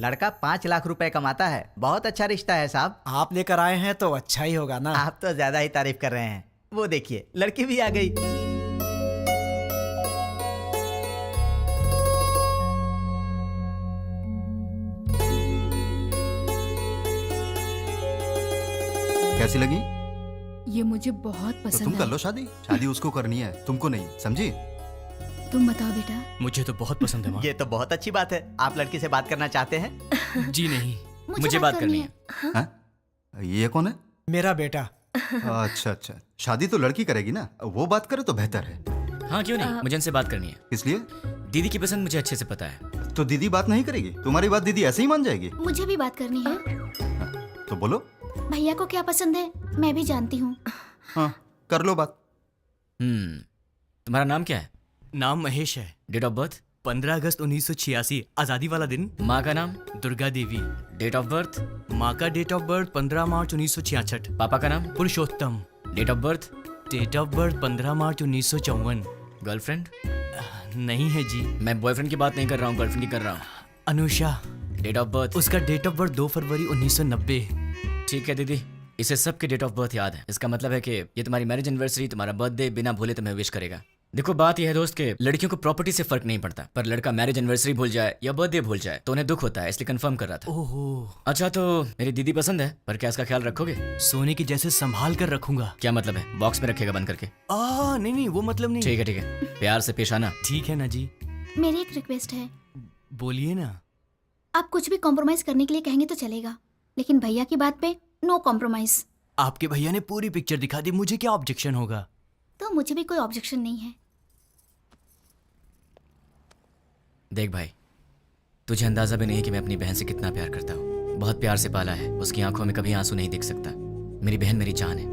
लड़का 5 लाख रुपए कमाता है। बहुत अच्छा रिश्ता है साहब। आप लेकर आए हैं तो अच्छा ही होगा ना। आप तो ज्यादा ही तारीफ कर रहे हैं। वो देखिए लड़की भी आ गई। कैसी लगी? ये मुझे बहुत तो पसंद तुम कर है। लो शादी। शादी उसको करनी है, तुमको नहीं, समझी? तुम बताओ बेटा। मुझे तो बहुत पसंद है माँ। ये तो बहुत अच्छी बात है। आप लड़की से बात करना चाहते हैं? जी नहीं, मुझे बात करनी है। हाँ? ये कौन है? मेरा बेटा। अच्छा अच्छा, शादी तो लड़की करेगी ना, वो बात करे तो बेहतर है। हाँ क्यों नहीं, मुझे इनसे बात करनी है। इसलिए दीदी की पसंद मुझे अच्छे से पता है। तो दीदी बात नहीं करेगी? तुम्हारी बात दीदी ऐसे ही मान जाएगी? मुझे भी बात करनी है। तो बोलो। भैया को क्या पसंद है मैं भी जानती हूँ। हाँ कर लो बात। तुम्हारा नाम क्या है? नाम महेश है। Date of birth? 15 अगस्त 1986, आजादी वाला दिन। माँ का नाम? Durga Devi. Date of birth? माँ का डेट ऑफ बर्थ 15 मार्च 1966। पापा का नाम? Purushottam. Date of birth? Date of birth 15 मार्च 1954। गर्लफ्रेंड? नहीं है जी। मैं बॉयफ्रेंड की बात नहीं कर रहा हूँ, गर्लफ्रेंड की कर रहा हूँ। अनुषा। Date of birth? उसका डेट ऑफ बर्थ 2 फरवरी 1990। ठीक है दीदी, इसे सबके डेट ऑफ बर्थ याद है। इसका मतलब है कि ये तुम्हारी मैरिज एनिवर्सरी, तुम्हारा बर्थडे बिना भूले तुम्हें विश करेगा। देखो बात यह है दोस्त के लड़कियों को प्रॉपर्टी से फर्क नहीं पड़ता, पर लड़का मैरिज एनिवर्सरी भूल जाए या बर्थडे भूल जाए तो उन्हें दुख होता है, इसलिए कंफर्म कर रहा था। ओहो। अच्छा तो मेरी दीदी पसंद है, पर क्या इसका ख्याल रखोगे? सोने की जैसे संभाल कर रखूंगा। क्या मतलब है? बॉक्स में रखेगा बंद करके? नहीं वो मतलब नहीं। ठीक है, प्यार से पेश आना। ठीक है ना जी। मेरी एक रिक्वेस्ट है। बोलिए ना। आप कुछ भी कॉम्प्रोमाइज करने के लिए कहेंगे तो चलेगा, लेकिन भैया की बात पे नो कॉम्प्रोमाइज। आपके भैया ने पूरी पिक्चर दिखा दी, मुझे क्या ऑब्जेक्शन होगा? तो मुझे भी कोई ऑब्जेक्शन नहीं है। देख भाई, तुझे अंदाजा भी नहीं है कि मैं अपनी बहन से कितना प्यार करता हूँ। बहुत प्यार से पाला है, उसकी आंखों में कभी आंसू नहीं दिख सकता। मेरी बहन मेरी जान है।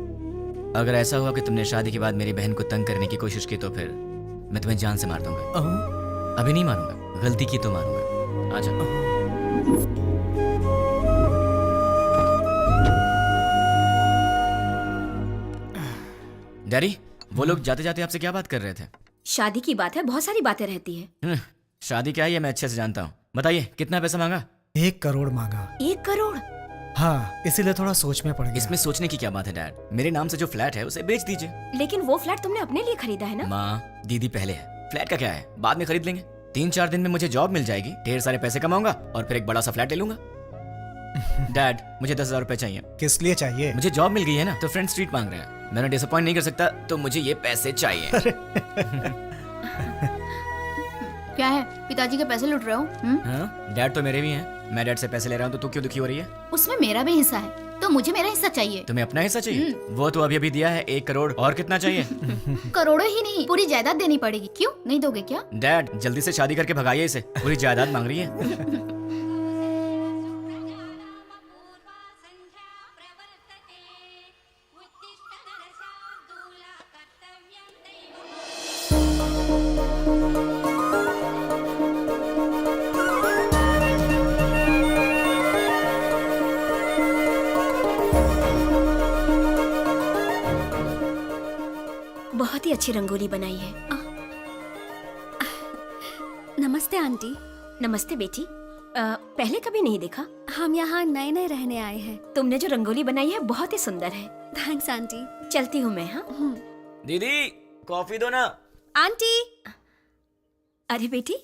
अगर ऐसा हुआ कि तुमने शादी के बाद मेरी बहन को तंग करने की कोशिश की तो फिर मैं तुम्हें जान से मार दूंगा। अभी नहीं मारूंगा, गलती की तो मारूंगा। आजा। डैडी, वो लोग जाते जाते आपसे क्या बात कर रहे थे? शादी की बात है, बहुत सारी बातें रहती है। शादी क्या है ये मैं अच्छे से जानता हूँ। बताइए कितना पैसा मांगा? 1 करोड़ मांगा। 1 करोड़? हाँ, इसीलिए थोड़ा सोच में पड़ गया। इसमें सोचने की क्या बात है डैड? मेरे नाम से जो फ्लैट है उसे बेच दीजिए। लेकिन वो फ्लैट तुमने अपने लिए खरीदा है ना? माँ, दीदी पहले है, फ्लैट का क्या है, बाद में खरीद लेंगे। 3-4 दिन में मुझे जॉब मिल जाएगी, ढेर सारे पैसे कमाऊंगा और फिर एक बड़ा सा फ्लैट ले लूंगा। डैड, मुझे 10,000 रुपए चाहिए। किस लिए चाहिए? मुझे जॉब मिल गई है ना, तो फ्रेंड स्ट्रीट मांग रहे हैं। मैंने डिसअपॉइंट नहीं कर सकता, तो मुझे ये पैसे चाहिए। क्या है, पिताजी के पैसे लूट रहे हो? हाँ, डैड तो मेरे भी हैं। मैं डैड से पैसे ले रहा हूँ तो तू क्यों दुखी हो रही है? उसमें मेरा भी हिस्सा है, तो मुझे मेरा हिस्सा चाहिए। तुम्हें अपना हिस्सा चाहिए? वो तो अभी अभी दिया है 1 करोड़, और कितना चाहिए? करोड़ों ही नहीं, पूरी जायदाद देनी पड़ेगी। क्यों नहीं दोगे क्या? डैड, जल्दी से शादी करके भगाइए इसे, पूरी जायदाद मांग रही है। बहुत ही अच्छी रंगोली बनाई है। नमस्ते आंटी। नमस्ते बेटी। पहले कभी नहीं देखा। हम यहाँ नए नए रहने आए हैं। तुमने जो रंगोली बनाई है बहुत ही सुंदर है। Thanks aunty. चलती हूँ मैं। हाँ दीदी, कॉफी दो ना। आंटी। अरे बेटी,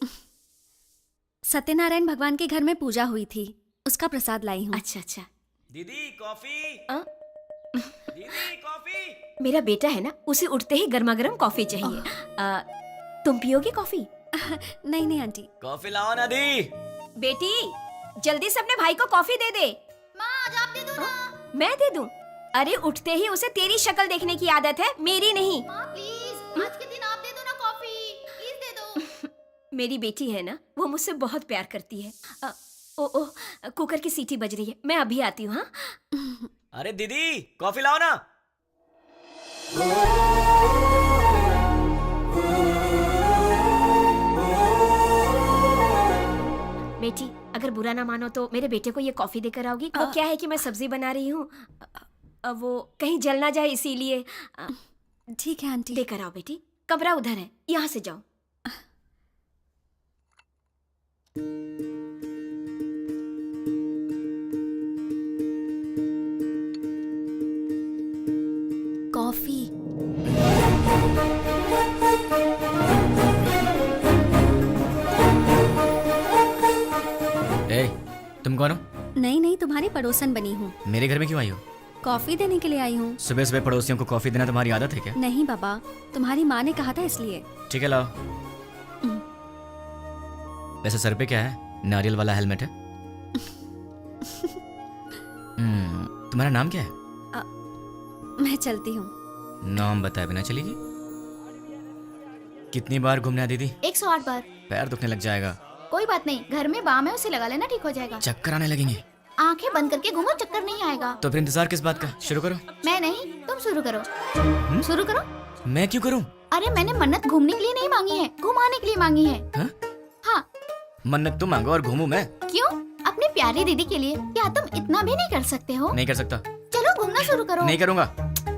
सत्यनारायण भगवान के घर में पूजा हुई थी, उसका प्रसाद लाई हूँ। अच्छा अच्छा। दीदी कॉफी। दीदी कॉफी। मेरा बेटा है ना, उसे उठते ही गर्मा गर्म कॉफी चाहिए। तुम पियोगी कॉफी? नहीं नहीं आंटी। कॉफी लाओ ना दी। बेटी, जल्दी से अपने भाई को कॉफी दे दे। माँ, आज आप दे दो ना। मैं दे दूं? अरे उठते ही उसे तेरी शक्ल देखने की आदत है, मेरी नहीं। माँ प्लीज, आज के दिन आप दे दो ना कॉफी, प्लीज दे दो। मेरी बेटी है ना, वो मुझसे बहुत प्यार करती है। ओ कुकर की सीटी बज रही है, मैं अभी आती हूँ। हाँ अरे दीदी, कॉफी लाओ ना। बेटी, अगर बुरा ना मानो तो मेरे बेटे को ये कॉफी देकर आओगी? वो क्या है कि मैं सब्जी बना रही हूँ, वो कहीं जल ना जाए इसीलिए। ठीक है आंटी। देकर आओ बेटी। कमरा उधर है, यहाँ से जाओ। तुम कौन हो? नहीं नहीं, तुम्हारी पड़ोसन बनी हूँ। मेरे घर में क्यों आई हो? कॉफी देने के लिए आई हूँ। सुबह सुबह पड़ोसियों को कॉफी देना तुम्हारी आदत है क्या? नहीं बाबा, तुम्हारी माँ ने कहा था इसलिए। ठीक है, लाओ। वैसे सर पे क्या है? नारियल वाला हेलमेट है? तुम्हारा नाम क्या है? मैं चलती हूँ। नाम बताए बिना चलेगी? कितनी बार घूमना है दीदी? 108 बार। पैर दुखने लग जाएगा। कोई बात नहीं, घर में बाम है, उसे लगा लेना, ठीक हो जाएगा। चक्कर आने लगेंगे। आंखें बंद करके घूमो, चक्कर नहीं आएगा। तो फिर इंतजार किस बात का? शुरू करो। मैं नहीं, तुम शुरू करो। शुरू करो। मैं क्यों करूं? अरे मैंने मन्नत घूमने के लिए नहीं मांगी है, घुमाने के लिए मांगी है। हाँ? हाँ। मन्नत तुम मांगो और घूमूं मैं? क्यों? अपनी प्यारी दीदी के लिए क्या तुम इतना भी नहीं कर सकते हो? नहीं कर सकता। चलो घूमना शुरू करो। नहीं करूंगा।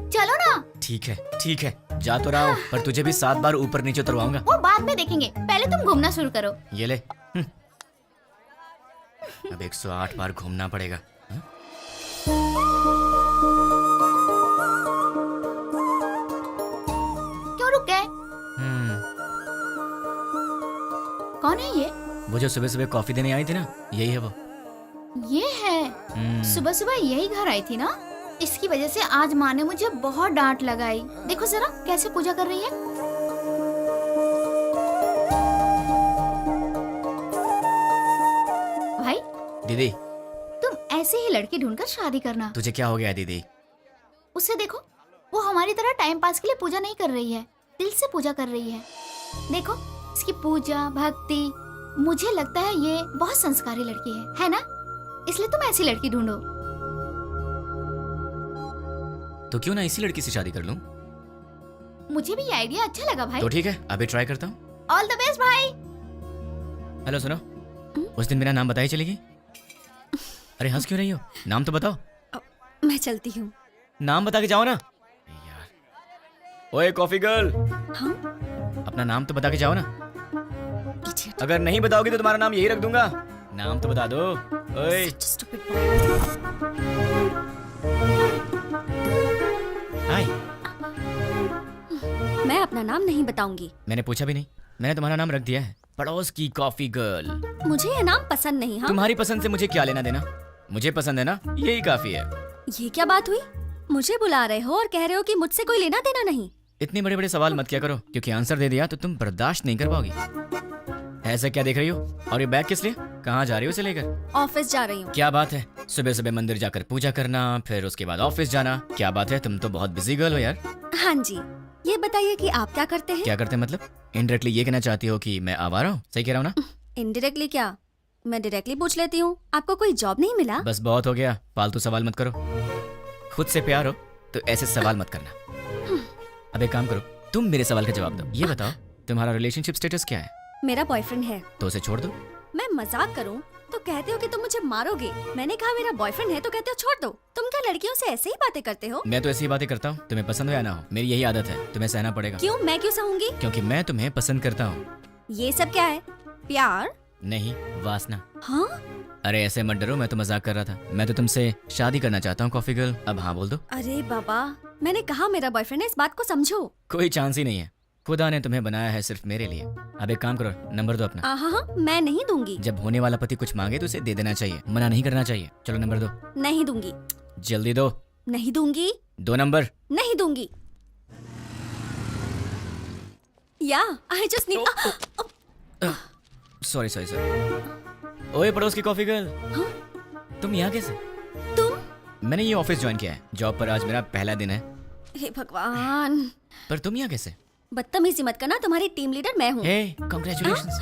चलो ना। ठीक है, ठीक है, जा तो रहा हूं, पर तुझे भी 7 बार ऊपर नीचे उतरवाऊंगा। वो बाद में देखेंगे, पहले तुम घूमना शुरू करो। ये ले। अब 108 बार घूमना पड़ेगा। हाँ? क्यों रुक गए? कौन है ये? वो जो सुबह सुबह कॉफी देने आई थी ना, यही है वो। ये है। सुबह सुबह यही घर आई थी ना, इसकी वजह से आज माँ ने मुझे बहुत डांट लगाई। देखो जरा कैसे पूजा कर रही है। भाई दीदी, तुम ऐसे ही लड़की ढूंढकर शादी करना। तुझे क्या हो गया दीदी? उसे देखो, वो हमारी तरह टाइम पास के लिए पूजा नहीं कर रही है, दिल से पूजा कर रही है। देखो इसकी पूजा भक्ति, मुझे लगता है ये बहुत संस्कारी लड़की है ना? इसलिए तुम ऐसी लड़की ढूंढो। तो क्यों ना इसी लड़की से शादी कर लूं? मुझे भी ये आइडिया अच्छा लगा भाई। तो ठीक है, अभी ट्राई करता हूँ। ऑल द बेस्ट भाई। हेलो, सुनो, उस दिन मेरा नाम बताई चलेगी? अरे हंस क्यों रही हो? नाम तो बताओ। मैं चलती हूँ। नाम बता के जाओ ना यार। ओए कॉफी गर्ल, हाँ? अपना नाम तो बता के जाओ ना। Idiot. अगर नहीं बताओगी तो तुम्हारा नाम यही रख दूंगा। नाम तो बता दो। ओए Such a stupid boy. हाय। मैं अपना नाम नहीं बताऊंगी। मैंने पूछा भी नहीं, मैंने तुम्हारा नाम रख दिया है, पड़ोस की कॉफी गर्ल। मुझे ये नाम पसंद नहीं। हाँ? तुम्हारी पसंद से मुझे क्या लेना देना? मुझे पसंद है ना, यही काफी है। ये क्या बात हुई? मुझे बुला रहे हो और कह रहे हो कि मुझसे कोई लेना देना नहीं। इतने बड़े बड़े सवाल मत किया करो, क्योंकि आंसर दे दिया तो तुम बर्दाश्त नहीं कर पाओगी। ऐसा क्या देख रही हो? और ये बैग किस लिए? कहाँ जा रही हो इसे लेकर? ऑफिस जा रही हूँ। क्या बात है, सुबह सुबह मंदिर जाकर पूजा करना, फिर उसके बाद ऑफिस जाना। क्या बात है, तुम तो बहुत बिजी गर्ल हो यार। हाँ जी, ये बताइए कि आप क्या करते हैं? क्या करते हैं मतलब? इनडायरेक्टली ये कहना चाहती हो कि मैं आवारा हूँ? सही कह रहा हूँ ना? इनडायरेक्टली क्या? मैं डायरेक्टली पूछ लेती हूँ, आपको कोई जॉब नहीं मिला? बस बहुत हो गया, फालतू सवाल मत करो। खुद से प्यार हो तो ऐसे सवाल मत करना। अब एक काम करो, तुम मेरे सवाल का जवाब दो। ये बताओ, तुम्हारा रिलेशनशिप स्टेटस क्या है? मेरा बॉयफ्रेंड है। तो उसे छोड़ दो। मैं मजाक करूं तो कहते हो कि तुम मुझे मारोगे। मैंने कहा मेरा बॉयफ्रेंड है तो कहते हो छोड़ दो। तुम क्या लड़कियों से ऐसे ही बातें करते हो? मैं तो ऐसी ही बातें करता हूँ, तुम्हें पसंद हो या ना हो, मेरी यही आदत है, तुम्हें सहना पड़ेगा। क्यों? मैं क्यों सहूंगी? क्योंकि मैं तुम्हें पसंद करता हूँ। ये सब क्या है? प्यार? नहीं, वासना। हाँ? अरे ऐसे मत डरो, मैं तो मजाक कर रहा था। मैं तो तुमसे शादी करना चाहता हूँ कॉफी गर्ल, अब हाँ बोल दो। अरे बाबा, मैंने कहा मेरा बॉयफ्रेंड है, इस बात को समझो। कोई चांस ही नहीं है, खुदा ने तुम्हें बनाया है सिर्फ मेरे लिए। अब एक काम करो, नंबर दो अपना। हाँ, मैं नहीं दूंगी। जब होने वाला पति कुछ मांगे तो उसे दे देना चाहिए, मना नहीं करना चाहिए। चलो नंबर दो। नहीं दूंगी। जल्दी दो। नहीं दूंगी। 2 नंबर। नहीं दूंगी। या I just need. Sorry sorry sorry. ओए पड़ोस की कॉफी गर्ल, तुम यहाँ कैसे? तुम? मैंने ये ऑफिस ज्वाइन किया है, जॉब पर आज मेरा पहला दिन है। हे भगवान, पर तुम यहाँ कैसे? बदतमीजी मत करना, तुम्हारी टीम लीडर मैं हूँ। हे कांग्रेचुलेशंस।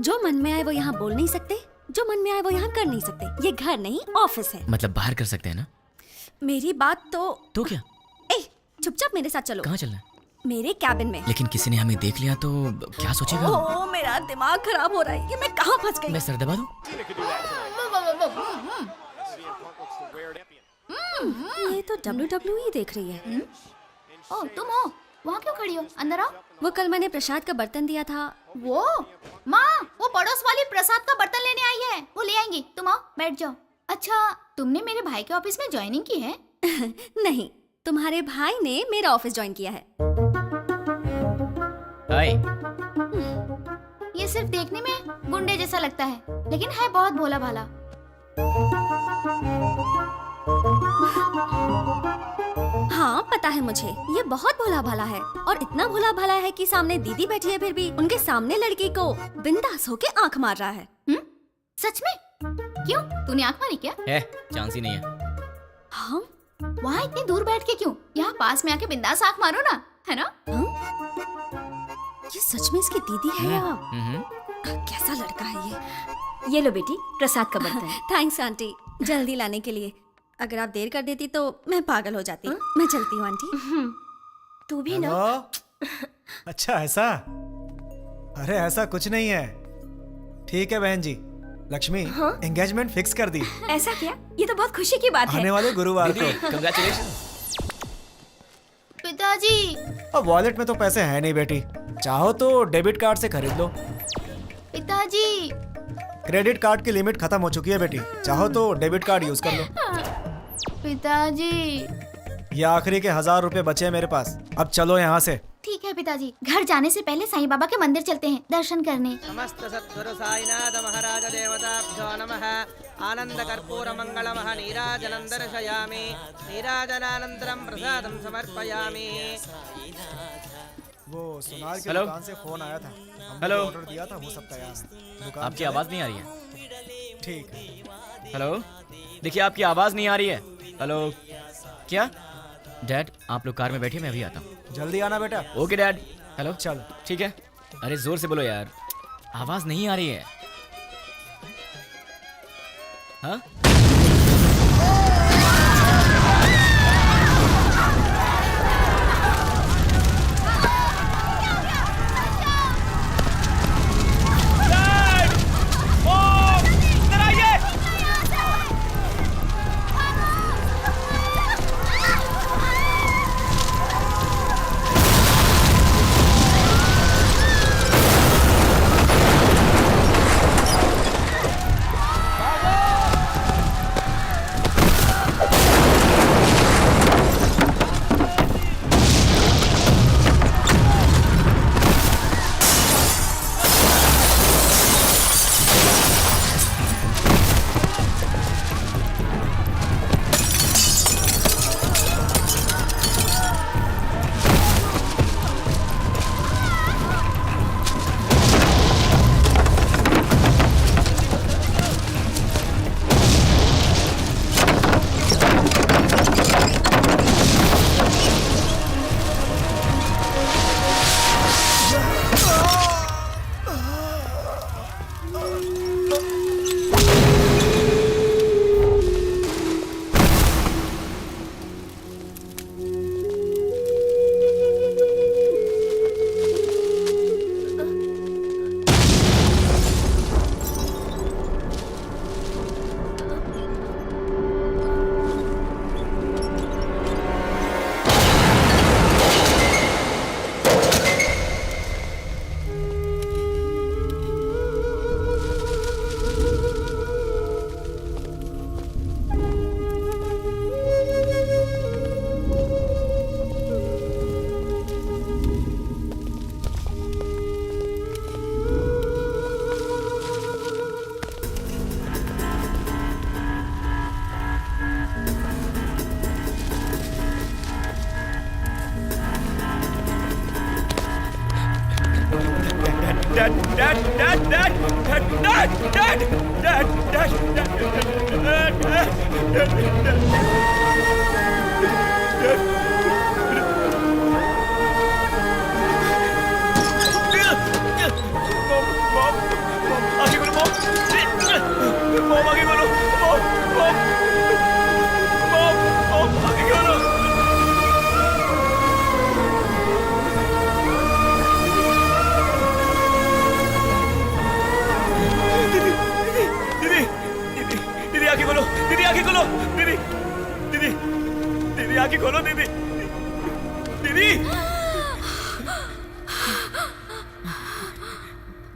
जो मन में आए वो यहाँ बोल नहीं सकते, जो मन में आए वो यहाँ कर नहीं सकते। ये घर नहीं ऑफिस है। मतलब बाहर कर सकते हैं ना? मेरी बात तो क्या? चुपचाप मेरे साथ चलो। कहाँ चलना है? मेरे कैबिन में। लेकिन किसी ने हमें देख लिया तो क्या सोचेगा? ओह, मेरा दिमाग खराब हो रहा है, ये मैं कहाँ फंस गई? मैं सर दबा दूं? ये तो WWE देख रही है। ओ तुम हो? वहाँ क्यों खड़ी हो? अंदर आओ। वो कल मैंने प्रसाद का बर्तन दिया था। वो माँ, वो पड़ोस वाली प्रसाद का बर्तन लेने आई है, वो ले आएंगी। तुम आओ, बैठ जाओ। अच्छा, तुमने मेरे भाई के ऑफिस में ज्वाइनिंग की है? नहीं, तुम्हारे भाई ने मेरा ऑफिस ज्वाइन किया है। हाय। ये सिर्फ देखने में गुंडे जैसा लगता है, लेकिन है बहुत भोला भाला। हाँ पता है मुझे, ये बहुत भोला भाला है और इतना भोला भाला है कि सामने दीदी बैठी है फिर भी उनके सामने लड़की को बिंदास होके आंख मार रहा है। सच में? क्यों, तूने आंख मारी क्या? है, चांस ही नहीं है। हाँ? वहाँ इतनी दूर बैठ के क्यों? यहाँ पास में आके बिंदास आंख मारो ना, है ना? ये सच में इसकी दीदी है या हम्म। कैसा लड़का है ये लो बेटी, प्रसाद का बर्तन। थैंक्स आंटी, जल्दी लाने के लिए। अगर आप देर कर देती तो मैं पागल हो जाती। मैं चलती हूँ आंटी। तू भी ना। हेलो? अच्छा ऐसा? अरे ऐसा कुछ नहीं है। ठीक है बहन जी, लक्ष्मी एंगेजमेंट फिक्स कर दी। ऐसा क्या? ये तो बहुत खुशी की बात है। आने वाले गुरुवार को। कंग्रेचुलेशन। पिताजी। अब वॉलेट में तो पैसे हैं नहीं बेटी, चाहो तो डेबिट कार्ड से खरीद लो। पिताजी। क्रेडिट कार्ड की लिमिट खत्म हो चुकी है बेटी, चाहो तो डेबिट कार्ड यूज कर लो। पिताजी। ये आखिरी के 1000 रुपए बचे हैं मेरे पास, अब चलो यहाँ से। ठीक है पिताजी, घर जाने से पहले साईं बाबा के मंदिर चलते हैं दर्शन करने। समस्त सद्गुरु साईनाथ महाराज देवताभ्यो नमः। आनंद कर्पूर मंगलमः नीराजनं दर्शयामि। नीराजनानन्तरं प्रसादं समर्पयामि। वो सोनार की हेलो? दुकान से फोन आया था, हमने हेलो? ऑर्डर दिया था वो सब तैयार है। दुकान आपकी चले? आवाज नहीं आ रही है। ठीक है। हेलो, देखिए आपकी आवाज नहीं आ रही है। हेलो, क्या? डैड आप लोग कार में बैठिए, मैं अभी आता हूँ। जल्दी आना बेटा। Okay dad. हेलो, चलो। ठीक है। अरे जोर से बोलो यार, आवाज नहीं आ रही है। हाँ?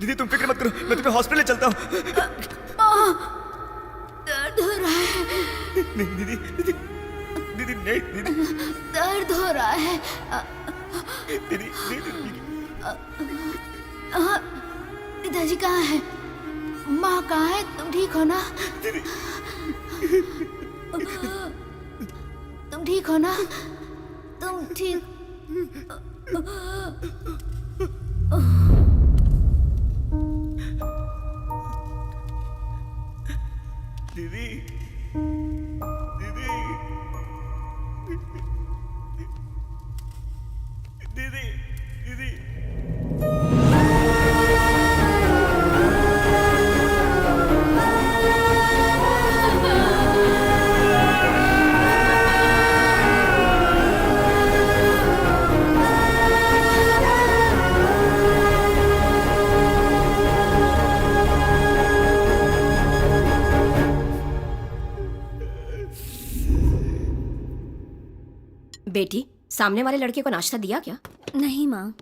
दीदी तुम फिक्र मत करो, मैं तुम्हें हॉस्पिटल ले चलता हूँ। दर्द हो रहा है। नहीं दीदी, दीदी, दीदी नहीं दीदी, दर्द हो रहा है। दीदी, दीदी, पिताजी कहाँ है? माँ कहाँ है? तुम ठीक हो ना? दीदी, तुम ठीक हो ना? तुम ठीक? दीदी, दीदी, दीदी, दीदी। बेटी, सामने वाले लड़के को नाश्ता दिया क्या? नहीं माँ।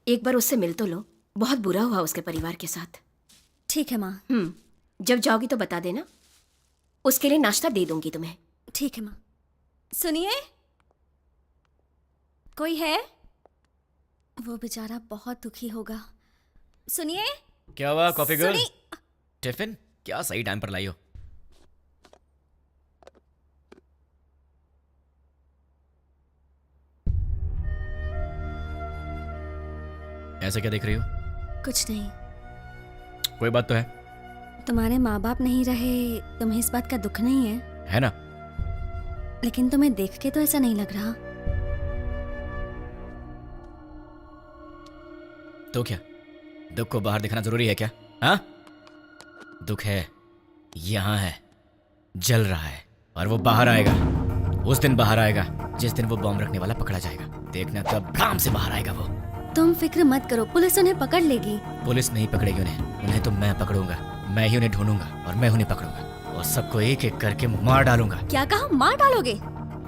एक बार उससे मिल तो लो, बहुत बुरा हुआ उसके परिवार के साथ। ठीक है माँ। जब जाओगी तो बता देना, उसके लिए नाश्ता दे दूंगी तुम्हें। ठीक है माँ। सुनिए, कोई है? वो बेचारा बहुत दुखी होगा। सुनिए। क्या हुआ कॉफी गर्ल? सुनी- टिफिन क्या सही टाइम पर लाई हो? ऐसे क्या देख रही हो? कुछ नहीं। कोई बात तो है? तुम्हारे माँ बाप नहीं रहे, तुम्हें इस बात का दुख नहीं है? है ना? लेकिन तुम्हें देख के तो ऐसा नहीं लग रहा। तो क्या दुख को बाहर दिखाना जरूरी है क्या? हाँ, दुख है, यहां है, जल रहा है, और वो बाहर आएगा। उस दिन बाहर आएगा जिस दिन वो बॉम्ब रखने वाला पकड़ा जाएगा। देखना कब काम से बाहर आएगा वो। तुम फिक्र मत करो, पुलिस उन्हें पकड़ लेगी। पुलिस नहीं पकड़ेगी उन्हें तो मैं पकड़ूंगा। मैं ही उन्हें ढूंढूंगा और मैं उन्हें पकड़ूंगा और सबको एक एक करके मार डालूंगा। क्या कहा? मार डालोगे?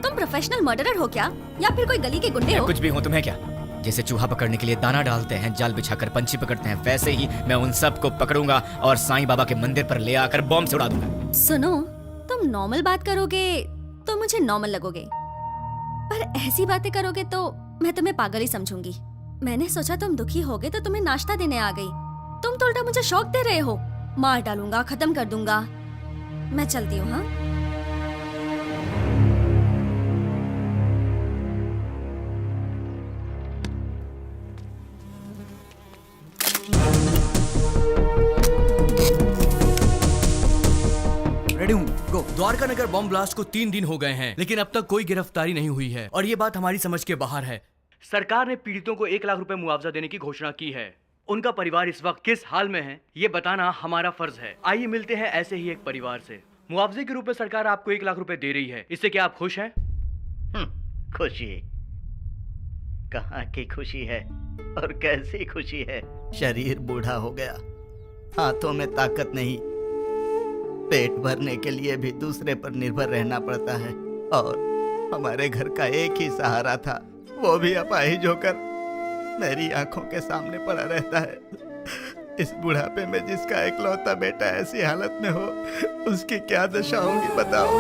तुम प्रोफेशनल मर्डरर हो क्या, या फिर कोई गली के गुंडे हो? कुछ भी हूँ, तुम्हें क्या? जैसे चूहा पकड़ने के लिए दाना डालते हैं, जाल बिछाकर पंछी पकड़ते हैं, वैसे ही मैं उन सबको पकड़ूंगा और साईं बाबा के मंदिर पर ले आकर बॉम्ब से उड़ा दूंगा। सुनो, तुम नॉर्मल बात करोगे तो मुझे नॉर्मल लगोगे, पर ऐसी बातें करोगे तो मैं तुम्हें पागल ही समझूंगी। मैंने सोचा तुम दुखी होगे तो तुम्हें नाश्ता देने आ गई, तुम तो उल्टा मुझे शौक दे रहे हो। मार डालूंगा, खत्म कर दूंगा। मैं चलती हूँ। हाँ, रेडी हूँ, गो। द्वारका नगर बॉम्ब ब्लास्ट को 3 दिन हो गए हैं, लेकिन अब तक कोई गिरफ्तारी नहीं हुई है और ये बात हमारी समझ के बाहर है। सरकार ने पीड़ितों को 1 लाख रुपए मुआवजा देने की घोषणा की है। उनका परिवार इस वक्त किस हाल में है, ये बताना हमारा फर्ज है। आइए मिलते हैं ऐसे ही एक परिवार से। मुआवजे के रूप में सरकार आपको 1 लाख रुपए दे रही है, इससे क्या आप खुश हैं? खुशी कहाँ की खुशी है और कैसी खुशी है? शरीर बूढ़ा हो गया, हाथों में ताकत नहीं, पेट भरने के लिए भी दूसरे पर निर्भर रहना पड़ता है, और हमारे घर का एक ही सहारा था, वो भी अपाहिज होकर मेरी आंखों के सामने पड़ा रहता है। इस बुढ़ापे में जिसका इकलौता बेटा ऐसी हालत में हो, उसकी क्या दशा होगी बताओ।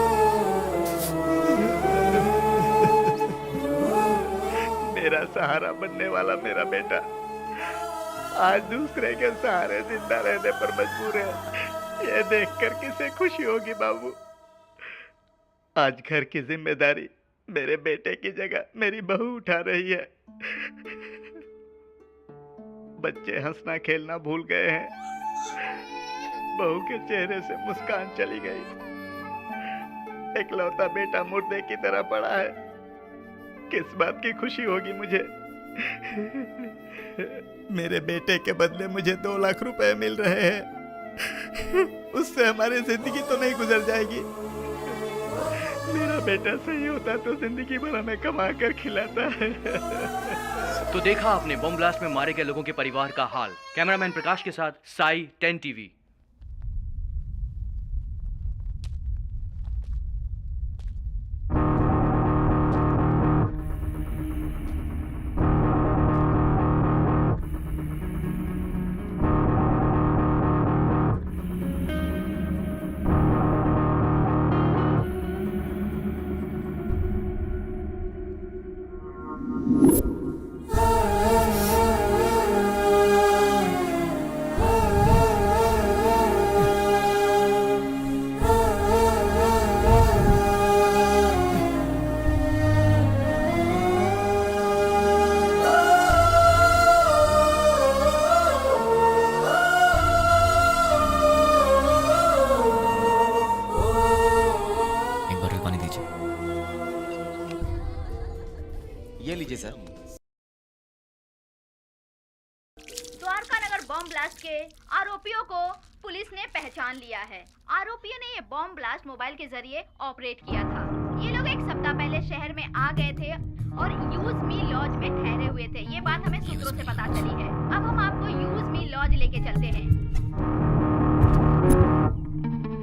मेरा सहारा बनने वाला मेरा बेटा आज दूसरे के सहारे जिंदा रहने पर मजबूर है। ये देखकर किसे खुशी होगी बाबू। आज घर की जिम्मेदारी मेरे बेटे की जगह मेरी बहू उठा रही है। बच्चे हंसना खेलना भूल गए हैं, बहू के चेहरे से मुस्कान चली गई। इकलौता बेटा मुर्दे की तरह पड़ा है, किस बात की खुशी होगी मुझे। मेरे बेटे के बदले मुझे 2 लाख रुपए मिल रहे हैं, उससे हमारी जिंदगी तो नहीं गुजर जाएगी। मेरा बेटा सही होता तो जिंदगी भर हमें कमा कर खिलाता है। तो देखा आपने बॉम्ब ब्लास्ट में मारे गए लोगों के परिवार का हाल। कैमरामैन प्रकाश के साथ साई, 10 टीवी। के आरोपियों को पुलिस ने पहचान लिया है। आरोपियों ने ये बॉम्ब ब्लास्ट मोबाइल के जरिए ऑपरेट किया था। ये लोग एक सप्ताह पहले शहर में आ गए थे और यूज मी लॉज में ठहरे हुए थे। ये बात हमें सूत्रों से पता चली है। अब हम आपको यूज मी लॉज लेके चलते हैं।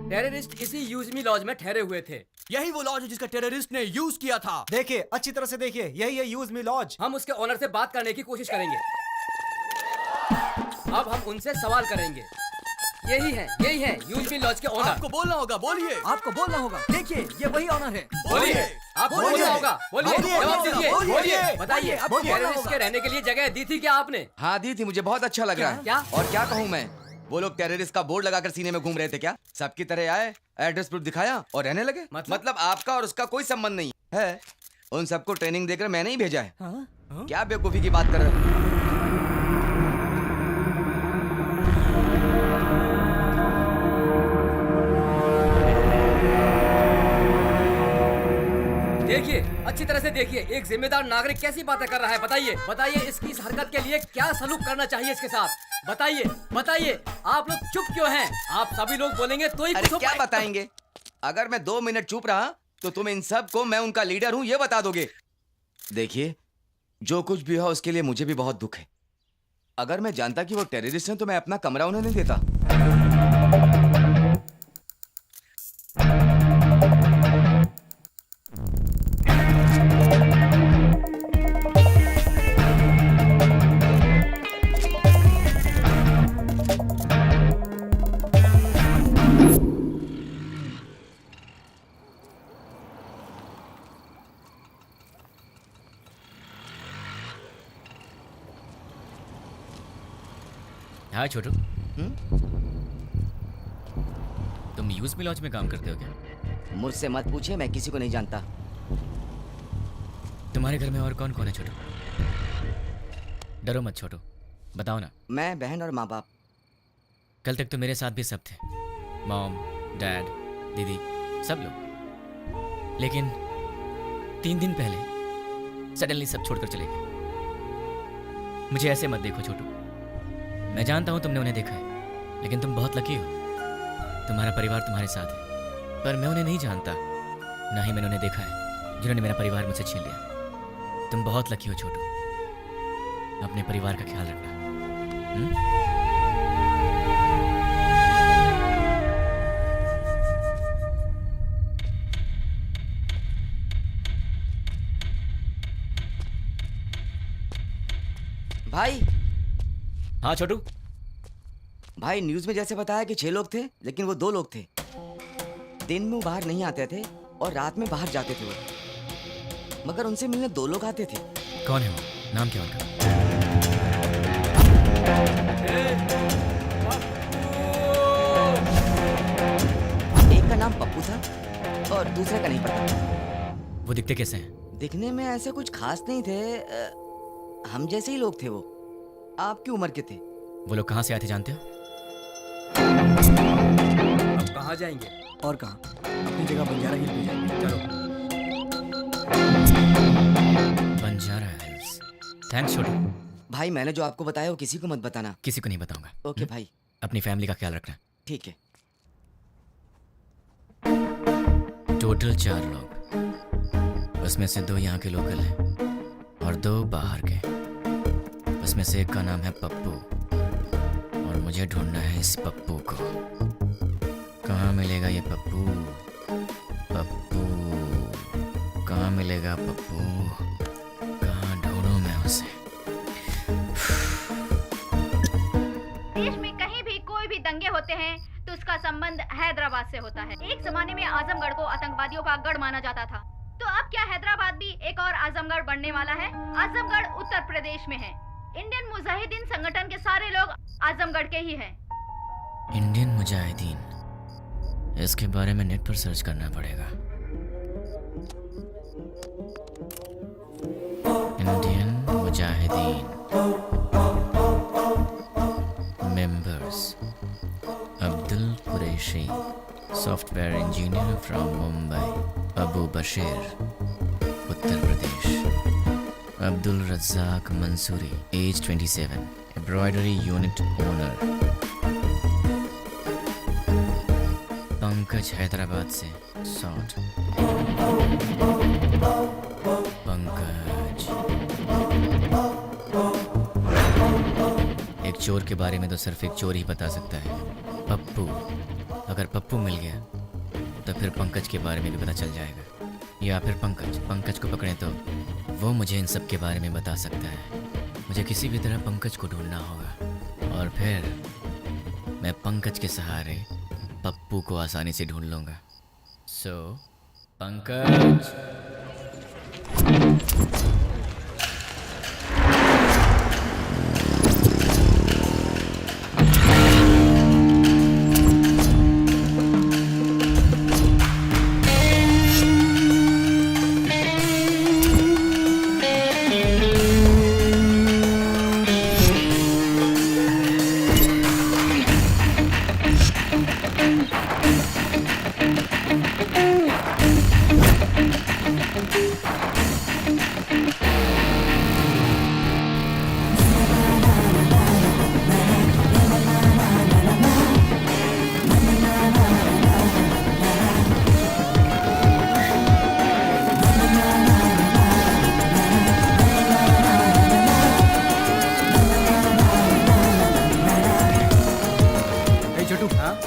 टेररिस्ट इसी यूज मी लॉज में ठहरे हुए थे। यही वो लॉज है जिसका टेररिस्ट ने यूज किया था। देखिए, अच्छी तरह से देखिए, यही है यूज मी लॉज। हम उसके ओनर से बात करने की कोशिश करेंगे। अब हम उनसे सवाल करेंगे। यही है यूज मी लॉज के ओनर। आपको बोलना होगा, बोलिए। आपको बोलना होगा। देखिए, ये वही ओनर है। बोलिए। आपको बोलना होगा, बोलिए। जवाब दीजिए, बोलिए। बताइए, टेररिस्ट के रहने के लिए जगह दी थी क्या आपने? हाँ दी थी, मुझे बहुत अच्छा लग रहा है। क्या? और क्या कहूँ मैं, वो लोग टेररिस्ट का बोर्ड लगाकर सीने में घूम रहे थे क्या? सबकी तरह आए, एड्रेस प्रूफ दिखाया और रहने लगे। मतलब आपका और उसका कोई संबंध नहीं है। उन सबको ट्रेनिंग देकर मैंने ही भेजा है। क्या बेवकूफी की बात कर रहे हो? देखिए, अच्छी तरह से देखिए, एक जिम्मेदार नागरिक कैसी बातें कर रहा है। बताइए इसकी इस हरकत के लिए क्या सलूक करना चाहिए इसके साथ। बताइए, आप लोग चुप क्यों हैं? आप सभी लोग बोलेंगे तो ही अरे कुछ क्या बताएंगे? अगर मैं 2 मिनट चुप रहा तो तुम इन सब को मैं उनका लीडर हूँ ये बता दोगे। देखिए, जो कुछ भी हुआ उसके लिए मुझे भी बहुत दुख है। अगर मैं जानता कि वो टेररिस्ट हैं तो मैं अपना कमरा उन्हें नहीं देता। हाँ छोटू, तुम यूज मी लॉज में काम करते हो क्या? मुझसे मत पूछिए, मैं किसी को नहीं जानता। तुम्हारे घर में और कौन कौन है छोटू? डरो मत छोटू, बताओ ना। मैं, बहन और माँ बाप। कल तक तो मेरे साथ भी सब थे, मॉम, डैड, दीदी, सब लोग। लेकिन 3 दिन पहले सडनली सब छोड़कर चले गए। मुझे ऐसे मत देखो छोटू, मैं जानता हूं तुमने उन्हें देखा है, लेकिन तुम बहुत लकी हो। तुम्हारा परिवार तुम्हारे साथ है, पर मैं उन्हें नहीं जानता, ना ही मैंने उन्हें देखा है जिन्होंने मेरा परिवार मुझसे छीन लिया। तुम बहुत लकी हो छोटू, अपने परिवार का ख्याल रखना। भाई। हाँ छोटू। भाई, न्यूज में जैसे बताया कि 6 लोग थे, लेकिन वो 2 लोग थे। दिन में वो बाहर नहीं आते थे और रात में बाहर जाते थे वो, मगर उनसे मिलने 2 लोग आते थे। कौन है वो? नाम क्या उनका? एक का नाम पप्पू था और दूसरे का नहीं पता। वो दिखते कैसे हैं? दिखने में ऐसे कुछ खास नहीं थे, हम जैसे ही लोग थे वो। आपकी उम्र के थे। वो लोग कहाँ से आए थे जानते हो? अब कहाँ जाएंगे? और कहाँ? अपनी जगह बंजारा हिल पे जाएंगे। चलो। बंजारा हिल्स। थैंक्स छोटू। भाई, मैंने जो आपको बताया वो किसी को मत बताना। किसी को नहीं बताऊंगा। ओके भाई। अपनी फैमिली का ख्याल रखना। ठीक है। टोटल 4 लोग, उसमें से 2 यहाँ के लोकल हैं और 2 बाहर के। उसमें से एक का नाम है पप्पू और मुझे ढूंढना है इस पप्पू को। कहाँ मिलेगा ये पप्पू? कहाँ मिलेगा पप्पू? कहाँ ढूंढूं मैं उसे? देश में कहीं भी कोई भी दंगे होते हैं तो उसका संबंध हैदराबाद से होता है। एक जमाने में आजमगढ़ को आतंकवादियों का गढ़ माना जाता था, तो अब क्या हैदराबाद भी एक और आजमगढ़ बनने वाला है? आजमगढ़ उत्तर प्रदेश में है। इंडियन मुजाहिदीन संगठन के सारे लोग आजमगढ़ के ही हैं। इंडियन मुजाहिदीन, इसके बारे में नेट पर सर्च करना पड़ेगा। Indian Mujahideen members: Abdul Qureshi, software engineer from Mumbai, Abu Bashir, Uttar Pradesh, Abdul Razak Mansuri, age 27, embroidery unit owner Pankaj, Hyderabad से 60। पंकज, एक चोर के बारे में तो सिर्फ एक चोर ही बता सकता है, पप्पू। अगर पप्पू मिल गया तो फिर पंकज के बारे में भी पता चल जाएगा, या फिर पंकज को पकड़े तो वो मुझे इन सब के बारे में बता सकता है। मुझे किसी भी तरह पंकज को ढूंढना होगा और फिर मैं पंकज के सहारे पप्पू को आसानी से ढूंढ लूंगा। सो पंकज।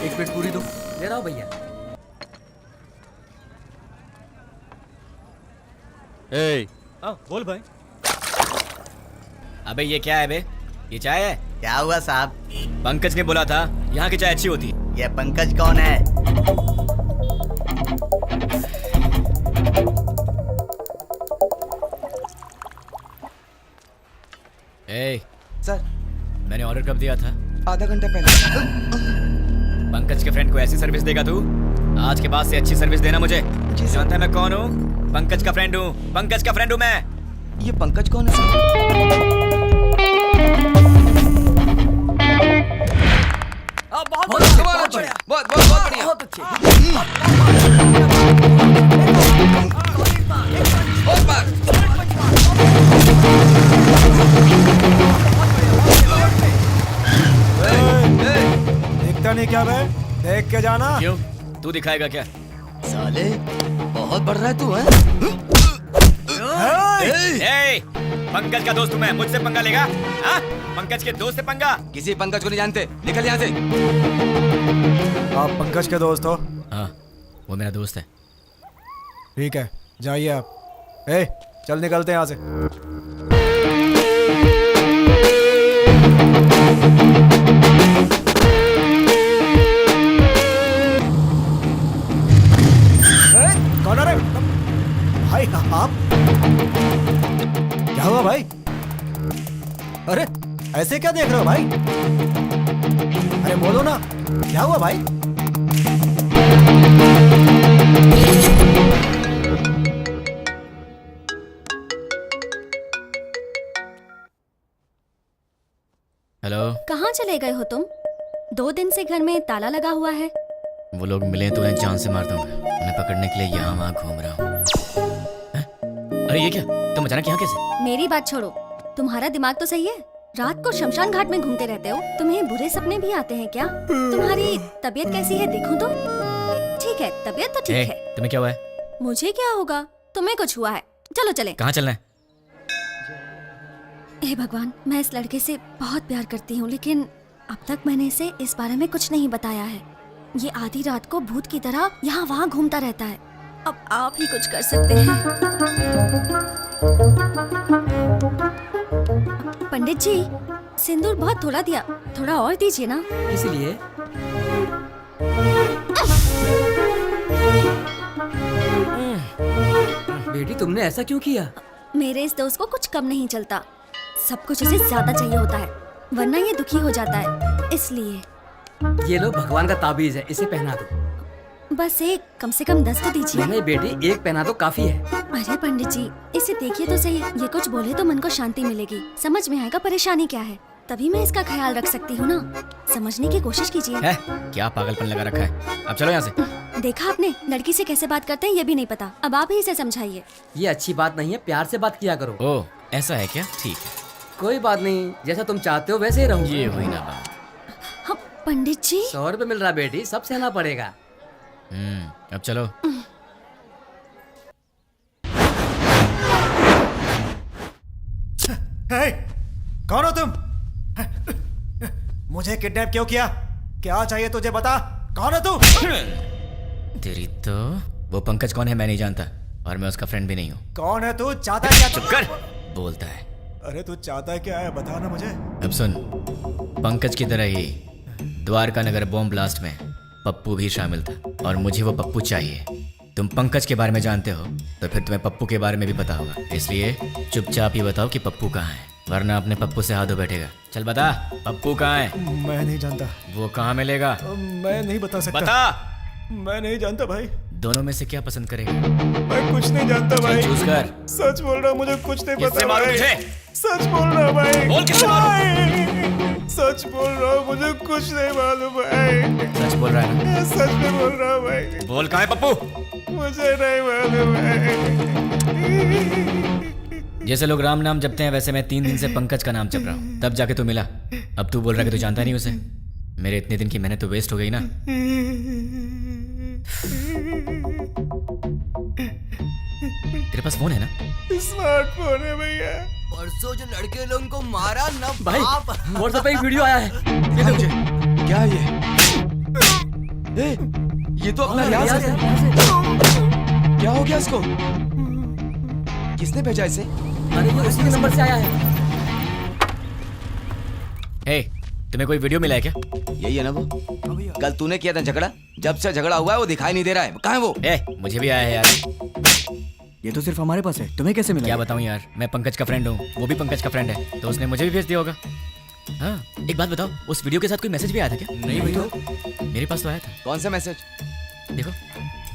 एक प्लेट पूरी दो। ले रहा हूँ भैया। बोल भाई। अबे ये क्या है बे? ये चाय है? क्या हुआ साहब? पंकज ने बोला था यहाँ की चाय अच्छी होती। ये पंकज कौन है? ए, सर मैंने ऑर्डर कब दिया था? आधा घंटा पहले। पंकज के फ्रेंड को ऐसी सर्विस देगा तू? आज के बाद से अच्छी सर्विस देना मुझे। जानता है मैं कौन हूँ? पंकज का फ्रेंड हूँ। पंकज का फ्रेंड हूँ मैं। ये पंकज कौन है सर? बहुत बढ़िया। बहुत अच्छे। बहुत बार। दिखता नहीं क्या बे? देख के जाना। क्यों? तू दिखाएगा क्या? साले बहुत बढ़ रहा है तू, है? ए, पंकज का दोस्त हूँ मैं, मुझसे पंगा लेगा? हाँ? पंकज के दोस्त से पंगा? किसी पंकज को नहीं जानते, निकल यहाँ से। आप पंकज के दोस्त हो? हाँ, वो मेरा दोस्त है। ठीक है, जाइए आप। ए, चल निकलते हैं यहाँ से। कौन है रे? भाई आप? क्या हुआ भाई? अरे ऐसे क्या देख रहे हो भाई? अरे बोलो ना, क्या हुआ भाई? हेलो। कहाँ चले गए हो तुम? 2 दिन से घर में ताला लगा हुआ है। वो लोग मिले तो उन्हें जान से मार दूंगा। उन्हें पकड़ने के लिए यहाँ वहाँ घूम रहा हूँ। अरे ये क्या? तुम अचानक यहाँ कैसे? मेरी बात छोड़ो, तुम्हारा दिमाग तो सही है। रात को शमशान घाट में घूमते रहते हो। तुम्हें बुरे सपने भी आते हैं क्या? तुम्हारी तबीयत कैसी है देखूं तो? ठीक है, तबीयत तो ठीक है। तुम्हें क्या हुआ है? मुझे क्या होगा? तुम्हें कुछ हुआ है। चलो चले। कहाँ चलना है? हे भगवान, मैं इस लड़के से बहुत प्यार करती हूँ, लेकिन अब तक मैंने इसे इस बारे में कुछ नहीं बताया है। ये आधी रात को भूत की तरह यहाँ वहाँ घूमता रहता है। अब आप ही कुछ कर सकते हैं। पंडित जी, सिंदूर बहुत थोड़ा दिया, थोड़ा और दीजिए ना। इसलिए बेटी तुमने ऐसा क्यों किया? मेरे इस दोस्त को कुछ कम नहीं चलता, सब कुछ उसे ज्यादा चाहिए होता है, वरना ये दुखी हो जाता है। इसलिए ये लो भगवान का ताबीज है, इसे पहना दो। बस एक, कम से कम 10 तो दीजिए। नहीं बेटी, एक पहना दो काफी है। अरे पंडित जी, इसे देखिए तो सही, ये कुछ बोले तो मन को शांति मिलेगी, समझ में आएगा परेशानी क्या है, तभी मैं इसका ख्याल रख सकती हूँ ना। समझने की कोशिश कीजिए। है? क्या पागलपन लगा रखा है? अब चलो यहाँ से। देखा आपने, लड़की से कैसे बात करते हैं ये भी नहीं पता। अब आप ही इसे समझाइए। ये अच्छी बात नहीं है, प्यार से बात किया करो। ओह, ऐसा है क्या? ठीक है। कोई बात नहीं, जैसा तुम चाहते हो वैसे ही रहूंगा। ये हुई ना बात। हाँ, पंडित जी 100 रुपए मिल रहा बेटी, सब सहना पड़ेगा। अब चलो। हे, कौन हो तुम? मुझे किडनैप क्यों किया? क्या चाहिए तुझे, बता। कौन है तू? तेरी तो वो पंकज कौन है मैं नहीं जानता, और मैं उसका फ्रेंड भी नहीं हूँ। कौन है तू? चाहता है क्या? चुप कर। बोलता है। अरे तू चाहता है क्या है, बता ना मुझे। अब सुन, पंकज की तरह ही द्वारका नगर बॉम्ब ब्लास्ट में पप्पू भी शामिल था, और मुझे वो पप्पू चाहिए। तुम पंकज के बारे में जानते हो तो फिर तुम्हें पप्पू के बारे में भी पता होगा, इसलिए चुपचाप ही बताओ कि पप्पू कहाँ है, वरना अपने पप्पू से हाथ धो बैठेगा। चल बता, पप्पू कहाँ है? मैं नहीं जानता। वो कहाँ मिलेगा? मैं नहीं बता सकता। बता। मैं नहीं जानता भाई। दोनों में से क्या पसंद करेगा? मैं कुछ नहीं जानता भाई। चूज कर। सच बोल रहा हूँ, मुझे कुछ नहीं किससे पता मारूं भाई। तुझे? सच बोल रहा हूँ भाई। बोल किससे भाई, सच बोल रहा हूँ, मुझे कुछ नहीं मालूम भाई। सच बोल रहा है ना? सच में बोल रहा हूँ भाई। बोल कहाँ है पप्पू? मुझे नहीं मालूम भाई। जैसे लोग राम नाम जपते हैं, वैसे मैं 3 दिन से पंकज का नाम जप रहा हूँ, तब जाके तू मिला। अब तू बोल रहा है कि तू जानता नहीं उसे। मेरे इतने दिन की मेहनत तो वेस्ट हो गई ना। तेरे पास फोन है ना? स्मार्टफोन है भैया। परसों जो लड़के लोगों को मारा ना भाई व्हाट्सएप पे एक वीडियो आया है, ये देखो। क्या ये? ये तो अपना रियाज है। क्या हो गया इसको? किसने भेजा इसे? अरे ये उसी के नंबर से आया है। हे, तुम्हें कोई वीडियो मिला है क्या? यही है ना वो? कल तूने किया था झगड़ा, जब से झगड़ा हुआ है वो दिखाई नहीं दे रहा है। कहाँ है वो? मुझे भी आया है यार। ये तो सिर्फ हमारे पास है, तुम्हें कैसे मिला? क्या बताऊं यार, मैं पंकज का फ्रेंड हूँ, वो भी पंकज का फ्रेंड है, तो उसने मुझे भी भेज दिया होगा। हाँ, एक बात बताओ, उस वीडियो के साथ कोई मैसेज भी आया था क्या? नहीं भाई। तो मेरे पास तो आया था। कौन सा मैसेज? देखो,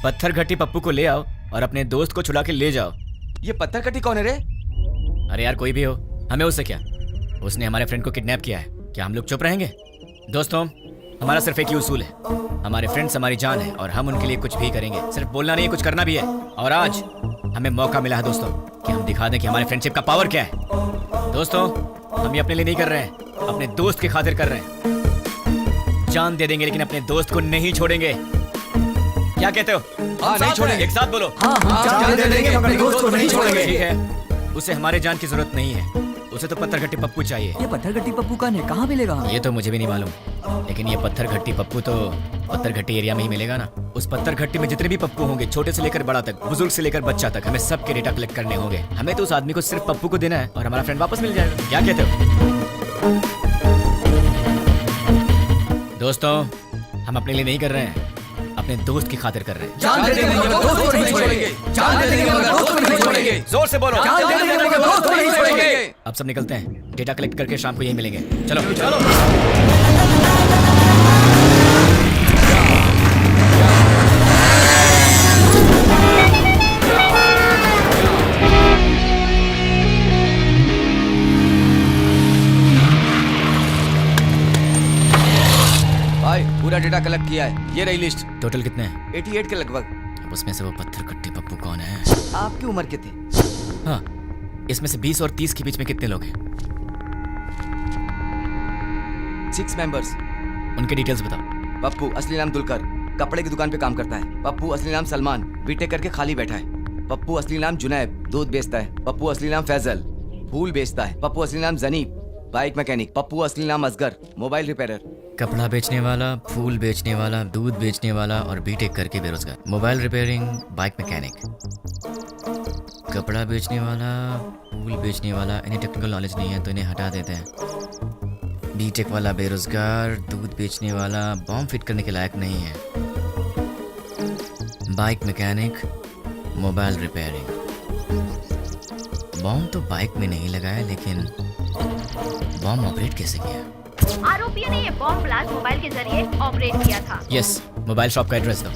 पत्थर घट्टी पप्पू को ले आओ और अपने दोस्त को छुड़ा के ले जाओ। ये पत्थर कट्टी कौन है रे? अरे यार कोई भी हो, हमें उससे क्या? उसने हमारे फ्रेंड को किडनैप किया है, क्या हम लोग चुप रहेंगे? दोस्तों, हमारा सिर्फ एक ही उसूल है, हमारे फ्रेंड्स हमारी जान है और हम उनके लिए कुछ भी करेंगे। सिर्फ बोलना नहीं, कुछ करना भी है। और आज हमें मौका मिला है दोस्तों कि हम दिखा दें कि हमारे फ्रेंडशिप का पावर क्या है। दोस्तों, हम ये अपने लिए नहीं कर रहे हैं, अपने दोस्त की खातिर कर रहे हैं। जान दे देंगे लेकिन अपने दोस्त को नहीं छोड़ेंगे। क्या कहते हो? हाँ, नहीं छोड़ेंगे। एक साथ बोलो। जान दे देंगे, अपने दोस्त को नहीं छोड़ेंगे। ठीक है, उसे हमारे जान की जरूरत नहीं है, उसे तो पत्थर घट्टी पप्पू चाहिए। ये पत्थर घट्टी पप्पू कहाँ मिलेगा? ये तो मुझे भी नहीं मालूम, लेकिन ये पत्थर घट्टी पप्पू तो पत्थर घट्टी एरिया में ही मिलेगा ना। उस पत्थर घट्टी में जितने भी पप्पू होंगे, छोटे से लेकर बड़ा तक, बुजुर्ग से लेकर बच्चा तक, हमें सबके डेटा कलेक्ट करने होंगे। हमें तो उस आदमी को सिर्फ पप्पू को देना है और हमारा फ्रेंड वापस मिल जाएगा। क्या कहते हो दोस्तों? हम अपने लिए नहीं कर रहे हैं, अपने दोस्त की खातिर कर रहे हैं। जान दे देंगे मगर दोस्त को नहीं छोड़ेंगे। जान दे देंगे मगर दोस्त को नहीं छोड़ेंगे। जोर से बोलो। जान दे देंगे मगर दोस्त को नहीं छोड़ेंगे। अब सब निकलते हैं, डेटा कलेक्ट करके शाम को यही मिलेंगे। चलो चलो। भाई पूरा डेटा कलेक्ट किया है, ये रही लिस्ट। टोटल कितने हैं? 88 के लगभग। अब उसमें से वो पत्थर घट्टी पप्पू कौन है? आपकी उम्र के थे? हाँ, इसमें से 20 और 30 के बीच में कितने लोग हैं? 6 मेंबर्स। उनके डिटेल्स बताओ। पप्पू असली नाम दुलकर, कपड़े की दुकान पे काम करता है। पप्पू असली नाम सलमान, बीटेक करके खाली बैठा है। पप्पू असली नाम जुनैब, दूध बेचता है। पप्पू असली नाम फैजल, फूल बेचता है। पप्पू असली नाम जनीब, बाइक मैकेनिक। पप्पू असली नाम असगर, मोबाइल रिपेयरर। कपड़ा बेचने वाला, फूल बेचने वाला, दूध बेचने वाला और बीटेक करके बेरोजगार। Mobile repairing, bike mechanic. कपड़ा बेचने वाला, फूल बेचने वाला, इन्हें टेक्निकल नॉलेज नहीं है तो इन्हें हटा देते हैं। बीटेक वाला बेरोजगार, दूध बेचने वाला बॉम्ब फिट करने के लायक नहीं है। Bike mechanic, mobile repairing. Bomb तो बाइक में नहीं लगाया, लेकिन बॉम्ब ऑपरेट कैसे किया? आरोपियों ने ये बॉम्ब ब्लास्ट मोबाइल के जरिए ऑपरेट किया था। यस, मोबाइल शॉप का एड्रेस दो।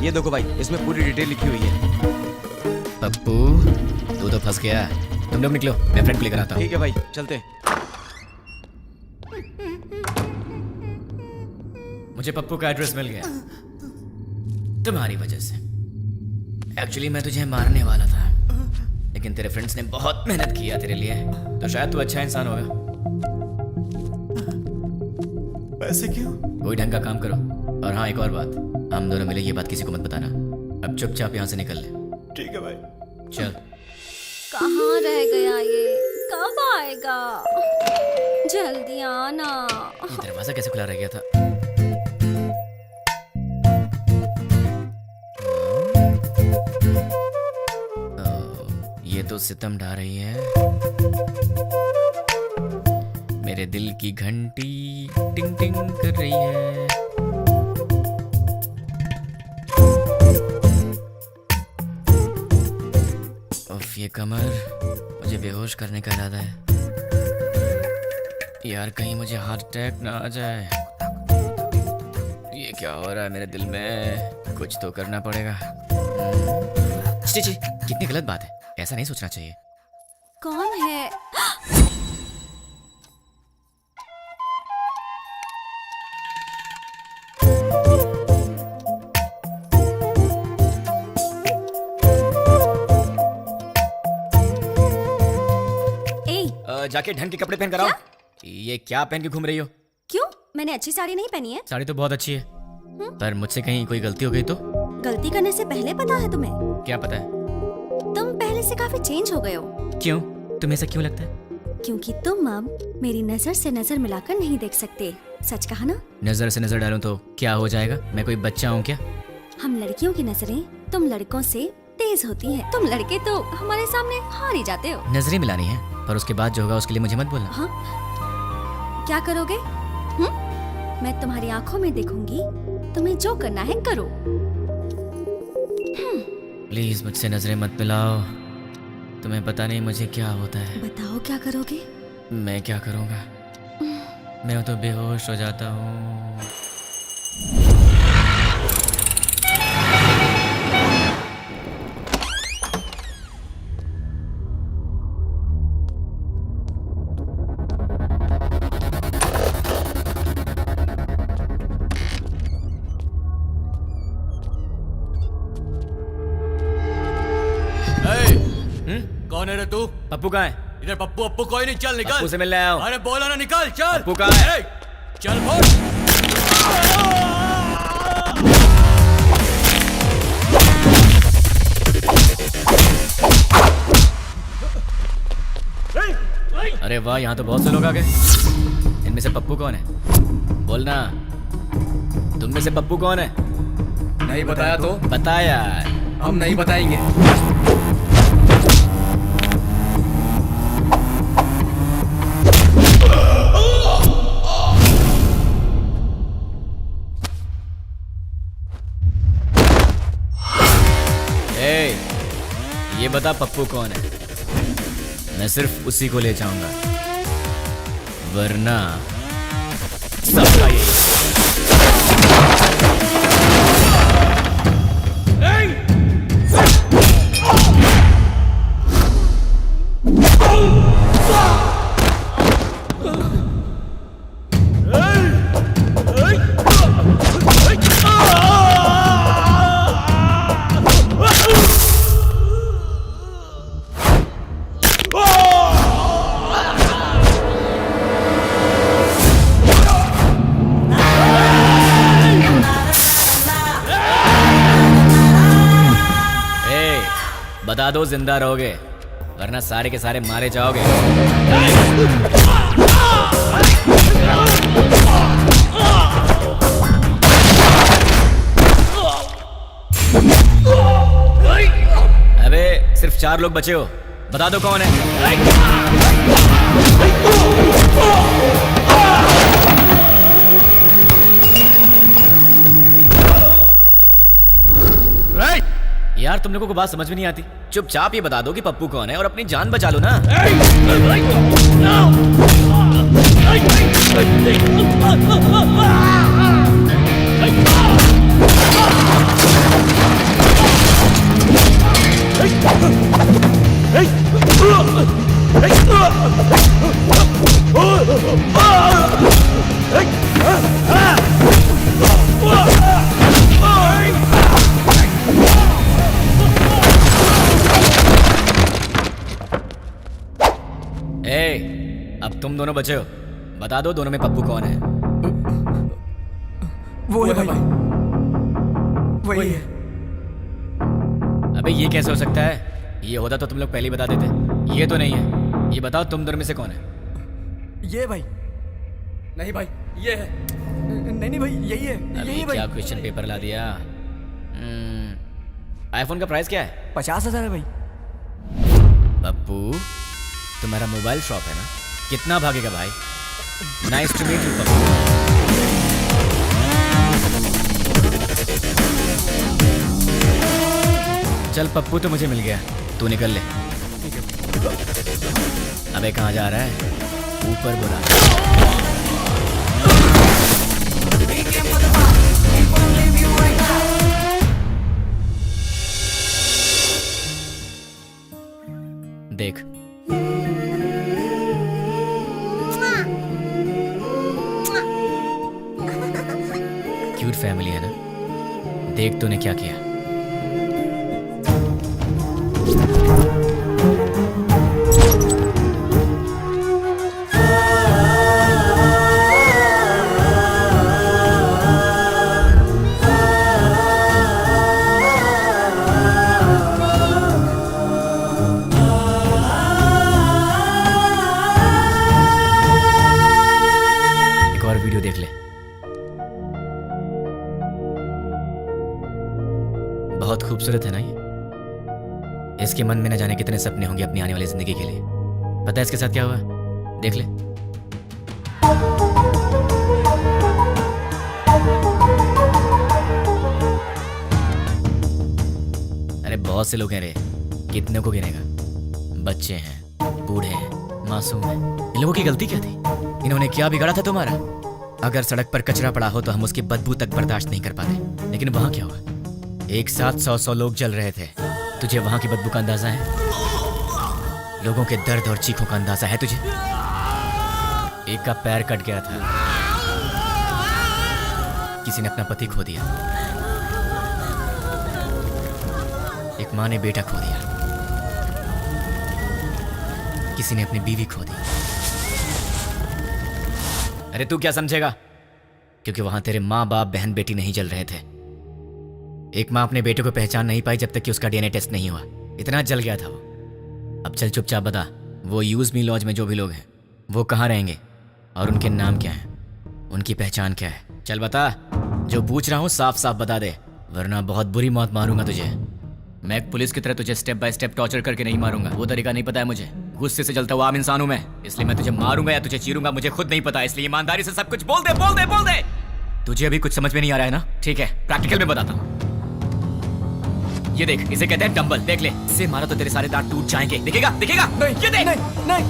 ये देखो भाई, इसमें पूरी डिटेल लिखी हुई है। पप्पू, तू तो फंस गया। तुम लोग निकलो, मैं फ्रेंड को लेकर आता हूँ। ठीक है भाई, चलते हैं। मुझे पप्पू का एड्रेस मिल गया तुम्हारी वजह से। एक्चुअली मैं तुझे मारने वाला था, लेकिन तेरे फ्रेंड्स ने बहुत मेहनत किया तेरे लिए, तो शायद तू अच्छा इंसान होगा। पैसे क्यों? कोई ढंग का काम करो। और हाँ, एक और बात, हम दोनों मिले ये बात किसी को मत बताना। अब चुपचाप यहाँ से निकल ले। ठीक है भाई। चल। कहाँ रह गया ये? कब आएगा? जल्दी आना। ये दरवाजा कैसे खुला रह गया था? ये तो सितम ढा रही है। मेरे दिल की घंटी टिंग टिंग कर रही है। उफ, ये कमर, मुझे बेहोश करने का इरादा है। यार कहीं मुझे हार्ट अटैक ना आ जाए। ये क्या हो रहा है मेरे दिल में? कुछ तो करना पड़ेगा। छी छी, कितनी गलत बात है, ऐसा नहीं सोचना चाहिए। कौन है? जाके ढंग के कपड़े पहन कर आओ। ये क्या पहन के घूम रही हो? क्यों? मैंने अच्छी साड़ी नहीं पहनी है। साड़ी तो बहुत अच्छी है, पर मुझसे कहीं कोई गलती हो गई तो? गलती करने से पहले पता है तुम्हें? क्या पता है? तुम पहले से काफी चेंज हो गए हो। क्यों? तुम्हें ऐसा क्यों लगता है? क्योंकि तुम अब मेरी नजर से नजर मिलाकर नहीं देख सकते। सच कहा ना? नजर से नजर डालूं तो क्या हो जाएगा? मैं कोई बच्चा हूँ क्या? हम लड़कियों की नजरें तुम लड़कों से तेज होती हैं। तुम लड़के तो हमारे सामने हार ही जाते हो। नजरें मिलानी है, पर उसके बाद जो होगा उसके लिए मुझे मत बोलना। हाँ? क्या करोगे? मैं तुम्हारी आंखों में देखूंगी, तुम्हें जो करना है करो। प्लीज मुझसे नजरें मत मिलाओ। तुम्हें पता नहीं मुझे क्या होता है। बताओ क्या करोगे? मैं क्या करूँगा? मैं तो बेहोश हो जाता हूँ। कौन है रे तू? पप्पू कहाँ है? इधर पप्पू अप्पू कोई नहीं, चल निकल। पप्पू से मिलने आया हूँ। अरे बोला ना निकल, चल। पप्पू कहाँ है? चल बोल। अरे वाह, यहाँ तो बहुत से लोग आ गए। इनमें से पप्पू कौन है? बोलना। तुम में से पप्पू कौन है? नहीं बताया तो? बता यार। हम नहीं बताएंगे। ये बता पप्पू कौन है? मैं सिर्फ उसी को ले जाऊंगा, वरना सबका यही। बता दो जिंदा रहोगे, वरना सारे के सारे मारे जाओगे। अबे सिर्फ 4 लोग बचे हो, बता दो कौन है? यार तुम लोगों को बात समझ में नहीं आती। चुपचाप ये बता दो कि पप्पू कौन है और अपनी जान बचा लो ना। तुम दोनों बचे हो, बता दो दोनों में पप्पू कौन है? वो है भाई, वही है। अबे ये कैसे हो सकता है? ये होता तो तुम लोग पहले ही बता देते। ये तो नहीं है। ये बताओ तुम दोनों में से कौन है? ये भाई, नहीं भाई, ये है। नहीं भाई, यही है, अभी यही है भाई। क्या क्वेश्चन पेपर ला दिया? आईफोन का प्राइस क्या है? 50,000 है भाई। पप्पू, तुम्हारा मोबाइल शॉप है ना? कितना भागेगा भाई? Nice to meet you Pappu. चल पप्पू तो मुझे मिल गया, तू निकल ले। अबे कहाँ जा रहा है? ऊपर बुला। देख क्यूट फैमिली है ना? देख तूने क्या किया। एक और वीडियो देख ले। बहुत खूबसूरत है ना ये? इसके मन में न जाने कितने सपने होंगे अपनी आने वाली जिंदगी के लिए। पता है इसके साथ क्या हुआ? देख ले। अरे बहुत से लोग हैं रे, कितने को गिनेगा? बच्चे हैं, बूढ़े हैं, मासूम हैं। इन लोगों की गलती क्या थी? इन्होंने क्या बिगाड़ा था तुम्हारा? अगर सड़क पर कचरा पड़ा हो तो हम उसकी बदबू तक बर्दाश्त नहीं कर पाते, लेकिन वहां क्या हुआ? एक साथ 100 लोग जल रहे थे। तुझे वहां की बदबू का अंदाजा है? लोगों के दर्द और चीखों का अंदाजा है तुझे? एक का पैर कट गया था, किसी ने अपना पति खो दिया, एक माँ ने बेटा खो दिया, किसी ने अपनी बीवी खो दी। अरे तू क्या समझेगा? क्योंकि वहां तेरे माँ बाप बहन बेटी नहीं जल रहे थे। एक माँ अपने बेटे को पहचान नहीं पाई जब तक कि उसका डीएनए टेस्ट नहीं हुआ। इतना जल गया था वो। अब चल चुपचाप बता, वो यूज मी लॉज में जो भी लोग हैं वो कहाँ रहेंगे और उनके नाम क्या हैं, उनकी पहचान क्या है? चल बता। जो पूछ रहा हूँ साफ साफ बता दे, वरना बहुत बुरी मौत मारूंगा तुझे। मैं एक पुलिस की तरह तुझे स्टेप बाय स्टेप टॉर्चर करके नहीं मारूंगा, वो तरीका नहीं पता है मुझे। गुस्से से जलता हुआ आम इंसान हूं मैं, इसलिए मैं तुझे मारूंगा या तुझे चीरूंगा मुझे खुद नहीं पता। इसलिए ईमानदारी से सब कुछ बोल दे, बोल दे, बोल दे। तुझे अभी कुछ समझ में नहीं आ रहा है ना? ठीक है, प्रैक्टिकल में बताता हूँ। ये देख, इसे कहते हैं डंबल। देख ले, इससे मारा तो तेरे सारे दांत टूट जाएंगे। दिखेगा? दिखेगा? नहीं, ये देख। नहीं।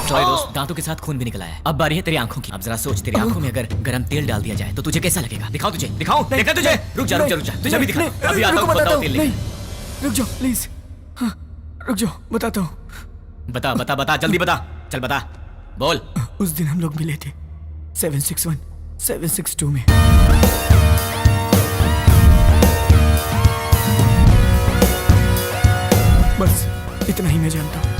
सॉरी दोस्त, दांतों के साथ खून भी निकला है। अब बारी है तेरी आंखों की। अब जरा सोच, तेरी आंखों में अगर गरम तेल डाल दिया जाए तो तुझे कैसा लगेगा? दिखाओ तुझे, दिखाओ। देखा तुझे? रुक जा, रुक जा, रुक जा। तुझे अभी दिखा। अभी आता हूँ, बताओ तेल लेके। रुक जाओ प्लीज। हाँ, रुक जाओ, बताता हूँ। बता बता बता, जल्दी बता। चल बता, बोल। उस दिन हम लोग मिले थे 761 762 में। बस इतना ही मैं जानता हूँ।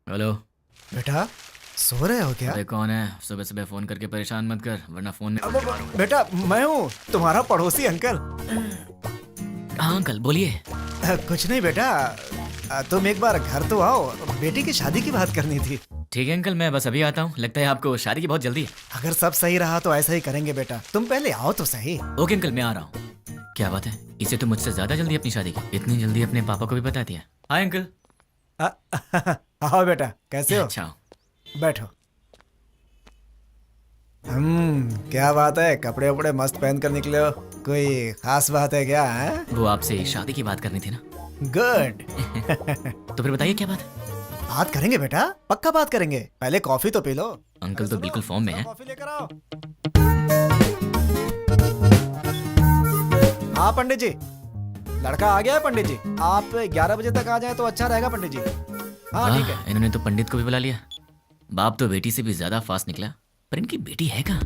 हेलो बेटा, सो रहे हो क्या? अरे कौन है? सुबह सुबह फोन करके परेशान मत कर, वरना फोन में। बेटा मैं हूँ, तुम्हारा पड़ोसी अंकल। हाँ अंकल, बोलिए। कुछ नहीं बेटा, तुम एक बार घर तो आओ, बेटी की शादी की बात करनी थी। ठीक है अंकल, मैं बस अभी आता हूँ। लगता है आपको शादी की बहुत जल्दी है। अगर सब सही रहा तो ऐसा ही करेंगे बेटा, तुम पहले आओ तो सही। ओके अंकल, मैं आ रहा हूँ। क्या बात है, इसे तो मुझसे ज्यादा जल्दी अपनी शादी की। इतनी जल्दी अपने पापा को भी बता दिया। Hi uncle. आओ बेटा, कैसे हो? अच्छा, बैठो। क्या बात है, कपड़े वपड़े मस्त पहन कर निकले हो, कोई खास बात है क्या? है वो आपसे शादी की बात करनी थी ना। गुड। तो फिर बताइए क्या बात है? बात करेंगे बेटा, पक्का बात करेंगे। पहले कॉफी तो पी लो। अंकल तो बिल्कुल फॉर्म में है। कॉफी लेकर आओ। हाँ पंडित जी, लड़का आ गया है पंडित जी। आप 11 बजे तक आ जाए तो अच्छा रहेगा पंडित जी। हाँ ठीक है। इन्होंने तो पंडित को भी बुला लिया। बाप तो बेटी से भी ज्यादा फास्ट निकला, पर इनकी बेटी है कहाँ?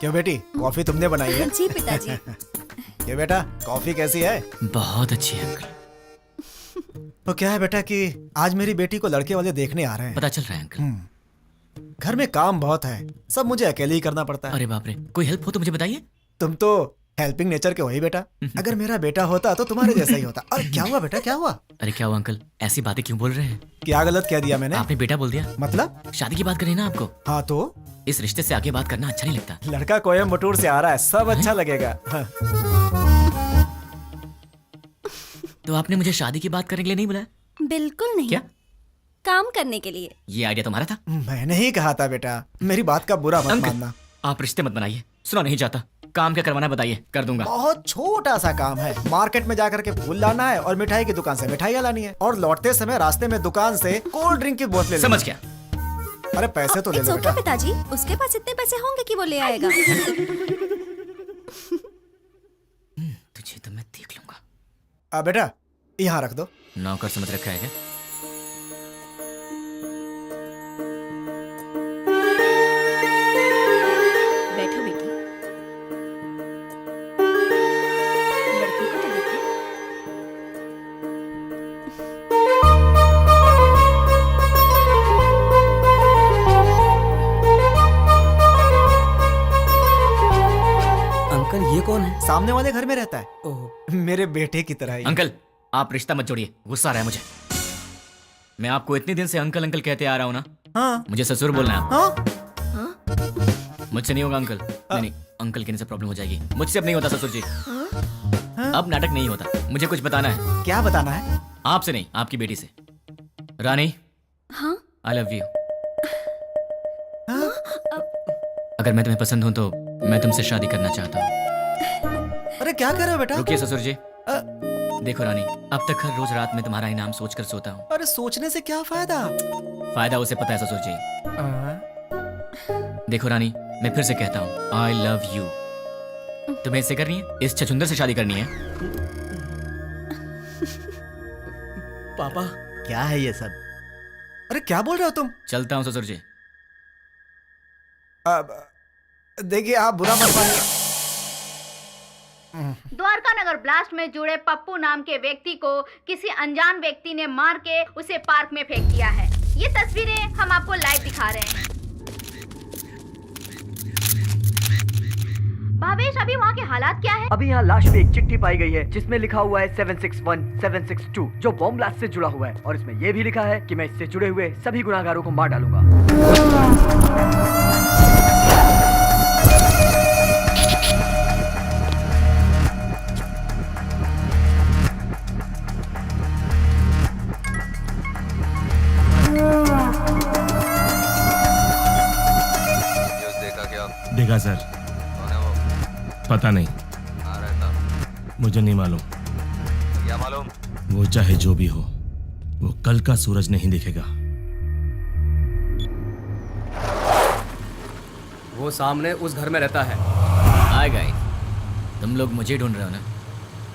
क्यों बेटी, कॉफी तुमने बनाई है? जी पिताजी। ये बेटा, कॉफी कैसी है? बहुत अच्छी है अंकल। तो क्या है बेटा कि आज मेरी बेटी को लड़के वाले देखने आ रहे हैं। पता चल रहा है अंकल। घर में काम बहुत है, सब मुझे अकेले ही करना पड़ता है। अरे बाप रे, कोई हेल्प हो तो मुझे बताइए। तुम तो हेल्पिंग नेचर के हो ही बेटा। अगर मेरा बेटा होता तो तुम्हारे जैसा ही होता। अरे क्या हुआ बेटा, क्या हुआ? अरे क्या हुआ अंकल, ऐसी बातें क्यों बोल रहे हैं? क्या गलत कह दिया मैंने? आपने बेटा बोल दिया। मतलब? शादी की बात करी ना आपको। हाँ तो इस रिश्ते से आगे बात करना अच्छा नहीं लगता। लड़का कोयम्बटूर से आ रहा है, सब अच्छा लगेगा। हाँ। तो आपने मुझे शादी की बात करने के लिए नहीं बुलाया? बिल्कुल नहीं। क्या? काम करने के लिए। ये आइडिया तुम्हारा था? मैंने ही कहा था बेटा, मेरी बात का बुरा मत मानना। आप रिश्ते मत बनाइए, सुना नहीं चाहता। काम क्या करवाना बताइए, कर दूंगा। बहुत छोटा सा काम है, मार्केट में जाकर के फूल लाना है और मिठाई की दुकान से मिठाइयाँ लानी है, और लौटते समय रास्ते में दुकान से कोल्ड ड्रिंक की बोतलें। समझ गया। अरे पैसे तो ले लो It's okay, बेटा। पिताजी, उसके पास इतने पैसे होंगे कि वो ले आएगा। तुझे तो मैं देख लूंगा। बेटा यहाँ रख दो। नौकर समझ रखा है क्या? बैठो बेटी। लड़की को तो देखो। अंकल ये कौन है? सामने वाले घर में रहता है। ओह, मेरे बेटे की तरह ही। अंकल आप रिश्ता मत जोड़िए, गुस्सा आ रहा है मुझे। मैं आपको इतने दिन से अंकल अंकल कहते आ रहा हूँ ना। हाँ मुझे ससुर बोलना है। हाँ मुझसे नहीं होगा अंकल। नहीं नहीं, अंकल कहने से प्रॉब्लम हो जाएगी। मुझसे अब नहीं होता ससुर जी। अब नाटक नहीं होता। मुझे कुछ बताना है। क्या बताना है? आपसे नहीं, आपकी बेटी से। रानी, हाँ? I love you. अगर मैं तुम्हें पसंद हूं तो मैं तुमसे शादी करना चाहता हूँ। अरे क्या कर रहे हो बेटा? रुकिए ससुर जी। देखो रानी, अब तक हर रोज रात में तुम्हारा इनाम सोचकर सोता हूँ। अरे सोचने से क्या फायदा? फायदा उसे पता है ससुर जी। देखो रानी, मैं फिर से कहता हूँ, आई लव यू। तुम्हें इससे करनी है? इस छछुंदर से शादी करनी है? पापा क्या है ये सब? अरे क्या बोल रहे हो तुम? चलता हूँ ससुर जी। देखिए आप बुरा मत मानिए। द्वारका नगर ब्लास्ट में जुड़े पप्पू नाम के व्यक्ति को किसी अनजान व्यक्ति ने मार के उसे पार्क में फेंक दिया है। ये तस्वीरें हम आपको लाइव दिखा रहे हैं। भावेश, अभी वहाँ के हालात क्या है? अभी यहाँ लाश पे एक चिट्ठी पाई गई है जिसमें लिखा हुआ है 761 762 जो बॉम्ब ब्लास्ट से जुड़ा हुआ है, और इसमें यह भी लिखा है कि मैं इससे जुड़े हुए सभी गुनाहगारों को मार डालूंगा। देखा सर? कौन है वो? पता नहीं, कहाँ रहता? मुझे नहीं मालूम। क्या मालूम? वो चाहे जो भी हो, वो कल का सूरज नहीं दिखेगा। वो सामने उस घर में रहता है। हाय गाइस, तुम लोग मुझे ढूंढ रहे हो ना?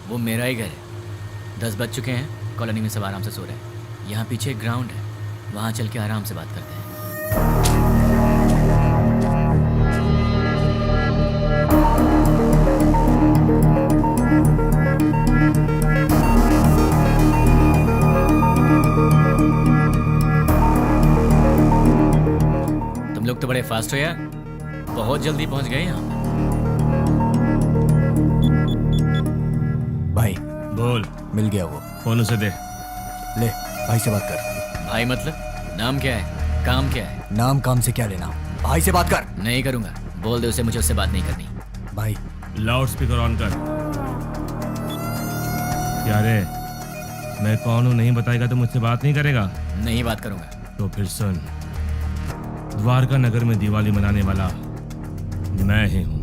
वो मेरा ही घर है। 10 बज चुके हैं, कॉलोनी में सब आराम से सो रहे हैं। यहाँ पीछे एक ग्राउंड है, वहाँ चल के आराम से बात करते हैं। तुम लोग तो बड़े फास्ट हो यार, बहुत जल्दी पहुंच गए यहाँ। भाई बोल। मिल गया वो। फोन उसे दे। ले भाई से बात कर। भाई मतलब? नाम क्या है, काम क्या है? नाम काम से क्या लेना, भाई से बात कर। नहीं करूंगा, बोल दे उसे मुझे उससे बात नहीं करनी। भाई लाउड स्पीकर ऑन कर। क्या रे, मैं कौन हूँ नहीं बताएगा तो मुझसे बात नहीं करेगा? नहीं बात करूंगा। तो फिर सुन, द्वारका नगर में दिवाली मनाने वाला मैं ही हूँ।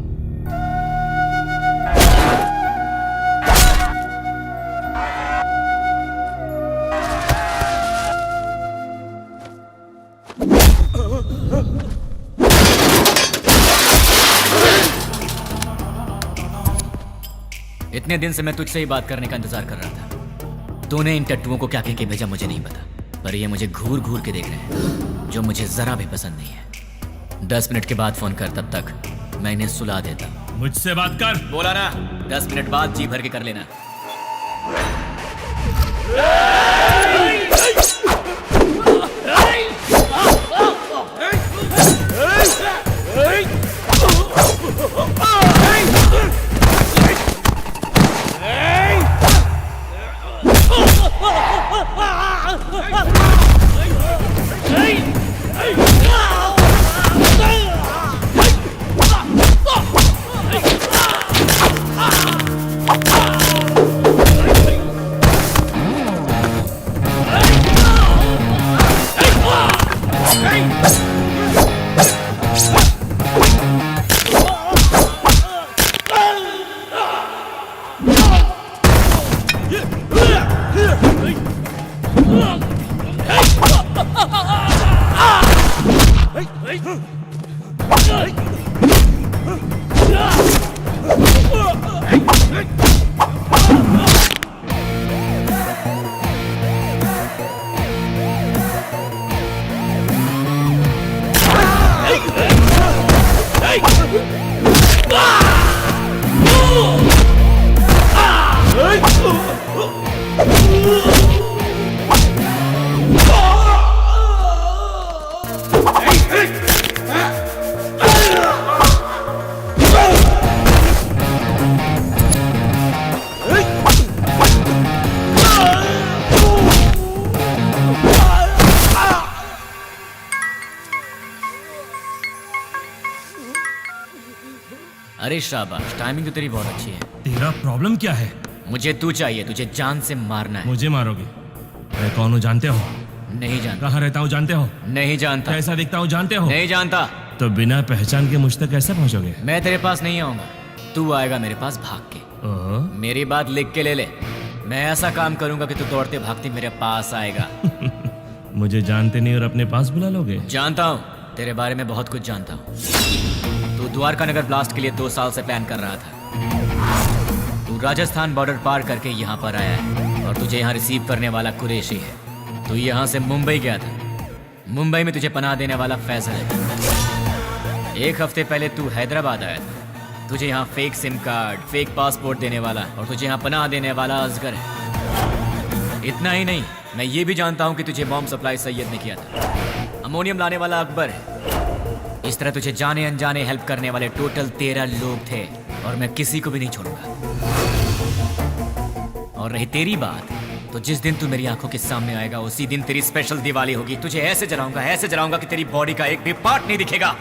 इतने दिन से मैं तुझसे ही बात करने का इंतजार कर रहा था। तूने इन टट्टुओं को क्या कह के भेजा मुझे नहीं पता, पर ये मुझे घूर घूर के देख रहे हैं, जो मुझे जरा भी पसंद नहीं है। 10 मिनट के बाद फोन कर, तब तक मैं इन्हें सुला देता। मुझसे बात कर। बोला ना, 10 मिनट बाद जी भर के कर लेना। अरे शाबाश, टाइमिंग तो तेरी बहुत अच्छी है। तेरा प्रॉब्लम क्या है? मुझे तू चाहिए, तुझे जान से मारना है। मुझे मारोगे? मैं कौन हूँ जानते हो? नहीं जानता। कहाँ रहता हूँ जानते हो? नहीं जानता। कैसा दिखता हूँ जानते हो? नहीं जानता। तो बिना पहचान के मुझ तक कैसे पहुँचोगे? मैं तेरे पास नहीं आऊंगा, तू आएगा मेरे पास भाग के। मेरी बात लिख के ले ले। मैं ऐसा काम करूंगा कि तू दौड़ते भागते मेरे पास आएगा। मुझे जानते नहीं और अपने पास बुला लोगे? जानता हूँ, तेरे बारे में बहुत कुछ जानता हूँ। तू द्वारका नगर ब्लास्ट के लिए 2 साल से प्लान कर रहा था। तू राजस्थान बॉर्डर पार करके यहाँ पर आया है और तुझे यहाँ रिसीव करने वाला कुरैशी है। तू यहाँ से मुंबई गया था। मुंबई में तुझे पनाह देने वाला फैजल है। 1 हफ्ते पहले तू हैदराबाद आया था। तुझे यहाँ fake SIM card, fake passport देने वाला और तुझे यहाँ पनाह देने वाला असगर है। इतना ही नहीं, मैं ये भी जानता हूँ कि तुझे बॉम्ब सप्लाई सैयद ने किया था। अमोनियम लाने वाला अकबर है। इस तरह तुझे जाने अनजाने हेल्प करने वाले टोटल 13 लोग थे और मैं किसी को भी नहीं छोड़ूंगा। और रही तेरी बात, तो जिस दिन तू मेरी आंखों के सामने आएगा उसी दिन तेरी स्पेशल दिवाली होगी। तुझे ऐसे जलाऊंगा कि तेरी बॉडी का एक भी पार्ट नहीं दिखेगा।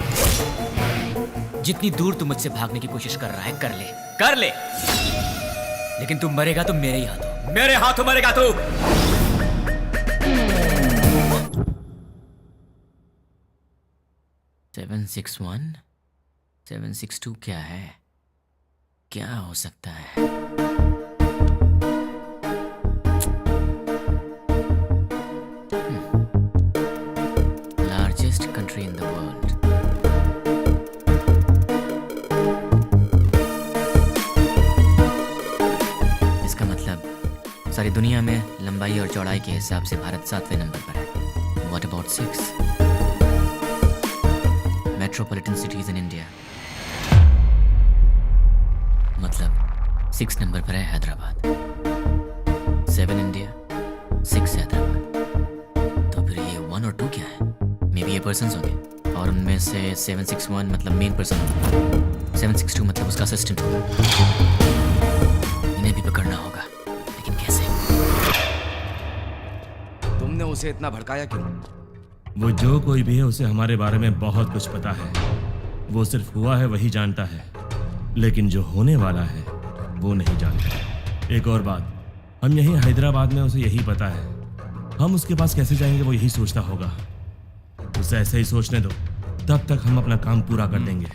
जितनी दूर तू मुझसे भागने की कोशिश कर रहा है कर ले, लेकिन तू मरेगा तो मेरे ही हाथों, मेरे हाथों मरेगा तू। सेवन 6-1 762 क्या है? क्या हो सकता है? Largest country in the world. इसका मतलब सारी दुनिया में लंबाई और चौड़ाई के हिसाब से भारत 7वें नंबर पर है। What about 6? Metropolitan cities in India, मतलब 6 नंबर पर है हैदराबाद। 7 इंडिया, 6 हैदराबाद। तो फिर ये 1 और 2 क्या है? मे बी ये पर्सन्स होंगे और उनमें से 761 मतलब मेन पर्सन होगा, 762 मतलब उसका असिस्टेंट होगा। इन्हें भी पकड़ना होगा, लेकिन कैसे? तुमने उसे इतना भड़काया क्यों? वो जो कोई भी है उसे हमारे बारे में बहुत कुछ पता है। वो सिर्फ हुआ है वही जानता है, लेकिन जो होने वाला है वो नहीं जानता। एक और बात, हम यहीं हैदराबाद में उसे यही पता है। हम उसके पास कैसे जाएंगे वो यही सोचता होगा। उसे ऐसे ही सोचने दो, तब तक हम अपना काम पूरा कर देंगे।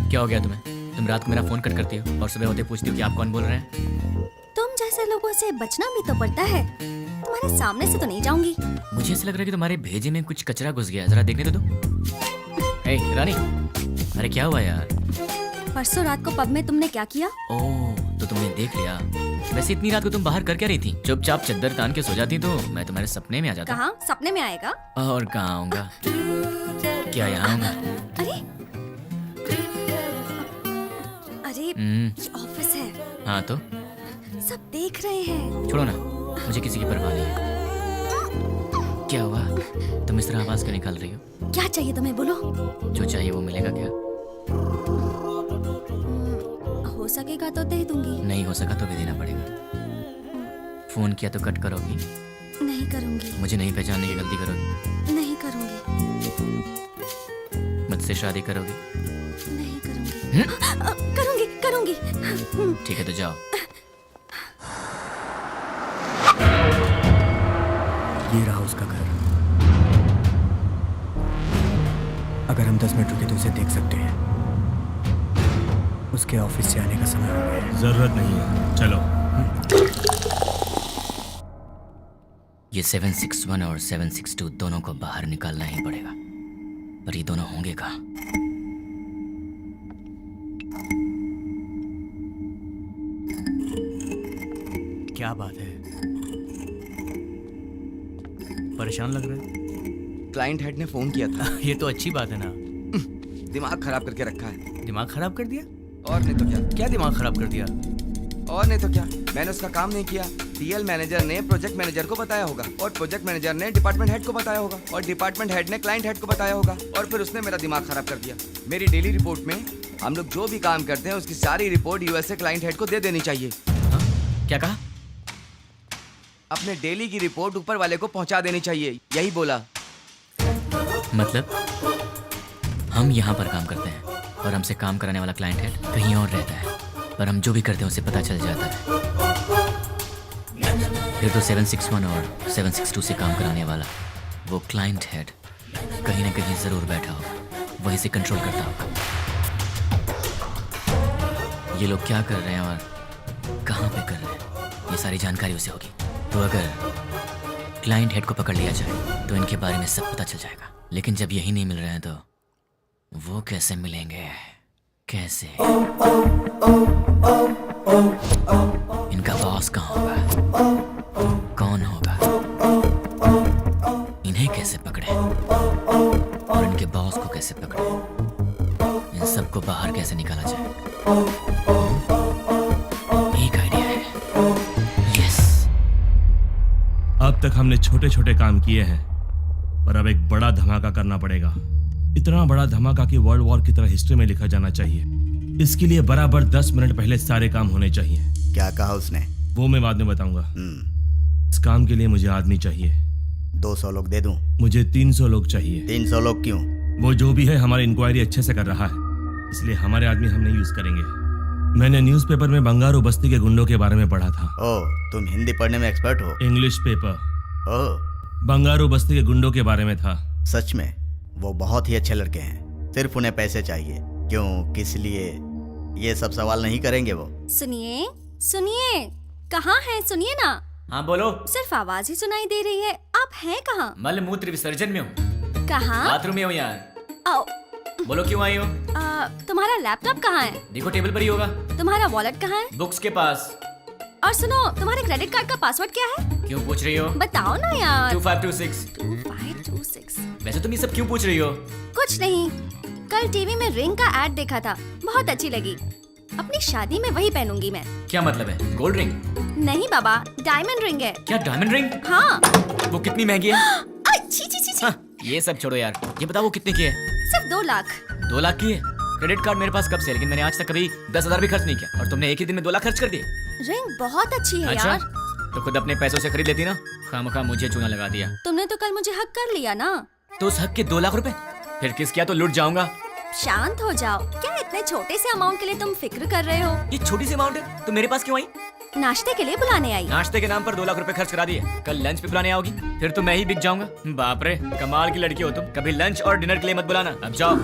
क्या हो गया तुम्हें? तुम रात को मेरा फोन कट करती हो और सुबह होते पूछती हो कि आप कौन बोल रहे हैं। तुम जैसे लोगों से बचना भी तो पड़ता है। तुम्हारे सामने से तो नहीं जाऊंगी। मुझे ऐसा लग रहा है कि तुम्हारे भेजे में कुछ कचरा घुस गया। जरा देखने दो। ए रानी, अरे क्या हुआ यार? परसों रात को पब में तुमने क्या किया? ओह, तो तुमने देख लिया। वैसे इतनी रात को तुम बाहर कर क्या रही थी? चुपचाप चद्दर तान के सो जाती तो मैं तुम्हारे सपने में आ जाता। कहाँ? सपने में आएगा? और कहाँ आऊंगा? क्या यहाँ हूँ मैं? अरे अरे ये ऑफिस है। हाँ तो सब देख रहे हैं। छोड़ो ना, मुझे किसी की परवाह नहीं है। क्या हुआ, तुम इस तरह आवाज क्यों निकाल रही हो? क्या चाहिए तुम्हें, बोलो। जो चाहिए वो मिलेगा क्या? हो सकेगा तो दे दूंगी। नहीं हो सका तो भी देना पड़ेगा। फोन किया तो कट करोगी? नहीं करूंगी। मुझे नहीं पहचानने की गलती करोगी? नहीं करूंगी। मुझसे शादी करोगी? नहीं करूंगी। करूंगी करूंगी। ठीक है तो जाओ। ये रहा उसका घर। अगर हम 10 मिनट रुके तो उसे देख सकते हैं। उसके ऑफिस से आने का समय हो गया है। जरूरत नहीं है, चलो। ये 761 और 762 दोनों को बाहर निकालना ही पड़ेगा, पर ये दोनों होंगे कहाँ? क्या बात है, परेशान लग रहे हैं? क्लाइंट हेड ने फोन किया था। ये तो अच्छी बात है ना। दिमाग खराब करके रखा है। दिमाग खराब कर दिया? और नहीं तो क्या। क्या दिमाग खराब कर दिया? और नहीं तो क्या, मैंने उसका काम नहीं किया। डीएल मैनेजर ने प्रोजेक्ट मैनेजर को बताया होगा, और प्रोजेक्ट मैनेजर ने डिपार्टमेंट हेड को बताया होगा, और डिपार्टमेंट हेड ने क्लाइंट हेड को बताया होगा, और फिर उसने मेरा दिमाग खराब कर दिया। मेरी डेली रिपोर्ट में हम लोग जो भी काम करते हैं उसकी सारी रिपोर्ट यूएसए क्लाइंट हेड को दे देनी चाहिए। क्या कहा? अपने डेली की रिपोर्ट ऊपर वाले को पहुंचा देनी चाहिए, यही बोला। मतलब हम यहाँ पर काम करते हैं और हमसे काम कराने वाला क्लाइंट हेड कहीं और रहता है, पर हम जो भी करते हैं उसे पता चल जाता है। फिर तो 761 और 762 से काम कराने वाला वो क्लाइंट हेड कहीं ना कहीं जरूर बैठा होगा, वहीं से कंट्रोल करता होगा। ये लोग क्या कर रहे हैं और कहाँ पे कर रहे हैं, ये सारी जानकारी उसे होगी। तो अगर क्लाइंट हेड को पकड़ लिया जाए तो इनके बारे में सब पता चल जाएगा। लेकिन जब यही नहीं मिल रहे हैं तो वो कैसे मिलेंगे? कैसे? इनका बॉस कहाँ होगा? कौन होगा? इन्हें कैसे पकड़े और इनके बॉस को कैसे पकड़े? इन सबको बाहर कैसे निकाला जाए? एक आइडिया है। यस। अब तक हमने छोटे छोटे काम किए हैं, पर अब एक बड़ा धमाका करना पड़ेगा। इतना बड़ा धमाका कि वर्ल्ड वॉर की तरह हिस्ट्री में लिखा जाना चाहिए। इसके लिए बराबर 10 मिनट पहले सारे काम होने चाहिए। क्या कहा उसने? वो मैं बाद में बताऊंगा। इस काम के लिए मुझे आदमी चाहिए। 200 लोग दे दूं? मुझे 300 लोग चाहिए। 300 लोग क्यों? वो जो भी है हमारी इंक्वायरी अच्छे से कर रहा है, इसलिए हमारे आदमी हम नहीं यूज करेंगे। मैंने न्यूज़पेपर में बंगारू बस्ती के गुंडों के बारे में पढ़ा था। ओह, तुम हिंदी पढ़ने में एक्सपर्ट हो? English paper. ओह, बंगारू बस्ती के गुंडों के बारे में था। सच में? वो बहुत ही अच्छे लड़के हैं, सिर्फ उन्हें पैसे चाहिए। क्यों, किस लिए? ये सब सवाल नहीं करेंगे वो। सुनिए सुनिए, कहाँ हैं? सुनिए ना। हाँ बोलो। सिर्फ आवाज ही सुनाई दे रही है। आप हैं कहाँ? मल मूत्र विसर्जन में हूँ। कहाँ? बाथरूम में हूँ यार। आओ। बोलो क्यों आई हो? तुम्हारा लैपटॉप कहाँ है? देखो टेबल पर ही होगा। तुम्हारा वॉलेट कहाँ है? बुक्स के पास। और सुनो, तुम्हारे क्रेडिट कार्ड का पासवर्ड क्या है? क्यों पूछ रही हो? बताओ ना यार। 2526। 2526। वैसे तुम ये सब क्यों पूछ रही हो? कुछ नहीं, कल टीवी में रिंग का एड देखा था, बहुत अच्छी लगी। अपनी शादी में वही पहनूंगी मैं। क्या मतलब है? Gold ring? नहीं बाबा, डायमंड रिंग है। क्या डायमंड रिंग? हाँ। वो कितनी महंगी है? छी छी छी छी। हाँ, ये सब छोड़ो यार, ये बताओ वो कितने की है? सिर्फ 2 लाख। 2 लाख की है? क्रेडिट कार्ड मेरे पास कब से, लेकिन मैंने आज तक कभी 10,000 भी खर्च नहीं किया, और तुमने एक ही दिन में 2 लाख खर्च कर दिए। रिंग बहुत अच्छी है अच्छा? यार। तो खुद अपने पैसों से खरीद लेती ना, खामखा मुझे चूना लगा दिया। तुमने तो कल मुझे हक कर लिया ना। तो उस हक के 2 लाख रुपए फिर किस किया तो लुट जाऊंगा। शांत हो जाओ, क्या इतने छोटे से अमाउंट के लिए तुम फिक्र कर रहे हो? ये छोटी सी अमाउंट है, तो मेरे पास क्यों आई? नाश्ते के लिए बुलाने आई। नाश्ते के नाम पर 2 लाख रुपए खर्च करा दिए, कल लंच पे बुलाने आओगी, फिर तो मैं ही बिक जाऊंगा। बाप रे, कमाल की लड़की हो तुम। कभी लंच और डिनर के लिए मत बुलाना, अब जाओ।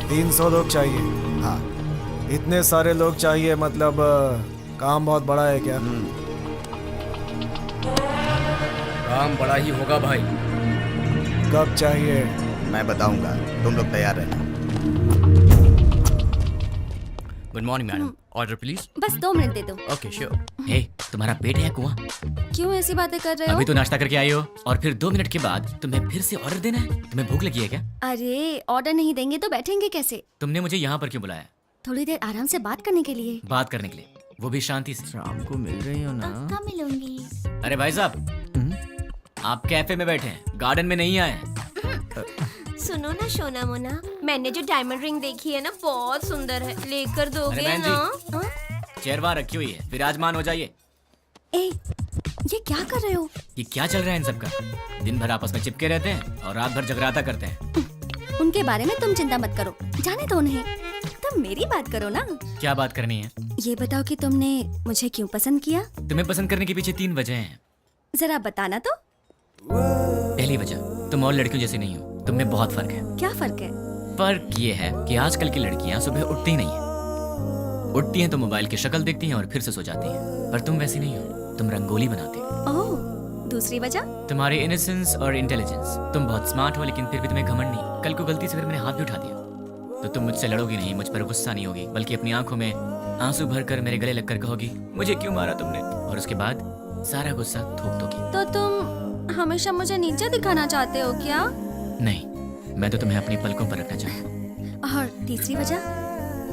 300 लोग चाहिए। हाँ। इतने सारे लोग चाहिए, मतलब काम बहुत बड़ा है क्या? काम बड़ा ही होगा भाई। कब चाहिए? मैं बताऊंगा, तुम लोग तैयार रहना। Good morning madam, order please. बस 2 मिनट दे दो। Okay sure. हे, तुम्हारा पेट है कुआं? क्यों ऐसी बातें कर रहे हो? अभी तो नाश्ता करके आई हो और फिर 2 मिनट के बाद तुम्हें फिर से ऑर्डर देना है? तुम्हें भूख लगी है क्या? अरे ऑर्डर नहीं देंगे तो बैठेंगे कैसे? तुमने मुझे यहाँ पर क्यों बुलाया? थोड़ी देर आराम से बात करने के लिए। बात करने के लिए, वो भी शांति से। शाम को मिल रही हो ना? कब मिलूंगी? अरे भाई साहब, आप कैफे में बैठे हैं, गार्डन में नहीं आए हैं। सुनो ना सोना मोना, मैंने जो डायमंड रिंग देखी है ना बहुत सुंदर है, लेकर दोगे बहन जी, ना? चेयर वहाँ रखी हुई है, विराजमान हो जाइए। ए, ये क्या कर रहे हो? ये क्या चल रहा है इन सबका? दिन भर आपस में चिपके रहते हैं और रात भर जगराता करते हैं। उनके बारे में तुम चिंता मत करो, जाने दो उन्हें। तुम मेरी बात करो ना। क्या बात करनी है? ये बताओ कि तुमने मुझे क्यों पसंद किया? तुम्हें पसंद करने के पीछे 3 वजह हैं। जरा बताना तो। पहली वजह, तुम और लड़कियों जैसी नहीं हो, तुम में बहुत फर्क है। क्या फर्क है? फर्क ये है कि आजकल की लड़कियां सुबह उठती ही नहीं है। उठती हैं तो मोबाइल की शक्ल देखती हैं और फिर से सो जाती हैं। पर तुम वैसी नहीं हो, तुम रंगोली बनाती हो। ओह, दूसरी वजह? तुम्हारी इनोसेंस और इंटेलिजेंस। तुम बहुत स्मार्ट हो लेकिन फिर भी तुम्हें घमंड नहीं। कल को गलती से अगर मैंने हाथ भी उठा दिया तो तुम मुझसे लड़ोगी नहीं, मुझ पर गुस्सा नहीं होगी, बल्कि अपनी आंखों में आंसू भरकर मेरे गले लगकर कहोगी मुझे क्यों मारा तुमने, और उसके बाद सारा गुस्सा थूक दोगी। तो तुम हमेशा मुझे नीचे दिखाना चाहते हो क्या? नहीं, मैं तो तुम्हें अपनी पलकों पर रखना चाहता हूँ। और तीसरी वजह?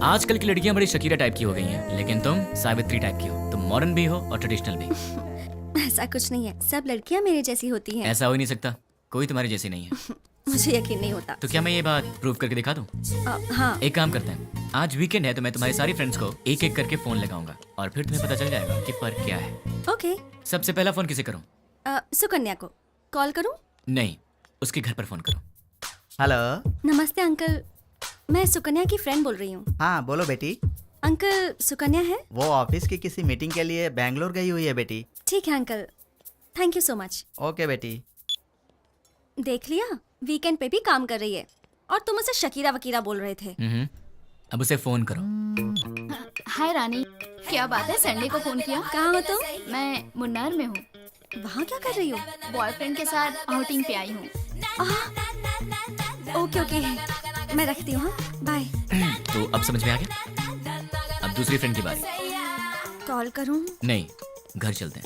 आजकल की लड़कियां बड़ी शकीरा टाइप की हो गई हैं, लेकिन तुम सावित्री टाइप की हो। तुम मॉडर्न भी हो और ट्रेडिशनल भी। ऐसा कुछ नहीं है, सब लड़कियां मेरे जैसी होती हैं। ऐसा हो ही नहीं सकता, कोई तुम्हारी जैसी नहीं है। मुझे यकीन नहीं होता। तो क्या मैं ये बात प्रूव करके दिखा दूं? हाँ। एक काम करते हैं, आज वीकेंड है तो मैं तुम्हारी सारी फ्रेंड्स को एक एक करके फोन लगाऊंगा और फिर तुम्हें पता चल जाएगा कि फर्क क्या है। ओके। सबसे पहला फोन किसे करूं? सुकन्या को कॉल करूं? नहीं, उसके घर पर फोन करो। हेलो। नमस्ते अंकल, मैं सुकन्या की फ्रेंड बोल रही हूँ। हाँ बोलो बेटी। अंकल, सुकन्या है? वो ऑफिस की किसी मीटिंग के लिए बैंगलोर गई हुई है बेटी। ठीक है uncle, thank you so much. Okay बेटी। देख लिया, वीकेंड पे भी काम कर रही है और तुम उसे शकीरा वकीरा बोल रहे थे। अब उसे फोन करो। हाय रानी, क्या बात है, संडे को फोन किया? कहाँ हो तुम? मैं मुन्नार में हूँ। वहाँ क्या कर रही हो? बॉयफ्रेंड के साथ आउटिंग पे आई हूँ। ओके ओके, मैं रखती हूँ, बाय। तो अब समझ में आ गया? अब दूसरी फ्रेंड की बारी। कॉल करूँ? नहीं, घर चलते हैं।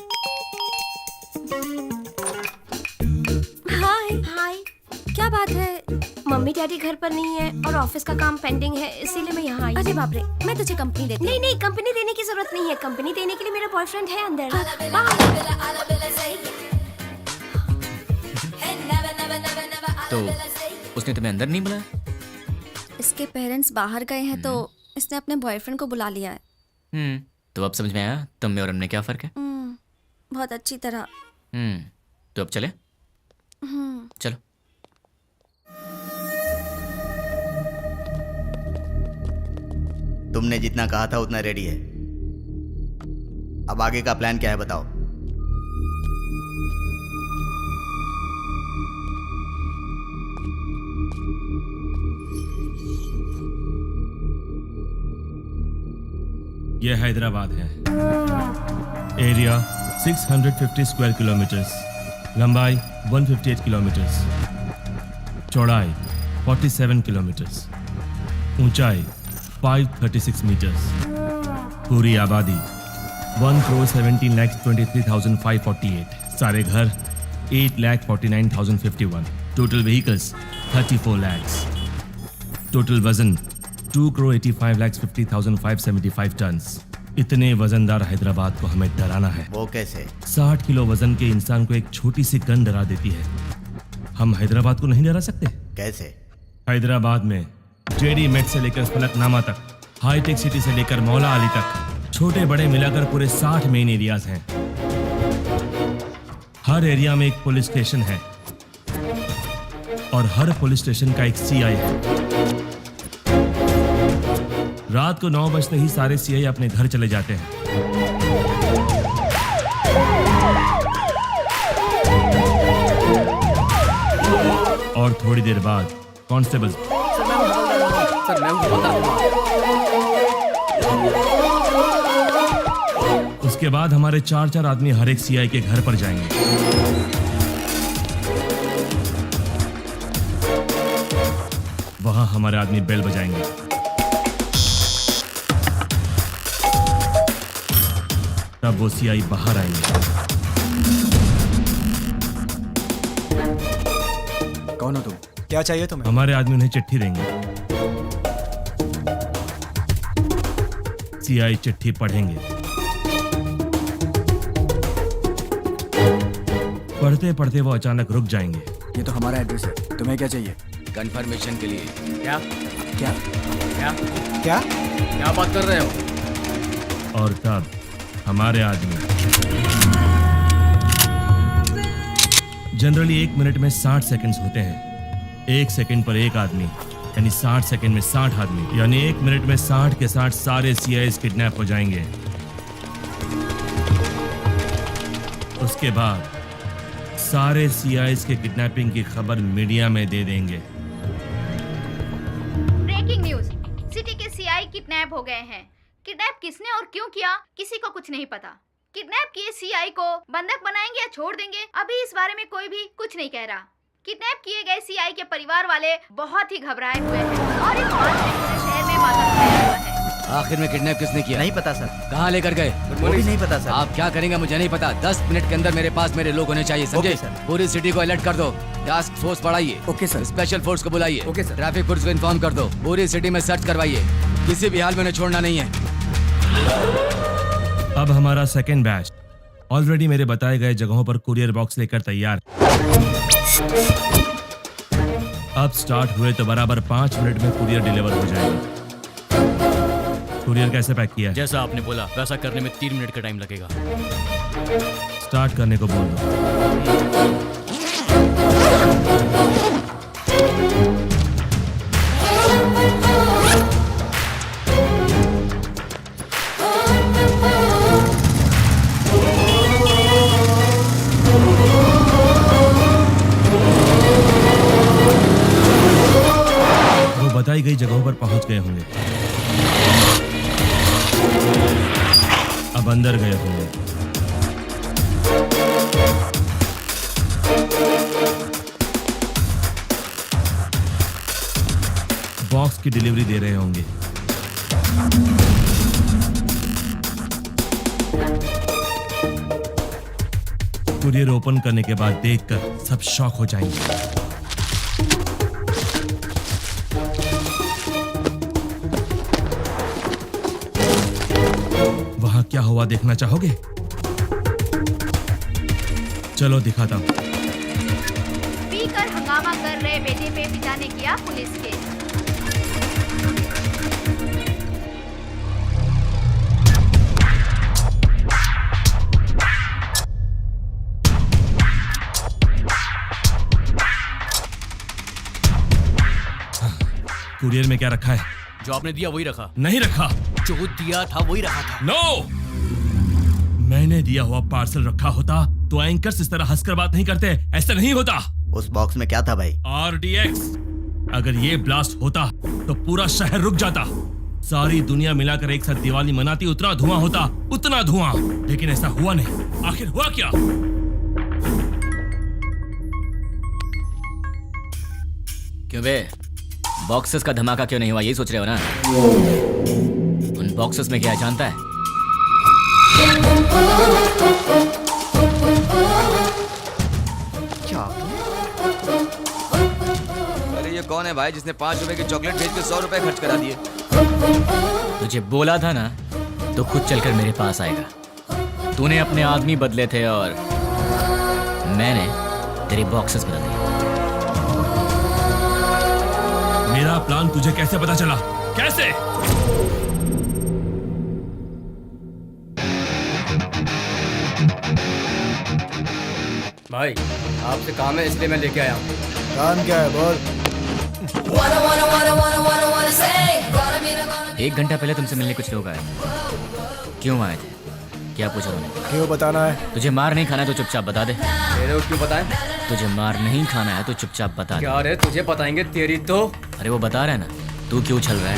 हाय हाय, क्या बात है? मम्मी डैडी घर पर नहीं है और ऑफिस का काम पेंडिंग है, इसीलिए मैं यहाँ आई। अरे बाप रे, मैं तुझे कंपनी देती हूँ। नहीं, कंपनी देने की जरूरत नहीं है। कंपनी देने के लिए मेरा बॉयफ्रेंड है अंदर। तो उसने तुम्हें अंदर नहीं बुलाया? इसके पेरेंट्स बाहर गए हैं तो इसने अपने बॉयफ्रेंड को बुला लिया है। तो अब समझ में आया तुम में और हमने क्या फर्क है? बहुत अच्छी तरह। तो अब चले? चलो। तुमने जितना कहा था उतना रेडी है। अब आगे का प्लान क्या है बताओ। यह हैदराबाद है। एरिया 650 स्क्वायर किलोमीटर्स, लंबाई 158 किलोमीटर्स, चौड़ाई 47 किलोमीटर्स, ऊंचाई 536 मीटर्स, पूरी आबादी 1,17,23,548, सारे घर 8,49,051, टोटल व्हीकल्स 34 lakhs, टोटल वजन 2,85,50,575 टन्स। इतने वजनदार हैदराबाद को हमें डराना है। वो कैसे? 60 किलो वजन के इंसान को एक छोटी सी गन डरा देती है। हम हैदराबाद को नहीं डरा सकते? कैसे? हैदराबाद में जेडी मेट से लेकर फलकनामा तक, हाईटेक सिटी से लेकर मौला अली तक, छोटे बड़े मिलाकर पूरे 60 मेन एरियाज हैं। हर एरिया में एक पुलिस स्टेशन है और हर पुलिस स्टेशन का एक सीआई है। रात को 9 बजते ही सारे सीआई अपने घर चले जाते हैं। और थोड़ी देर बाद कांस्टेबल उसके बाद हमारे 4 आदमी हर एक सीआई के घर पर जाएंगे। वहां हमारे आदमी बेल बजाएंगे। तब वो सीआई बाहर आएंगे। कौन हो तुम? क्या चाहिए तुम्हें? हमारे आदमी उन्हें चिट्ठी देंगे। सीआई चिट्ठी पढ़ेंगे। पढ़ते पढ़ते वो अचानक रुक जाएंगे। ये तो हमारा एड्रेस है, तुम्हें क्या चाहिए? कंफर्मेशन के लिए। क्या क्या क्या क्या क्या बात कर रहे हो? और तब हमारे आदमी जनरली 1 मिनट में 60 सेकंड्स होते हैं। 1 सेकंड पर एक आदमी यानी 60 सेकंड में 60 आदमी, यानी 1 मिनट में 60 के 60 सारे सीआईएस किडनैप हो जाएंगे। उसके बाद सारे सीआईएस के किडनैपिंग की खबर मीडिया में दे देंगे। ब्रेकिंग न्यूज, सिटी के सीआई किडनैप हो गए हैं। किडनैप किसने और क्यों किया किसी को कुछ नहीं पता। किडनैप किए सीआई को बंधक बनाएंगे या छोड़ देंगे, अभी इस बारे में कोई भी कुछ नहीं कह रहा। किडनैप किए गए सीआई के परिवार वाले बहुत ही घबराए हुए हैं और इस बात से पूरे शहर में मातम छाया हुआ है। आखिर में किडनैप किसने किया? नहीं पता सर। कहाँ लेकर गए? वो भी नहीं पता सर। आप क्या करेंगे मुझे नहीं पता। 10 मिनट के अंदर मेरे पास मेरे लोग होने चाहिए, समझे? पूरी सिटी को अलर्ट कर दो। टास्क फोर्स बढ़ाइए। Okay sir. स्पेशल फोर्स को बुलाइए। Okay sir. ट्रैफिक पुलिस को इन्फॉर्म कर दो। पूरी सिटी में सर्च करवाइए, किसी भी हाल में उन्हें छोड़ना नहीं है। अब हमारा सेकेंड बैच ऑलरेडी मेरे बताए गए जगहों पर कुरियर बॉक्स लेकर तैयार। अब स्टार्ट हुए तो बराबर 5 मिनट में कुरियर डिलीवर हो जाएगा। कुरियर कैसे पैक किया है? जैसा आपने बोला वैसा करने में 3 मिनट का टाइम लगेगा। स्टार्ट करने को बोल दो। वो बताई गई जगहों पर पहुंच गए होंगे। अब अंदर गए होंगे। बॉक्स की डिलीवरी दे रहे होंगे। कुरियर ओपन करने के बाद देखकर सब शॉक हो जाएंगे। वहां क्या हुआ देखना चाहोगे? चलो दिखाता हूं। पीकर हंगामा कर रहे बेटे पे पिता ने किया पुलिस केस। कुरियर में क्या रखा है? जो आपने दिया वही रखा। नहीं रखा। जो दिया था वही रखा था। नो! मैंने दिया हुआ पार्सल रखा होता तो एंकर्स इस तरह हंसकर बात नहीं करते, ऐसा नहीं होता। उस बॉक्स में क्या था भाई? RDX। अगर ये ब्लास्ट होता तो पूरा शहर रुक जाता। सारी दुनिया मिलाकर एक साथ दिवाली मनाती, उतना धुआं होता, उतना धुआं। लेकिन ऐसा हुआ नहीं। आखिर हुआ क्या? क्यों बे, बॉक्सेस का धमाका क्यों नहीं हुआ, यही सोच रहे हो ना? उन बॉक्सेस में क्या है जानता है? अरे ये कौन है भाई जिसने 5 रुपए की चॉकलेट भेज के 100 रुपए खर्च करा दिए? तुझे बोला था ना, तो खुद चलकर मेरे पास आएगा। तूने अपने आदमी बदले थे और मैंने तेरे बॉक्सेस बदल दिए। मेरा प्लान तुझे कैसे पता चला? कैसे? भाई आपसे काम है इसलिए मैं लेके आया हूँ। काम क्या है बोल? 1 घंटा पहले तुमसे मिलने कुछ लोग आए। क्यों आए थे? क्या पूछा उन्होंने? क्यों बताना है? तुझे मार नहीं खाना है तो चुपचाप बता दे। तेरे को क्यों बताएं? तुझे मार नहीं खाना है तो चुपचाप बता दे। क्या रे, तुझे बताएंगे तेरी तो। अरे वो बता रहा है ना, तू क्यों उछल रहा है?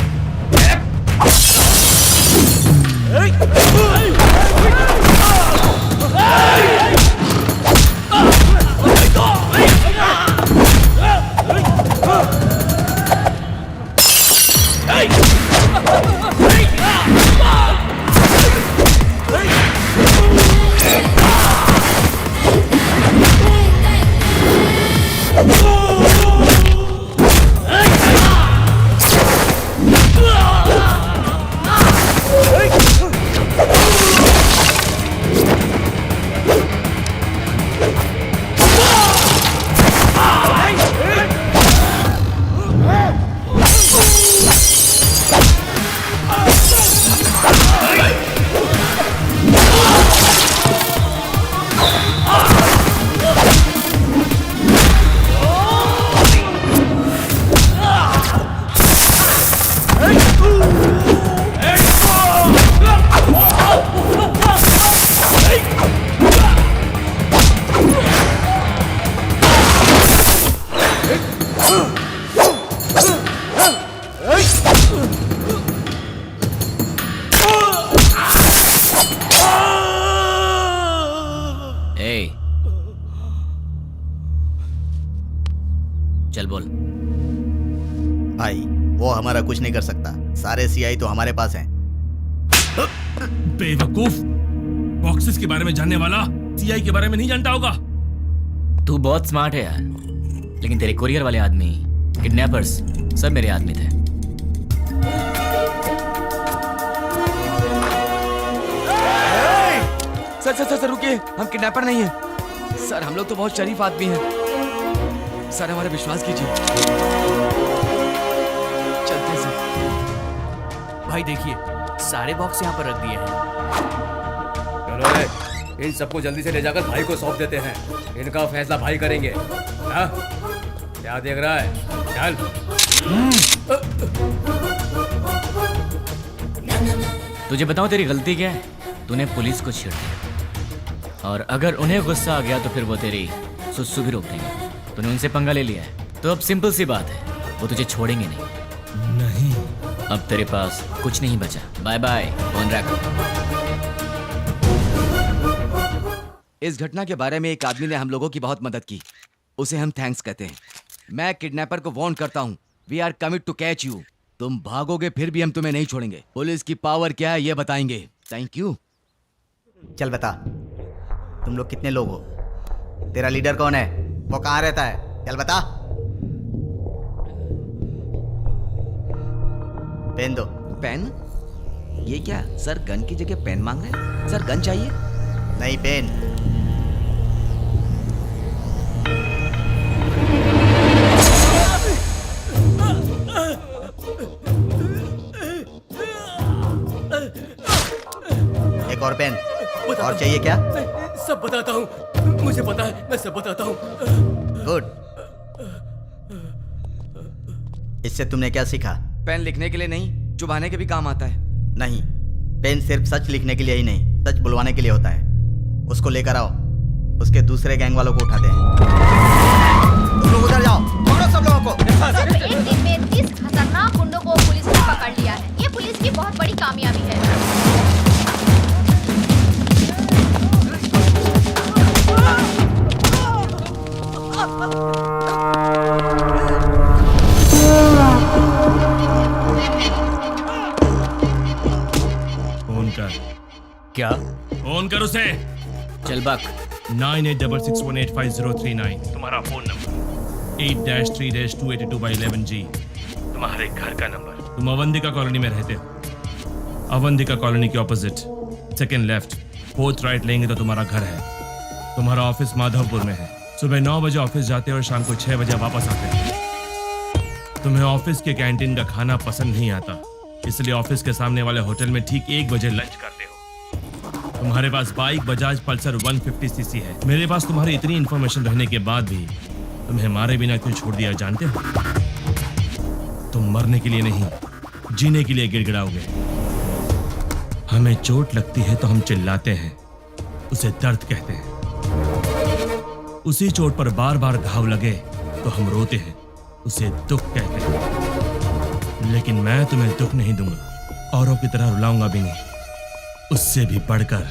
भाई वो हमारा कुछ नहीं कर सकता। सारे सीआई तो हमारे पास हैं। बेवकूफ, बॉक्सेस के बारे में जानने वाला सीआई के बारे में नहीं जानता होगा। तू बहुत स्मार्ट है यार, लेकिन तेरे कोरियर वाले आदमी, किडनैपर्स सब मेरे आदमी थे। सर सर सर सर रुकिए, हम किडनैपर नहीं हैं। सर हम लोग तो बहुत शरीफ आदमी हैं। सर हमारा विश्वास कीजिए। चलते सर। भाई देखिए, सारे बॉक्स यहाँ पर रख दिए हैं। चलो इन सबको जल्दी से ले जाकर भाई को सौंप देते हैं। इनका फैसला भाई करेंगे। हाँ? क्या देख रहा है? चल। तुझे बताऊं तेरी गलती क्या है? तूने पुलिस को छेड़ दिया, और अगर उन्हें गुस्सा आ गया तो फिर वो तेरी सुसु भी रोक देंगे। तूने उनसे पंगा ले लिया है, तो अब सिंपल सी बात है, वो तुझे छोड़ेंगे नहीं। अब तेरे पास कुछ नहीं बचा। बाय बाय, फोन रख। इस घटना के बारे में एक आदमी ने हम लोगों की बहुत मदद की, उसे हम थैंक्स कहते हैं। मैं किडनैपर को वार्न करता हूँ, we are commit to catch you. तुम भागोगे फिर भी हम तुम्हें नहीं छोड़ेंगे। पुलिस की पावर क्या है ये बताएंगे। Thank you. चल बता, तुम लोग कितने लोग हो? तेरा लीडर कौन है? वो कहाँ रहता है? चल बता। पेन दो। पेन? ये क्या सर, गन की जगह पेन मांग रहे हैं? सर गन चाहिए? नहीं, पेन। एक और पेन। और चाहिए क्या? सब बताता हूँ, मुझे पता है, मैं सब बताता हूँ। गुड। इससे तुमने क्या सीखा? पेन लिखने के लिए नहीं, चुभाने के भी काम आता है। नहीं, पेन सिर्फ सच लिखने के लिए ही नहीं, सच बुलवाने के लिए होता है। उसको लेकर आओ, उसके दूसरे गैंग वालों को उठाते हैं। तुम लोग उधर जाओ, पकड़ो सब लोगों को। सिर्फ एक दिन में 30 खतरनाक गुंडों को पुलिस ने पकड़ लिया है। ये पुलिस की बहुत बड़ी कामयाबी है। फोन कर। क्या? फोन कर उसे। चल बक। 9866185039 तुम्हारा फोन नंबर। 8-3-282/11G तुम्हारे घर का नंबर। तुम अवंतिका कॉलोनी में रहते हो। अवंतिका कॉलोनी के opposite, second left, fourth right लेंगे तो तुम्हारा घर है। तुम्हारा ऑफिस माधवपुर में है। सुबह 9 बजे ऑफिस जाते हो और शाम को 6 बजे वापस आते हो। तुम्हें ऑफिस के कैंटीन का खाना पसंद नहीं आता, इसलिए ऑफिस के सामने वाले होटल में ठीक 1 बजे लंच करते हो। तुम्हारे पास बाइक बजाज पल्सर 150cc है। मेरे पास तुम्हारी इतनी इंफॉर्मेशन रहने के बाद भी तुम्हें मारे बिना क्यों छोड़ दिया जानते हो? तुम मरने के लिए नहीं, जीने के लिए गिड़गिड़ाओगे। हमें चोट लगती है तो हम चिल्लाते हैं, उसे दर्द कहते हैं। उसी चोट पर बार बार घाव लगे तो हम रोते हैं, उसे दुख कहते हैं। लेकिन मैं तुम्हें दुख नहीं दूंगा, औरों की तरह रुलाऊंगा भी नहीं। उससे भी बढ़कर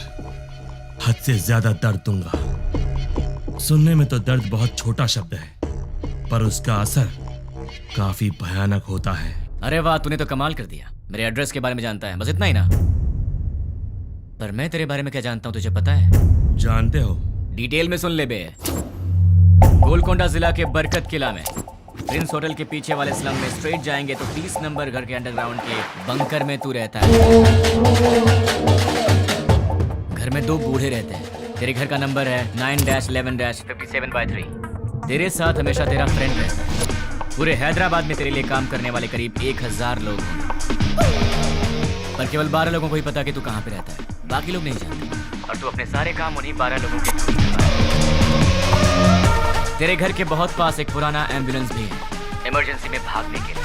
हद से ज्यादा दर्द दूंगा। सुनने में तो दर्द बहुत छोटा शब्द है, पर उसका असर काफी भयानक होता है। अरे वाह, तूने तो कमाल कर दिया। मेरे एड्रेस के बारे में जानता है, बस इतना ही ना? पर मैं तेरे बारे में क्या जानता हूं तुझे पता है? जानते हो? डिटेल में सुन ले बे। गोलकोंडा जिला के बरकत किला में प्रिंस होटल के पीछे वाले स्लम में स्ट्रेट जाएंगे तो 30 नंबर घर के अंडरग्राउंड के बंकर में तू रहता है। घर में 2 बूढ़े रहते हैं। तेरे घर का नंबर है 9-11-57/3। तेरे साथ हमेशा तेरा फ्रेंड रहता है। पूरे हैदराबाद में तेरे लिए काम करने वाले करीब 1000 लोग हैं, पर केवल 12 लोगों को ही पता कि तू कहाँ पे रहता है। बाकी लोग नहीं जानते, और तू अपने सारे काम उन्हीं 12 लोगों के थ्रू करवाता है। तेरे घर के बहुत पास एक पुराना एम्बुलेंस भी है, इमरजेंसी में भागने के लिए।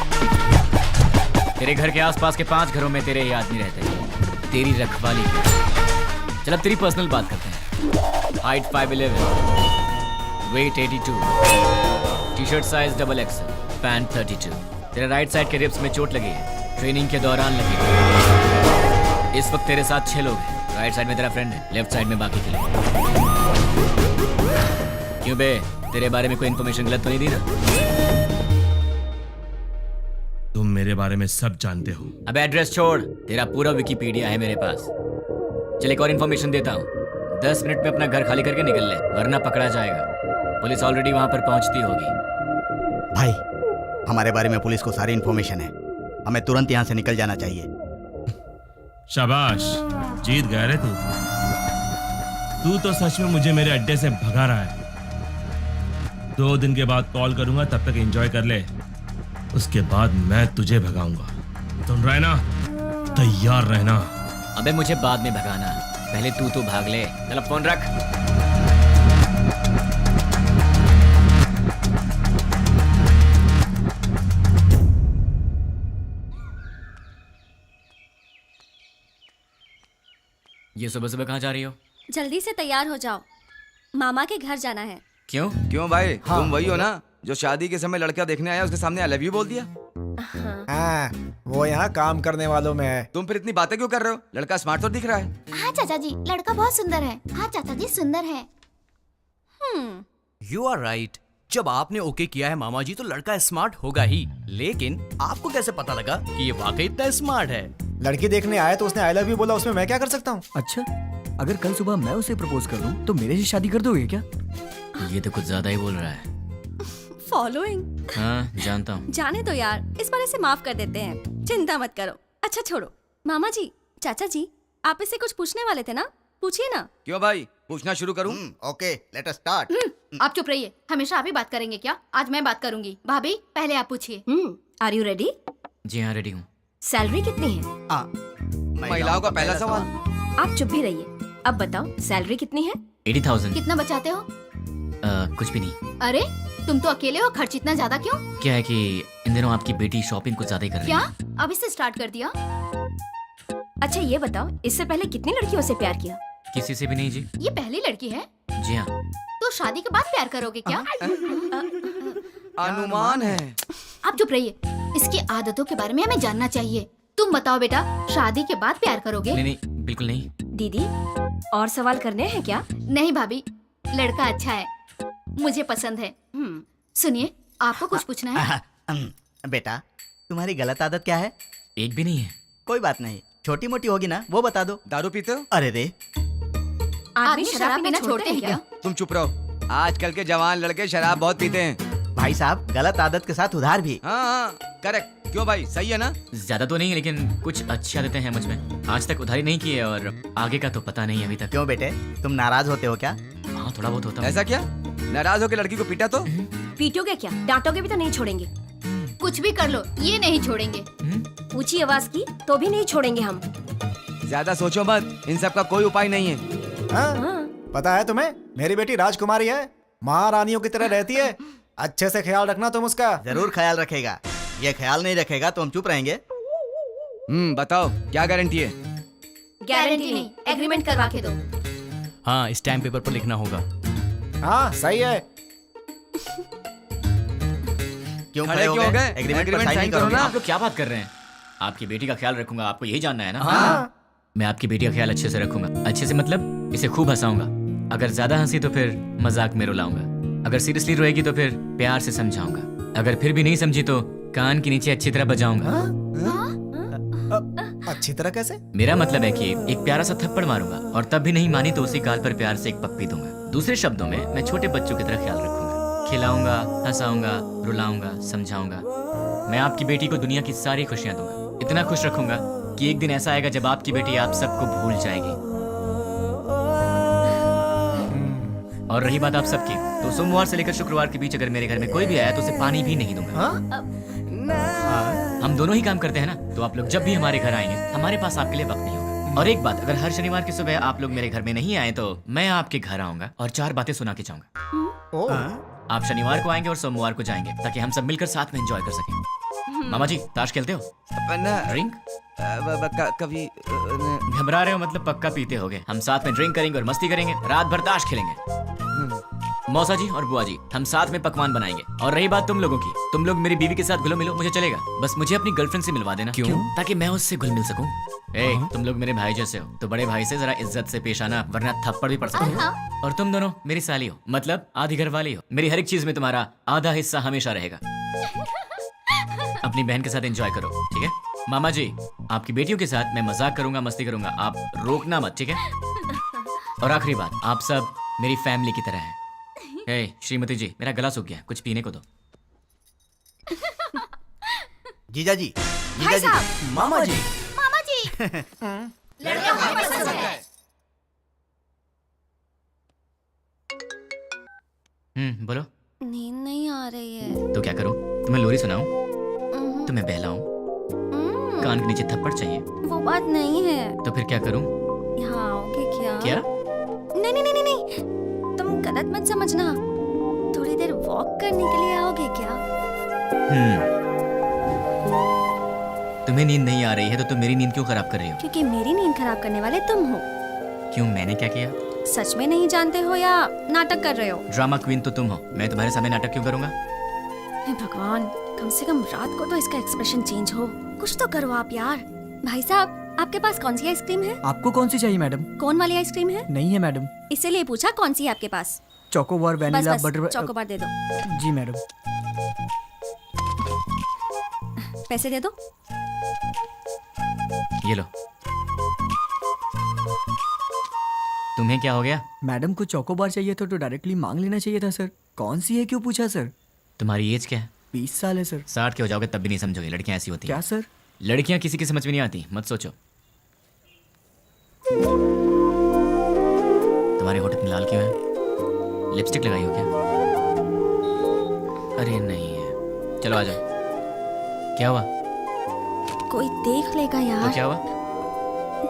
तेरे घर के आसपास के 5 घरों में तेरे ही आदमी रहते हैं, तेरी रखवाली के। चल अब तेरी पर्सनल बात करते हैं। Height 5'11", weight 82, T-shirt size XXL, pant 32। तेरे राइट साइड के रिब्स में चोट लगी है, ट्रेनिंग के दौरान लगी। इस वक्त तेरे साथ 6 लोग हैं। राइट साइड में तेरा फ्रेंड है, लेफ्ट साइड में बाकी के लोग। क्यों बे, तेरे बारे में कोई इन्फॉर्मेशन गलत तो नहीं दी ना? तुम मेरे बारे में सब जानते हो। अब एड्रेस छोड़, तेरा पूरा विकिपीडिया है मेरे पास। चल एक और इन्फॉर्मेशन देता हूँ, 10 मिनट में अपना घर खाली करके निकल ले, वरना पकड़ा जाएगा। पुलिस ऑलरेडी वहां पर पहुंचती होगी। भाई, हमारे बारे में पुलिस को सारी इन्फॉर्मेशन है, हमें तुरंत यहाँ से निकल जाना चाहिए। शाबाश, जीत गया रे तू। तू तो सच में मुझे मेरे अड्डे से भगा रहा है। 2 दिन के बाद कॉल करूंगा, तब तक एंजॉय कर ले, उसके बाद मैं तुझे भगाऊंगा। सुन रहा है ना? तैयार रहना। अबे मुझे बाद में भगाना, पहले तू तो भाग ले। चल अब फोन रख। ये सुबह सुबह कहाँ जा रही हो? जल्दी से तैयार हो जाओ, मामा के घर जाना है। क्यों? क्यों भाई? तुम वही हो ना जो शादी के समय लड़का देखने आया, उसके सामने आई लव यू बोल दिया? हाँ, वो यहाँ काम करने वालों में है। तुम फिर इतनी बातें क्यों कर रहे हो? लड़का स्मार्ट तो दिख रहा है। हाँ चाचा जी, लड़का बहुत सुंदर है। हाँ चाचा जी, सुंदर है। You are right. जब आपने ओके किया है मामा जी, तो लड़का स्मार्ट होगा ही। लेकिन आपको कैसे पता लगा कि ये वाकई इतना स्मार्ट है? लड़की देखने आए तो उसने आई लव यू बोला, उसमें मैं क्या कर सकता हूँ? अच्छा, अगर कल सुबह मैं उसे प्रपोज कर दूं तो मेरे से शादी कर दोगे क्या? ये तो कुछ ज्यादा ही बोल रहा है। फॉलोइंग। हाँ जानता हूँ। जाने दो यार, इस बार इसे माफ कर देते हैं, चिंता मत करो। अच्छा छोड़ो, मामा जी, चाचा जी, आप इससे कुछ पूछने वाले थे ना, पूछिए ना। क्यों भाई, पूछना शुरू करूं? Okay, let us start. आप चुप रहिए, हमेशा आप ही बात करेंगे क्या? आज मैं बात करूंगी। भाभी पहले आप पूछिए। Are you ready? जी हाँ, रेडी हूँ। सैलरी कितनी है? महिलाओं का पहला सवाल। आप चुप भी रहिए। अब बताओ, सैलरी कितनी है? 80,000। कितना बचाते हो? कुछ भी नहीं। अरे तुम तो अकेले हो, खर्च इतना ज्यादा क्यों? क्या है कि इन दिनों आपकी बेटी शॉपिंग कुछ ज्यादा ही कर रही क्या? है। अभी से स्टार्ट कर दिया? अच्छा ये बताओ, इससे पहले कितनी लड़कियों से प्यार किया? किसी से भी नहीं जी। ये पहली लड़की है? जी हाँ। तो शादी के बाद प्यार करोगे क्या? अनुमान है। आप चुप रहिए, इसकी आदतों के बारे में हमें जानना चाहिए। तुम बताओ बेटा, शादी के बाद प्यार करोगे? नहीं नहीं, बिल्कुल नहीं। दीदी, और सवाल करने हैं क्या? नहीं भाभी, लड़का अच्छा है, मुझे पसंद है। सुनिए, आपको कुछ पूछना है? बेटा, तुम्हारी गलत आदत क्या है? एक भी नहीं है। कोई बात नहीं, छोटी मोटी होगी ना, वो बता दो। दारू पीते हो? अरे रे, आदमी शराब पीना छोड़ते हैं क्या? तुम चुप रहो। आजकल के जवान लड़के शराब बहुत पीते हैं। भाई साहब, गलत आदत के साथ उधार भी। हाँ, करेक्ट। क्यों भाई, सही है ना? ज्यादा तो नहीं, लेकिन कुछ अच्छी आदतें हैं मुझ में। आज तक उधारी नहीं की है और आगे का तो पता नहीं अभी तक। क्यों बेटे, तुम नाराज होते हो क्या? हाँ, थोड़ा बहुत होता है। ऐसा क्या? नाराज होकर लड़की को पीटा तो? पीटोगे क्या? डांटोगे भी तो नहीं छोड़ेंगे। कुछ भी कर लो, ये नहीं छोड़ेंगे। ऊंची आवाज की तो भी नहीं छोड़ेंगे हम। ज्यादा सोचो मत, इन सब का कोई उपाय नहीं है। हाँ? पता है तुम्हें, मेरी बेटी राजकुमारी है, महारानियों की तरह रहती है। अच्छे से ख्याल रखना तुम उसका। जरूर ख्याल रखेगा। ये ख्याल नहीं रखेगा तो हम चुप रहेंगे। बताओ, क्या गारंटी है? गारंटी नहीं, एग्रीमेंट करवा के दो। हाँ, स्टैम्प पेपर पर लिखना होगा। हाँ सही है। क्यों खड़े क्यों हो गए? एग्रीमेंट पर Agreement साइन sign करो करो ना। ना। आप लोग क्या बात कर रहे हैं? आपकी बेटी का ख्याल रखूंगा, आपको यही जानना है ना? हाँ। मैं आपकी बेटी का ख्याल अच्छे से रखूंगा। अच्छे से मतलब इसे खूब हंसाऊंगा। अगर ज्यादा हंसी तो फिर मजाक में रुलाऊंगा। अगर सीरियसली रोएगी तो फिर प्यार से समझाऊंगा। अगर फिर भी नहीं समझी तो कान के नीचे अच्छी तरह बजाऊंगा। अच्छी तरह कैसे? मेरा मतलब है कि एक प्यारा सा थप्पड़ मारूंगा और तब भी नहीं मानी तो उसी गाल पर प्यार से एक पप्पी दूंगा। दूसरे शब्दों में, मैं छोटे बच्चों की तरह ख्याल रखूंगा। खिलाऊंगा, हंसाऊंगा, रुलाऊंगा, समझाऊंगा। मैं आपकी बेटी को दुनिया की सारी खुशियां दूंगा। इतना खुश रखूंगा कि एक दिन ऐसा आएगा जब आपकी बेटी आप सबको भूल जाएगी। और रही बात आप सबकी, तो सोमवार से लेकर शुक्रवार के बीच अगर मेरे घर में कोई भी आया तो उसे पानी भी नहीं दूंगा। हम दोनों ही काम करते हैं ना, तो आप लोग जब भी हमारे घर आएंगे, हमारे पास आपके लिए वक्त नहीं होगा। और एक बात, अगर हर शनिवार की सुबह आप लोग मेरे घर में नहीं आए तो मैं आपके घर आऊंगा और 4 बातें सुना के जाऊंगा। आप शनिवार को आएंगे और सोमवार को जाएंगे ताकि हम सब मिलकर साथ में एंजॉय कर सकें। मामा जी, ताश खेलते हो? ड्रिंक? कभी घबरा रहे हो मतलब पक्का पीते होगे। हम साथ में ड्रिंक करेंगे और मस्ती करेंगे, रात भर ताश खेलेंगे। मौसा जी और बुआ जी, हम साथ में पकवान बनाएंगे। और रही बात तुम लोगों की, तुम लोग मेरी बीवी के साथ घुलो मिलो, मुझे चलेगा। बस मुझे अपनी गर्लफ्रेंड से मिलवा देना। क्यों? ताकि मैं उससे घुल मिल सकूं। तुम लोग मेरे भाई जैसे हो, तो बड़े भाई से जरा इज्जत से पेश आना, वरना थप्पड़ भी पड़ सकता है। और तुम दोनों मेरी साली हो, मतलब आधी घर वाली हो। मेरी हर एक चीज में तुम्हारा आधा हिस्सा हमेशा रहेगा। अपनी बहन के साथ एंजॉय करो, ठीक है? मामा जी, आपकी बेटियों के साथ मैं मजाक करूंगा, मस्ती करूंगा, आप रोकना मत, ठीक है? और आखिरी बात, आप सब मेरी फैमिली की तरह हैं। हे श्रीमती जी, मेरा गला सूख गया, कुछ पीने को दो। जीजा जी, भाई साहब, मामा जी, मामा जी, लड़का हमें पसंद है। बोलो। नींद नहीं आ रही है। तो क्या करूं? तुम्हें लोरी सुनाऊं? तुम्हें बहलाऊं? कान के नीचे थप्पड़ चाहिए? वो बात नहीं है। तो फिर क्या करूं? यहाँ आओगे क्या? क्या? नहीं नहीं नहीं नहीं, तुम गलत मत समझना। थोड़ी देर वॉक करने के लिए आओगे क्या? तुम्हें नींद नहीं आ रही है तो तुम मेरी नींद क्यों खराब कर रही हो? क्योंकि मेरी नींद खराब करने वाले तुम हो। क्यों, मैंने क्या किया? सच में नहीं जानते हो या नाटक कर रहे हो? ड्रामा क्वीन तो तुम हो, मैं तुम्हारे सामने नाटक क्यों करूंगा? हे भगवान, कम से कम रात को तो इसका एक्सप्रेशन चेंज हो। कुछ तो करो आप यार। भाई साहब, आपके पास कौन सी आइसक्रीम है? आपको कौन सी चाहिए मैडम? कौन वाली आइसक्रीम है? नहीं है मैडम। इसीलिए पूछा कौन सी है आपके पास? चोकोबार, बस वैनिला, बस बटर। चोकोबार दे दो। जी मैडम। पैसे दे दो। ये लो। तुम्हें क्या हो गया? मैडम को चोकोबार चाहिए था तो डायरेक्टली मांग लेना चाहिए था सर। कौन सी है क्यों पूछा सर? तुम्हारी एज क्या है? 20 साल है सर। 60 के हो जाओगे तब भी नहीं समझोगे, लड़कियां ऐसी होती हैं। क्या सर? लड़कियां किसी की समझ में नहीं आती, मत सोचो। तुम्हारे होठ इतने लाल क्यों है? लिपस्टिक लगाई हो क्या? अरे नहीं है। चलो आ जाओ। क्या हुआ? कोई देख लेगा यार। तो क्या हुआ?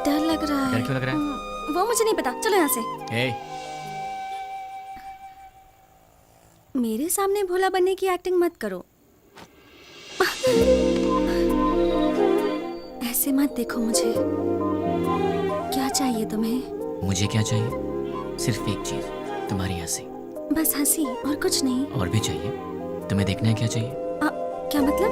डर लग रहा है। डर क्यों लग रहा है? वो मुझे नहीं पता, चलो यहाँ से। हे, मेरे सामने भोला बनने की एक्टिंग मत करो। ऐसे मत देखो मुझे। क्या चाहिए तुम्हें? मुझे क्या चाहिए? सिर्फ एक चीज, तुम्हारी हंसी। बस हंसी और कुछ नहीं? और भी चाहिए। तुम्हें देखना है क्या चाहिए? क्या मतलब?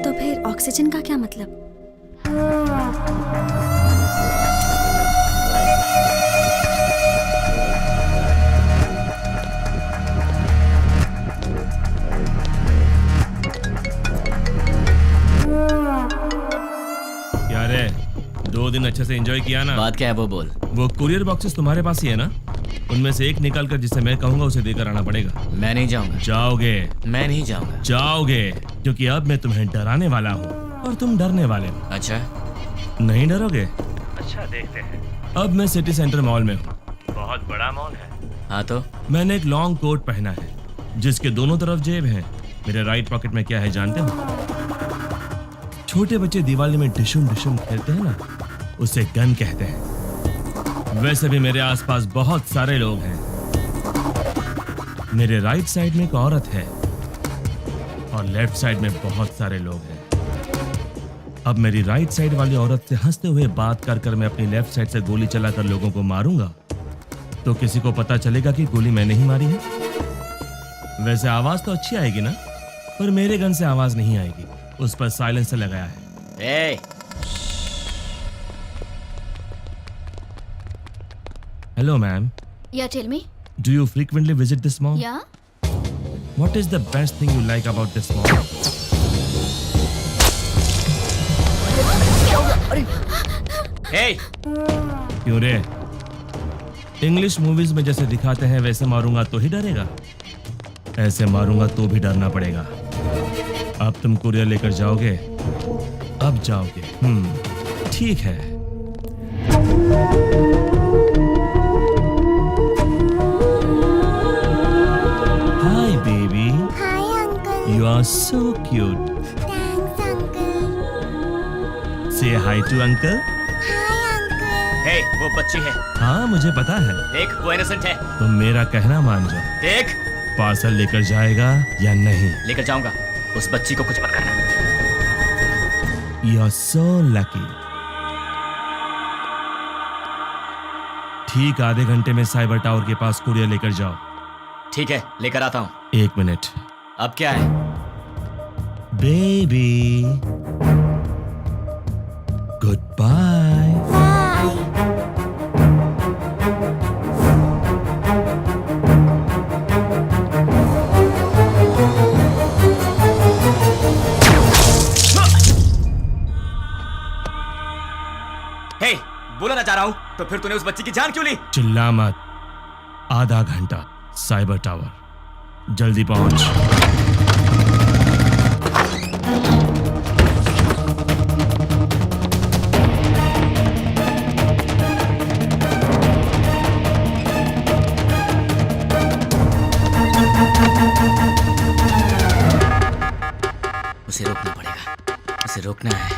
तो फिर ऑक्सीजन का क्या मतलब? क्या रे, 2 दिन अच्छे से एंजॉय किया ना? बात क्या है वो बोल। वो कुरियर बॉक्सेस तुम्हारे पास ही है ना? उनमें से एक निकाल कर जिसे मैं कहूंगा उसे देकर आना पड़ेगा। मैं नहीं जाऊंगा। जाओगे? मैं नहीं जाऊंगा। जाओगे, क्योंकि अब मैं तुम्हें डराने वाला हूँ और तुम डरने वाले हो। अच्छा, नहीं डरोगे? अच्छा, देखते हैं। अब मैं सिटी सेंटर मॉल में हूँ। बहुत बड़ा मॉल है। हाँ तो? मैंने एक लॉन्ग कोट पहना है जिसके दोनों तरफ जेब है। मेरे राइट पॉकेट में क्या है जानते हो? छोटे बच्चे दिवाली में डिशुम डिशुम खेलते हैं ना, उसे गन कहते हैं। वैसे भी मेरे आसपास बहुत सारे लोग हैं। मेरे राइट साइड में एक औरत है और लेफ्ट साइड में बहुत सारे लोग हैं। अब मेरी राइट साइड वाली औरत से हंसते हुए बात कर कर मैं अपनी लेफ्ट साइड से गोली चलाकर लोगों को मारूंगा तो किसी को पता चलेगा कि गोली मैंने ही मारी है। वैसे आवाज तो अच्छी आएगी ना, पर मेरे गन से आवाज नहीं आएगी, उस पर साइलेंसर लगाया है। Hello, ma'am. Yeah, tell me. Do you frequently visit this mall? Yeah. What is the best thing you like about this mall? Hey! क्यों रे? इंग्लिश मूवीज में जैसे दिखाते हैं वैसे मारूंगा तो ही डरेगा? ऐसे मारूंगा तो भी डरना पड़ेगा। अब तुम कुरियर लेकर जाओगे? अब जाओगे। ठीक है। Hi, baby. Hi, uncle. You are so cute. Thanks, uncle. Say hi to uncle. Hi, uncle. Hey, वो बच्ची है। हाँ, मुझे पता है। देख, वो इनोसेंट है। तुम मेरा कहना मान जाओ। देख, पार्सल लेकर जाएगा या नहीं? लेकर जाऊंगा। उस बच्ची को कुछ मत करना। You are so lucky. ठीक आधे घंटे में साइबर टावर के पास कुरियर लेकर जाओ। ठीक है, लेकर आता हूँ। 1 मिनट। अब क्या है? Baby, goodbye. तो फिर तूने उस बच्ची की जान क्यों ली? चिल्ला मत। आधा घंटा साइबर टावर, जल्दी पहुंच। उसे रोकना पड़ेगा, उसे रोकना है,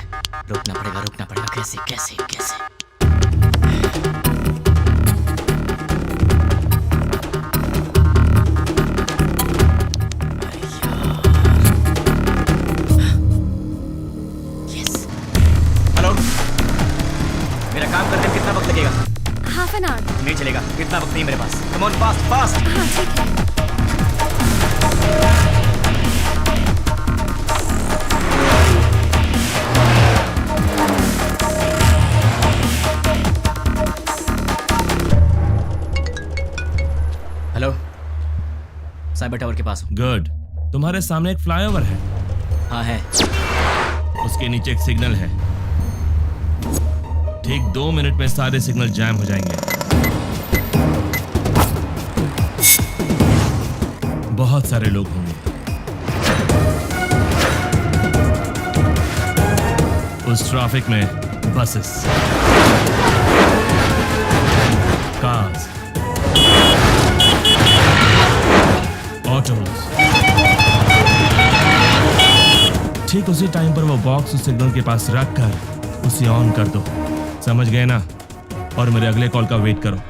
रोकना पड़ेगा। कैसे कैसे कैसे? हेलो, मेरा काम करने में कितना वक्त लगेगा? Half an hour. नहीं चलेगा, इतना वक्त नहीं मेरे पास। Come on, fast fast. हाँ ठीक है। हेलो, साइबर टावर के पास हूँ। गुड। तुम्हारे सामने एक फ्लाईओवर है। हाँ है। उसके नीचे एक सिग्नल है। ठीक 2 मिनट में सारे सिग्नल जैम हो जाएंगे। बहुत सारे लोग होंगे। उस ट्रैफिक में बसेस, कार्स, ऑटोज। ठीक उसी टाइम पर वो बॉक्स उस सिग्नल के पास रख कर उसे ऑन कर दो। समझ गए ना? और मेरे अगले कॉल का वेट करो।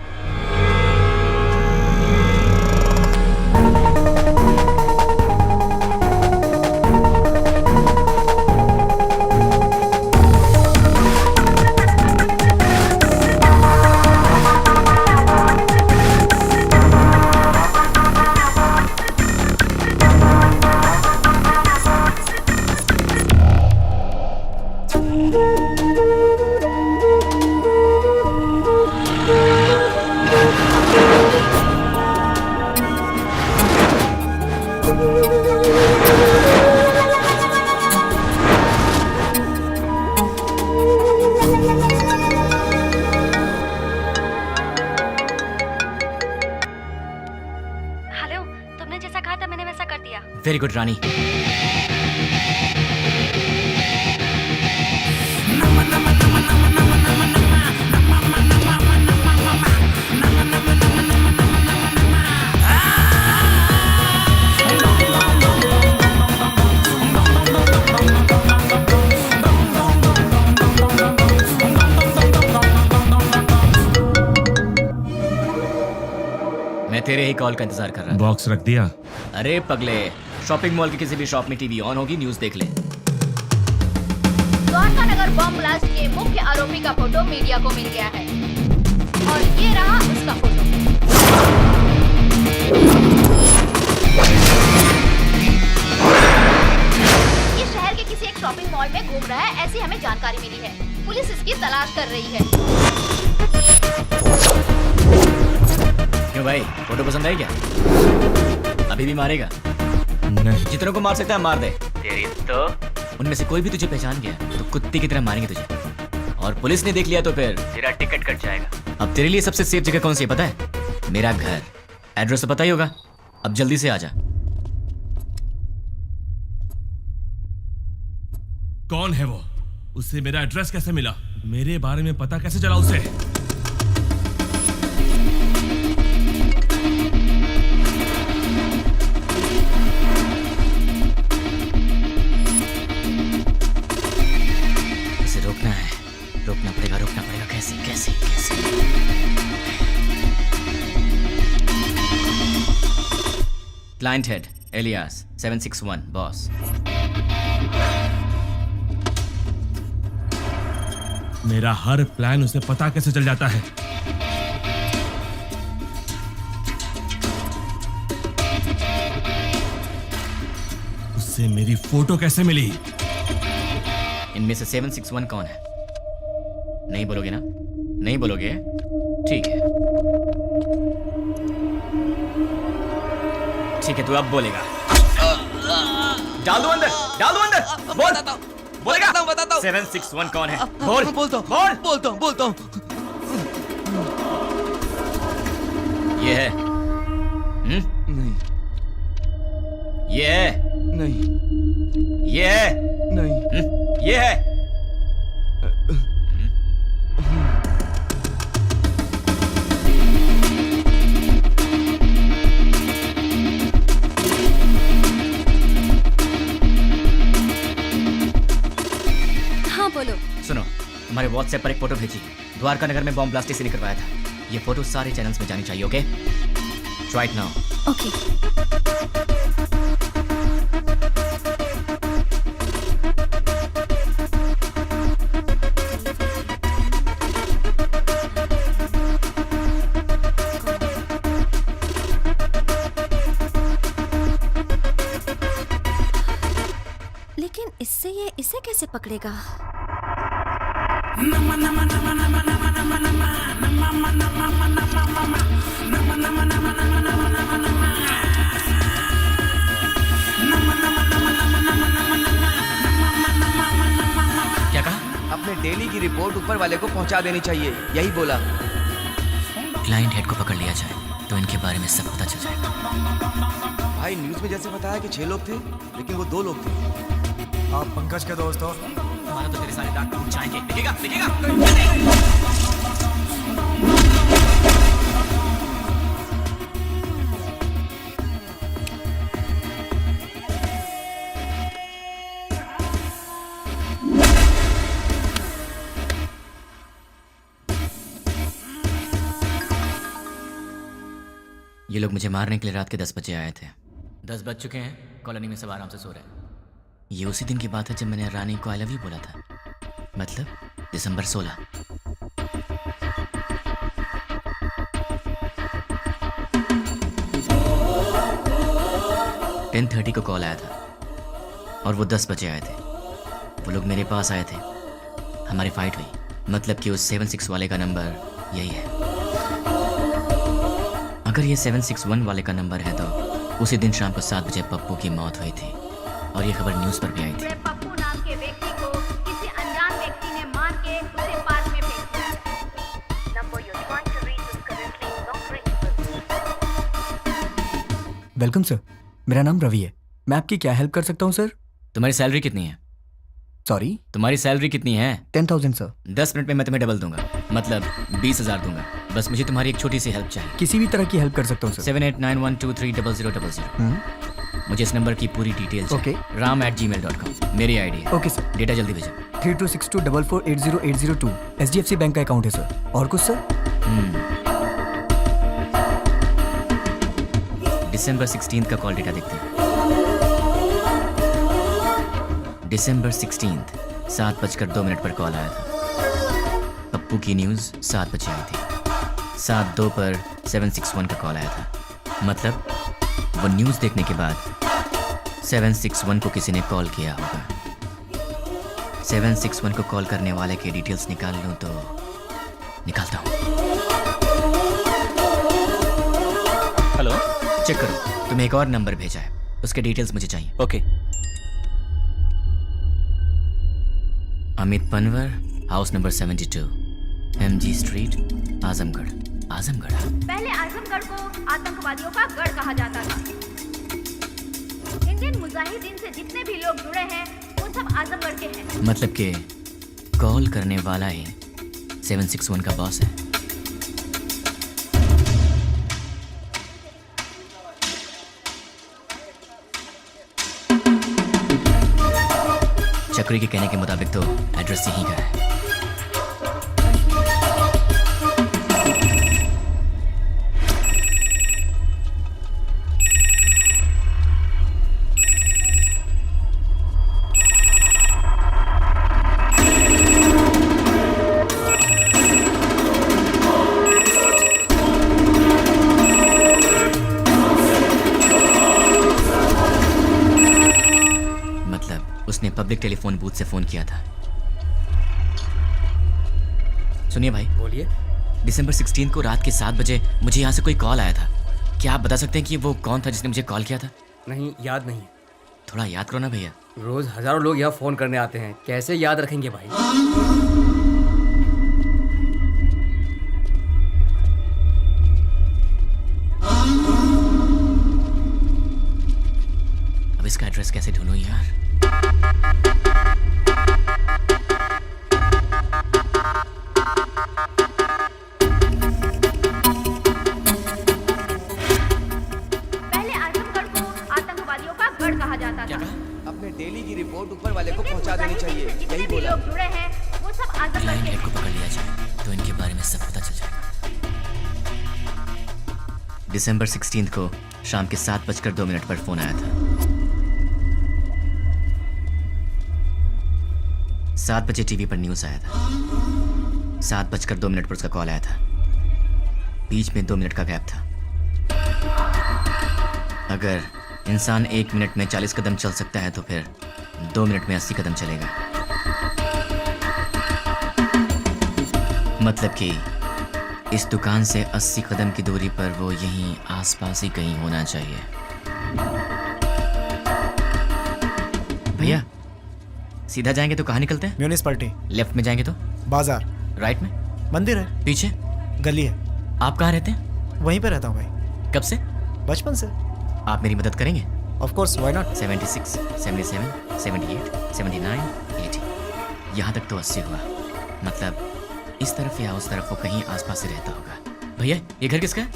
हेलो, तुमने जैसा कहा था मैंने वैसा कर दिया। वेरी गुड रानी। मैं तेरे ही कॉल का इंतजार कर रहा था। बॉक्स रख दिया? अरे पगले, शॉपिंग मॉल की किसी भी शॉप में टीवी ऑन होगी, न्यूज़ देख ले। द्वारका नगर बॉम्ब ब्लास्ट के मुख्य आरोपी का फोटो मीडिया को मिल गया है और ये रहा उसका फोटो। ये शहर के किसी एक शॉपिंग मॉल में घूम रहा है, ऐसी हमें जानकारी मिली है। पुलिस इसकी तलाश कर रही है। क्यों भाई, फोटो पसंद आई क्या? अभी भी मारेगा? नहीं। जितनों को मार सकता है मार दे। तेरी तो उनमें से कोई भी तुझे पहचान गया तो कुत्ते की तरह मारेंगे तुझे, और पुलिस ने देख लिया तो फिर तेरा टिकट कट जाएगा। अब तेरे लिए सबसे सेफ जगह कौन सी है पता है? मेरा घर। एड्रेस तो पता ही होगा। अब जल्दी से आ जा। कौन है वो? उससे मेरा एड्रेस कैसे मिला? मेरे बारे में पता कैसे चला उसे? उसे रोकना है, रोकना पड़ेगा। कैसे कैसे कैसे? Client head alias 761 boss. मेरा हर प्लान उसे पता कैसे चल जाता है? उससे मेरी फोटो कैसे मिली? इनमें से 761 कौन है? नहीं बोलोगे ना? नहीं बोलोगे? ठीक है, ठीक है, तू अब बोलेगा। डाल दो अंदर, डाल दो अंदर। बोल, बोलेगा? बताता हूँ। 761 कौन है? बोल, बोलता हूँ। ये है नहीं ये है नहीं ये है नहीं ये है हाँ बोलो। सुनो, तुम्हारे व्हाट्सएप पर एक फोटो भेजी। द्वारका नगर में बॉम्ब ब्लास्ट इसी ने करवाया था। ये फोटो सारे चैनल्स में जानी चाहिए। Okay, try it now. Okay. लेकिन इससे ये इसे कैसे पकड़ेगा? क्या कहा? अपने डेली की रिपोर्ट ऊपर वाले को पहुंचा देनी चाहिए, यही बोला। क्लाइंट हेड को पकड़ लिया जाए तो इनके बारे में सब पता चल जाएगा। भाई न्यूज में जैसे बताया कि 6 लोग थे, लेकिन वो 2 लोग थे। आप पंकज के दोस्त हो? हमारा तो तेरे सारे दांत टूट जाएंगे। दिखेगा दिखेगा। ये लोग मुझे मारने के लिए रात के 10 बजे आए थे। 10 बज चुके हैं, कॉलोनी में सब आराम से सो रहे हैं। ये उसी दिन की बात है जब मैंने रानी को आई लव यू बोला था, मतलब दिसंबर 16। (10:30) को कॉल आया था और वो 10 बजे आए थे। वो लोग मेरे पास आए थे, हमारी फाइट हुई। मतलब कि उस 76 वाले का नंबर यही है। अगर ये 761 वाले का नंबर है तो उसी दिन शाम को 7 बजे पप्पू की मौत हुई थी और ये खबर न्यूज़ पर भी आई थी। पप्पू नाम के व्यक्ति को किसी अनजान व्यक्ति ने मार के उसे पार्क में फेंक दिया। Number you trying to reach is currently not reachable. Welcome sir, मेरा नाम रवि है। मैं आपकी क्या हेल्प कर सकता हूँ सर? तुम्हारी सैलरी कितनी है? सॉरी? तुम्हारी सैलरी कितनी है? 10,000 सर। 10 मिनट में मैं तुम्हें डबल दूंगा, मतलब 20,000 दूंगा। बस मुझे तुम्हारी एक छोटी सी हेल्प चाहिए। किसी भी तरह की हेल्प कर सकता हूँ सर। 7891230000। मुझे इस नंबर की पूरी डिटेल ओके। ram@gmail.com मेरी आईडी है। Okay sir. डेटा जल्दी भेजो। 326244800802 HDFC बैंक का अकाउंट है सर। और कुछ सर? दिसंबर 16 का कॉल डेटा देखते हैं। दिसंबर 16 7:02 पर कॉल आया था। पप्पू की न्यूज़ 7 बजे आई थी। 7:02 पर 761 का कॉल आया था। मतलब वो न्यूज़ देखने के बाद 761 को किसी ने कॉल किया होगा। 761 को कॉल करने वाले के डिटेल्स निकाल लूँ तो निकालता हूँ। हेलो, चेक करो, तुम्हें एक और नंबर भेजा है, उसके डिटेल्स मुझे चाहिए। Okay. Amit Panwar, house number 72, MG street, Azamgarh. Azamgarh? पहले आजमगढ़ को आतंकवादियों का गढ़ कहा जाता था। इंडियन मुजाहिदीन से जितने भी लोग जुड़े हैं वो सब आजमगढ़ के हैं। मतलब कि कॉल करने वाला ही 761 का बॉस है। चक्री के कहने के मुताबिक तो एड्रेस यहीं का है। उसने पब्लिक टेलीफोन बूथ से फोन किया था। सुनिए भाई। बोलिए। दिसंबर 16 को रात के 7 बजे मुझे यहाँ से कोई कॉल आया था। क्या आप बता सकते हैं कि वो कौन था जिसने मुझे कॉल किया था? नहीं, याद नहीं। थोड़ा याद करो ना भैया। रोज हजारों लोग यहाँ फोन करने आते हैं, कैसे याद रखेंगे भाई? इसका एड्रेस कैसे ढूंढूं यार? पहले आजमगढ़ को आतंकवादियों का गढ़ कहा जाता था। अपने डेली की रिपोर्ट ऊपर वाले को पहुंचा देनी चाहिए, जितने यही भी बोला। लोग जुड़े हैं वो सब आजमगढ़ क्लाइंट के हेड को पकड़ लिया जाए तो इनके बारे में सब पता चल जाएगा। दिसंबर 16 को शाम के 7:02 पर फोन आया था। 7 बजे टीवी पर न्यूज आया था। 7:02 पर उसका कॉल आया था। बीच में 2 मिनट का गैप था। अगर इंसान 1 मिनट में 40 कदम चल सकता है तो फिर 2 मिनट में 80 कदम चलेगा। मतलब कि इस दुकान से 80 कदम की दूरी पर वो यहीं आसपास ही कहीं होना चाहिए। भैया सीधा जाएंगे तो कहाँ निकलते हैं? म्यूनिसिपैलिटी। लेफ्ट में जाएंगे तो? बाजार। राइट में? मंदिर है। पीछे? गली है। आप कहाँ रहते हैं? वहीं पे रहता हूँ भाई। कब से? बचपन से। आप मेरी मदद करेंगे? Of course, why not. 76, 77, 78, 79, 80। यहाँ तक तो 80 हुआ। मतलब इस तरफ या उस तरफ वो कहीं आसपास ही रहता होगा। भैया ये घर किसका है?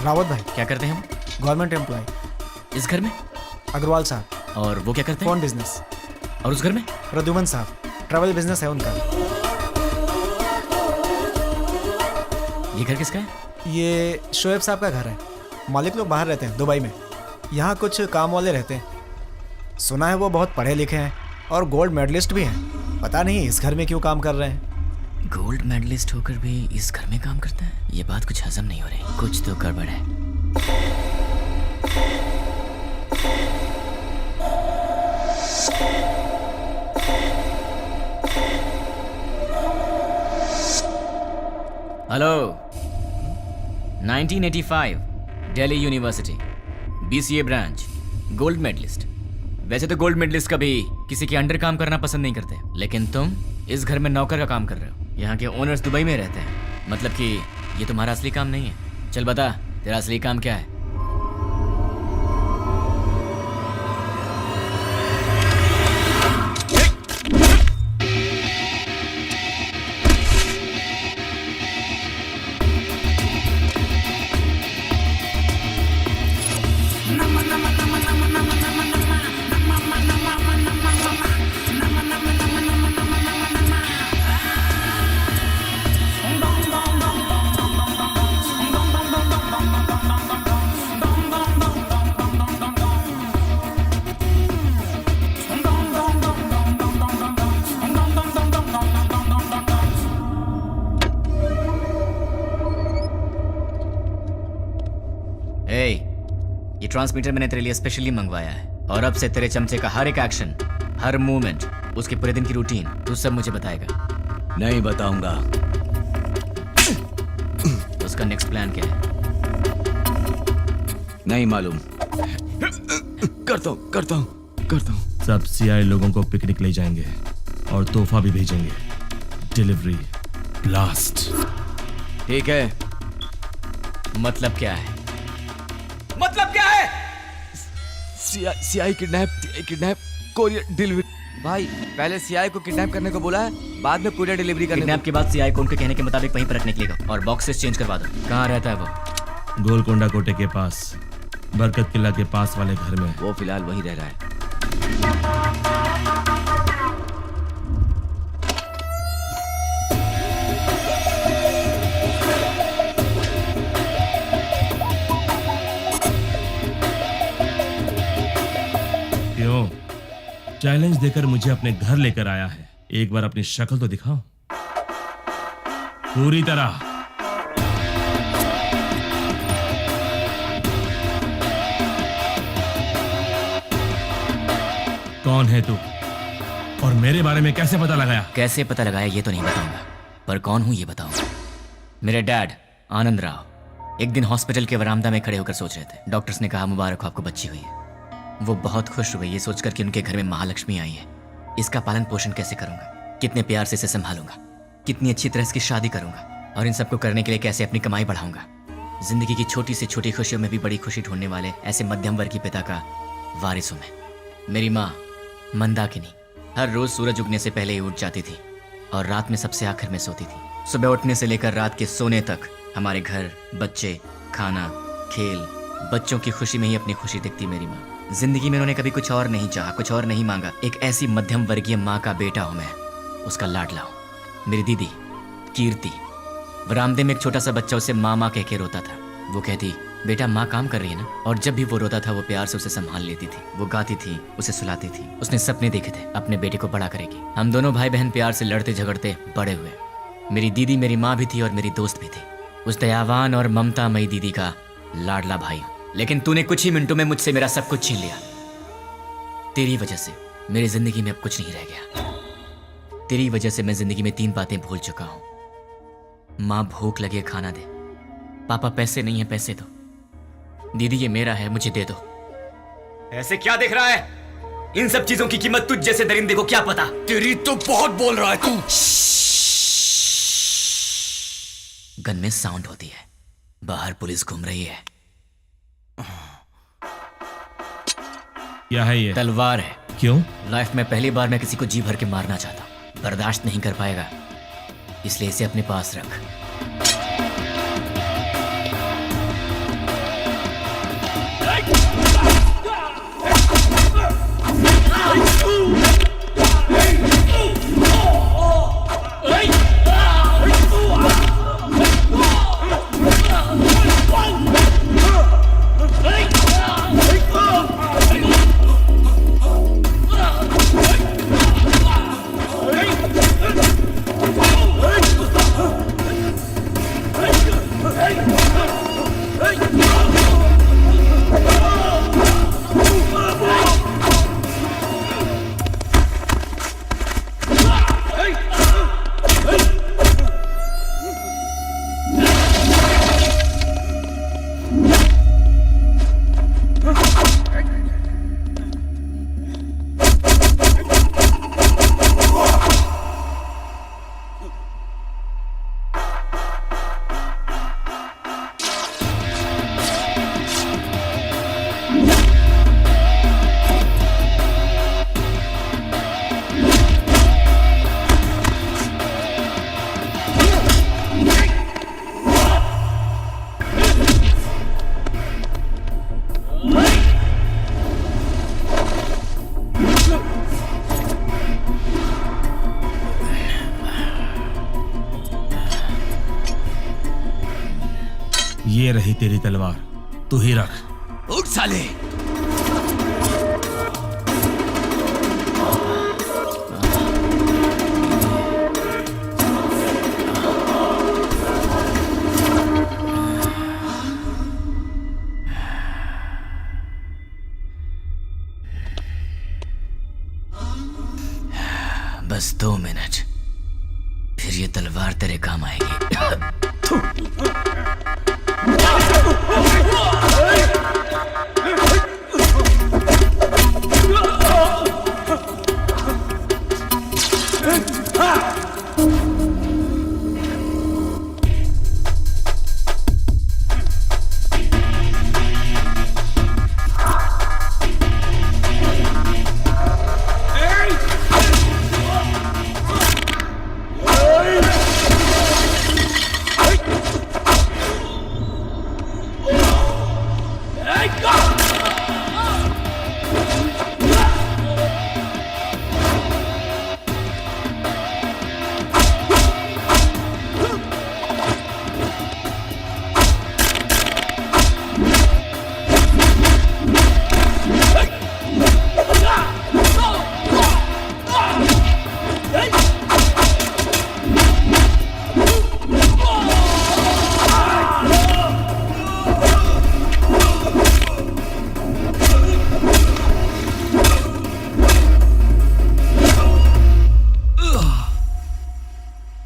रावत भाई। क्या करते हैं हम? Government employ. इस घर में? अग्रवाल साहब। और वो क्या करते हैं? Phone business. और उस घर में? प्रद्युमन साहब, ट्रैवल बिजनेस है उनका। ये घर किसका है? ये शोएब साहब का घर है। मालिक लोग बाहर रहते हैं, दुबई में। यहाँ कुछ काम वाले रहते हैं। सुना है वो बहुत पढ़े लिखे हैं और गोल्ड मेडलिस्ट भी हैं। पता नहीं इस घर में क्यों काम कर रहे हैं। गोल्ड मेडलिस्ट होकर भी इस घर में काम करता है? ये बात कुछ हजम नहीं हो रही। कुछ तो गड़बड़ है। Hello. 1985 Delhi university, BCA branch, gold medalist. वैसे तो गोल्ड मेडलिस्ट कभी किसी के अंडर काम करना पसंद नहीं करते, लेकिन तुम इस घर में नौकर का काम कर रहे हो। यहाँ के ओनर्स दुबई में रहते हैं। मतलब कि ये तुम्हारा असली काम नहीं है। चल बता, तेरा असली काम क्या है? ये ट्रांसमीटर मैंने तेरे लिए स्पेशली मंगवाया है और अब से तेरे चमचे का हर एक एक्शन, हर मूवमेंट, उसके पूरे दिन की रूटीन तू सब मुझे बताएगा। नहीं बताऊंगा। उसका नेक्स्ट प्लान क्या है? नहीं मालूम। करता हूँ। सब सीआई लोगों को पिकनिक ले जाएंगे और तोहफा भी भेजेंगे। Delivery blast. ठीक है। मतलब क्या है? मतलब क्या है? CI kidnap courier delivery. भाई पहले सीआई को किडनैप करने को बोला है, बाद में कोरियर डिलीवरी करने। किडनैप के बाद सीआई को उनके कहने के मुताबिक वहीं पर रखने के लिए और बॉक्सेस चेंज करवा दो। कहाँ रहता है वो? गोलकोंडा कोटे के पास, बरकत किला के पास वाले घर में। वो फिलहाल वहीं रह रहा है। क्यों? चैलेंज देकर मुझे अपने घर लेकर आया है। एक बार अपनी शक्ल तो दिखाओ पूरी तरह। कौन है तू और मेरे बारे में कैसे पता लगाया? कैसे पता लगाया ये तो नहीं बताऊंगा, पर कौन हूं ये बताऊंगा। मेरे डैड आनंद राव एक दिन हॉस्पिटल के वरामदा में खड़े होकर सोच रहे थे। डॉक्टर्स ने कहा मुबारक हो, आपको बच्ची हुई है। वो बहुत खुश हुए ये सोचकर कि उनके घर में महालक्ष्मी आई है। इसका पालन पोषण कैसे करूंगा, कितने प्यार से इसे संभालूंगा, कितनी अच्छी तरह इसकी शादी करूंगा और इन सबको करने के लिए कैसे अपनी कमाई बढ़ाऊंगा। जिंदगी की छोटी से छोटी खुशियों में भी बड़ी खुशी ढूंढने वाले ऐसे मध्यम वर्ग के पिता का वारिस हूं मैं। मेरी माँ मंदाकिनी हर रोज सूरज उगने से पहले ही उठ जाती थी और रात में सबसे आखिर में सोती थी। सुबह उठने से लेकर रात के सोने तक हमारे घर, बच्चे, खाना, खेल, बच्चों की खुशी में ही अपनी खुशी देखती मेरी माँ। जिंदगी में उन्होंने कभी कुछ और नहीं चाहा, कुछ और नहीं मांगा। एक ऐसी मध्यम वर्गीय माँ का बेटा हूं मैं, उसका लाडला हूं। मेरी दीदी कीर्ति, बरामदे में एक छोटा सा बच्चा उसे माँ माँ कह के रोता था। वो कहती, बेटा माँ काम कर रही है ना। और जब भी वो रोता था वो प्यार से उसे संभाल लेती थी। वो गाती थी, उसे सुलाती थी। उसने सपने देखे थे अपने बेटे को बड़ा करेगी। हम दोनों भाई बहन प्यार से लड़ते झगड़ते बड़े हुए। मेरी दीदी मेरी माँ भी थी और मेरी दोस्त भी थी। उस दयावान और ममतामयी दीदी का लाडला भाई हूं। लेकिन तूने कुछ ही मिनटों में मुझसे मेरा सब कुछ छीन लिया। तेरी वजह से मेरी जिंदगी में अब कुछ नहीं रह गया। तेरी वजह से मैं जिंदगी में 3 बातें भूल चुका हूं। माँ भूख लगे खाना दे, पापा पैसे नहीं है पैसे दो, दीदी ये मेरा है मुझे दे दो। ऐसे क्या देख रहा है? इन सब चीजों की कीमत तुझ जैसे दरिंदे को क्या पता? तेरी तो बहुत बोल रहा है तू। गन में साउंड होती है, बाहर पुलिस घूम रही है। क्या है ये? तलवार है। क्यों? लाइफ में पहली बार मैं किसी को जी भर के मारना चाहता हूं। बर्दाश्त नहीं कर पाएगा, इसलिए इसे अपने पास रख। ये रही तेरी तलवार, तू ही रख। उठ साले। बस 2 मिनट, फिर ये तलवार तेरे काम आएगी।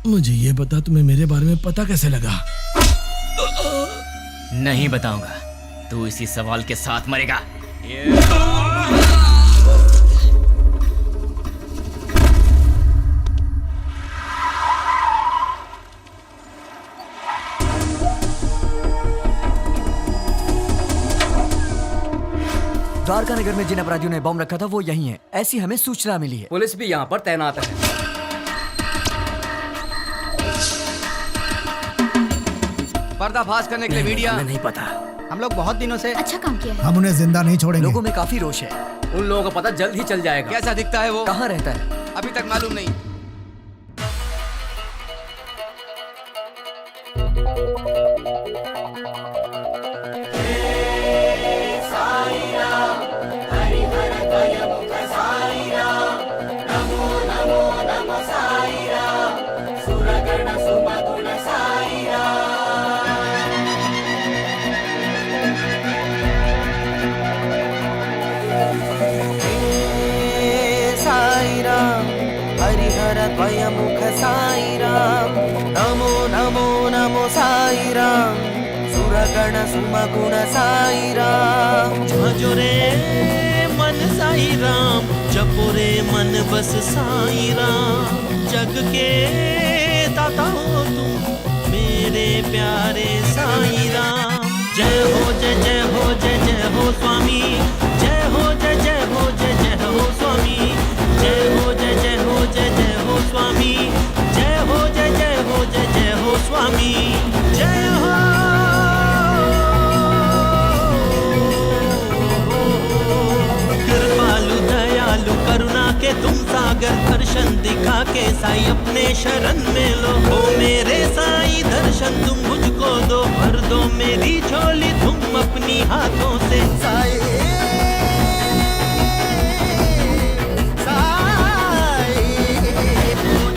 मुझे ये बता, तुम्हें मेरे बारे में पता कैसे लगा? नहीं बताऊंगा, तू इसी सवाल के साथ मरेगा। द्वारका नगर में जिन अपराधियों ने बम रखा था वो यही है, ऐसी हमें सूचना मिली है। पुलिस भी यहाँ पर तैनात है। पर्दाफाश करने के लिए मीडिया। नहीं पता। हम लोग बहुत दिनों से अच्छा काम किया है। हम उन्हें जिंदा नहीं छोड़ेंगे। लोगों में काफी रोष है। उन लोगों को पता जल्द ही चल जाएगा। कैसा दिखता है वो? कहाँ रहता है? अभी तक मालूम नहीं। हरिहरद्वयमुख साईराम नमो नमो नमो साईराम सुरगण सुमगुण साईराम भजो रे मन साईराम जपो रे मन बस साईराम जग के दाता हो तुम मेरे प्यारे साईराम जय हो जय हो जय हो स्वामी जय हो जय हो जय हो स्वामी जय हो जय हो जय हो स्वामी जय हो जय हो जय हो स्वामी जय हो। कृपालु दयालु करुणा के तुम सागर दर्शन दिखा के साई अपने शरण में लो हो मेरे साई दर्शन तुम मुझको दो भर दो मेरी झोली तुम अपनी हाथों से साई स्वामी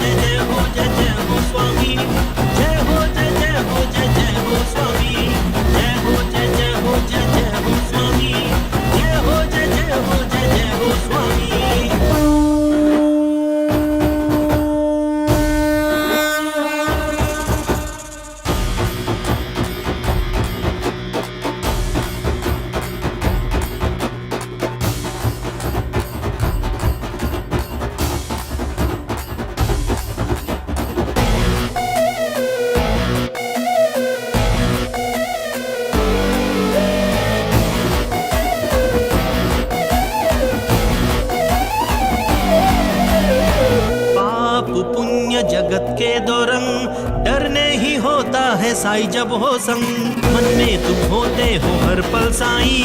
जय हो जय हो जय हो स्वामी जय हो जय हो जय हो स्वामी जय हो जय हो जय हो स्वामी। जगत के दो रंग डरने ही होता है साई जब हो संग मन में तुम होते हो हर पल साई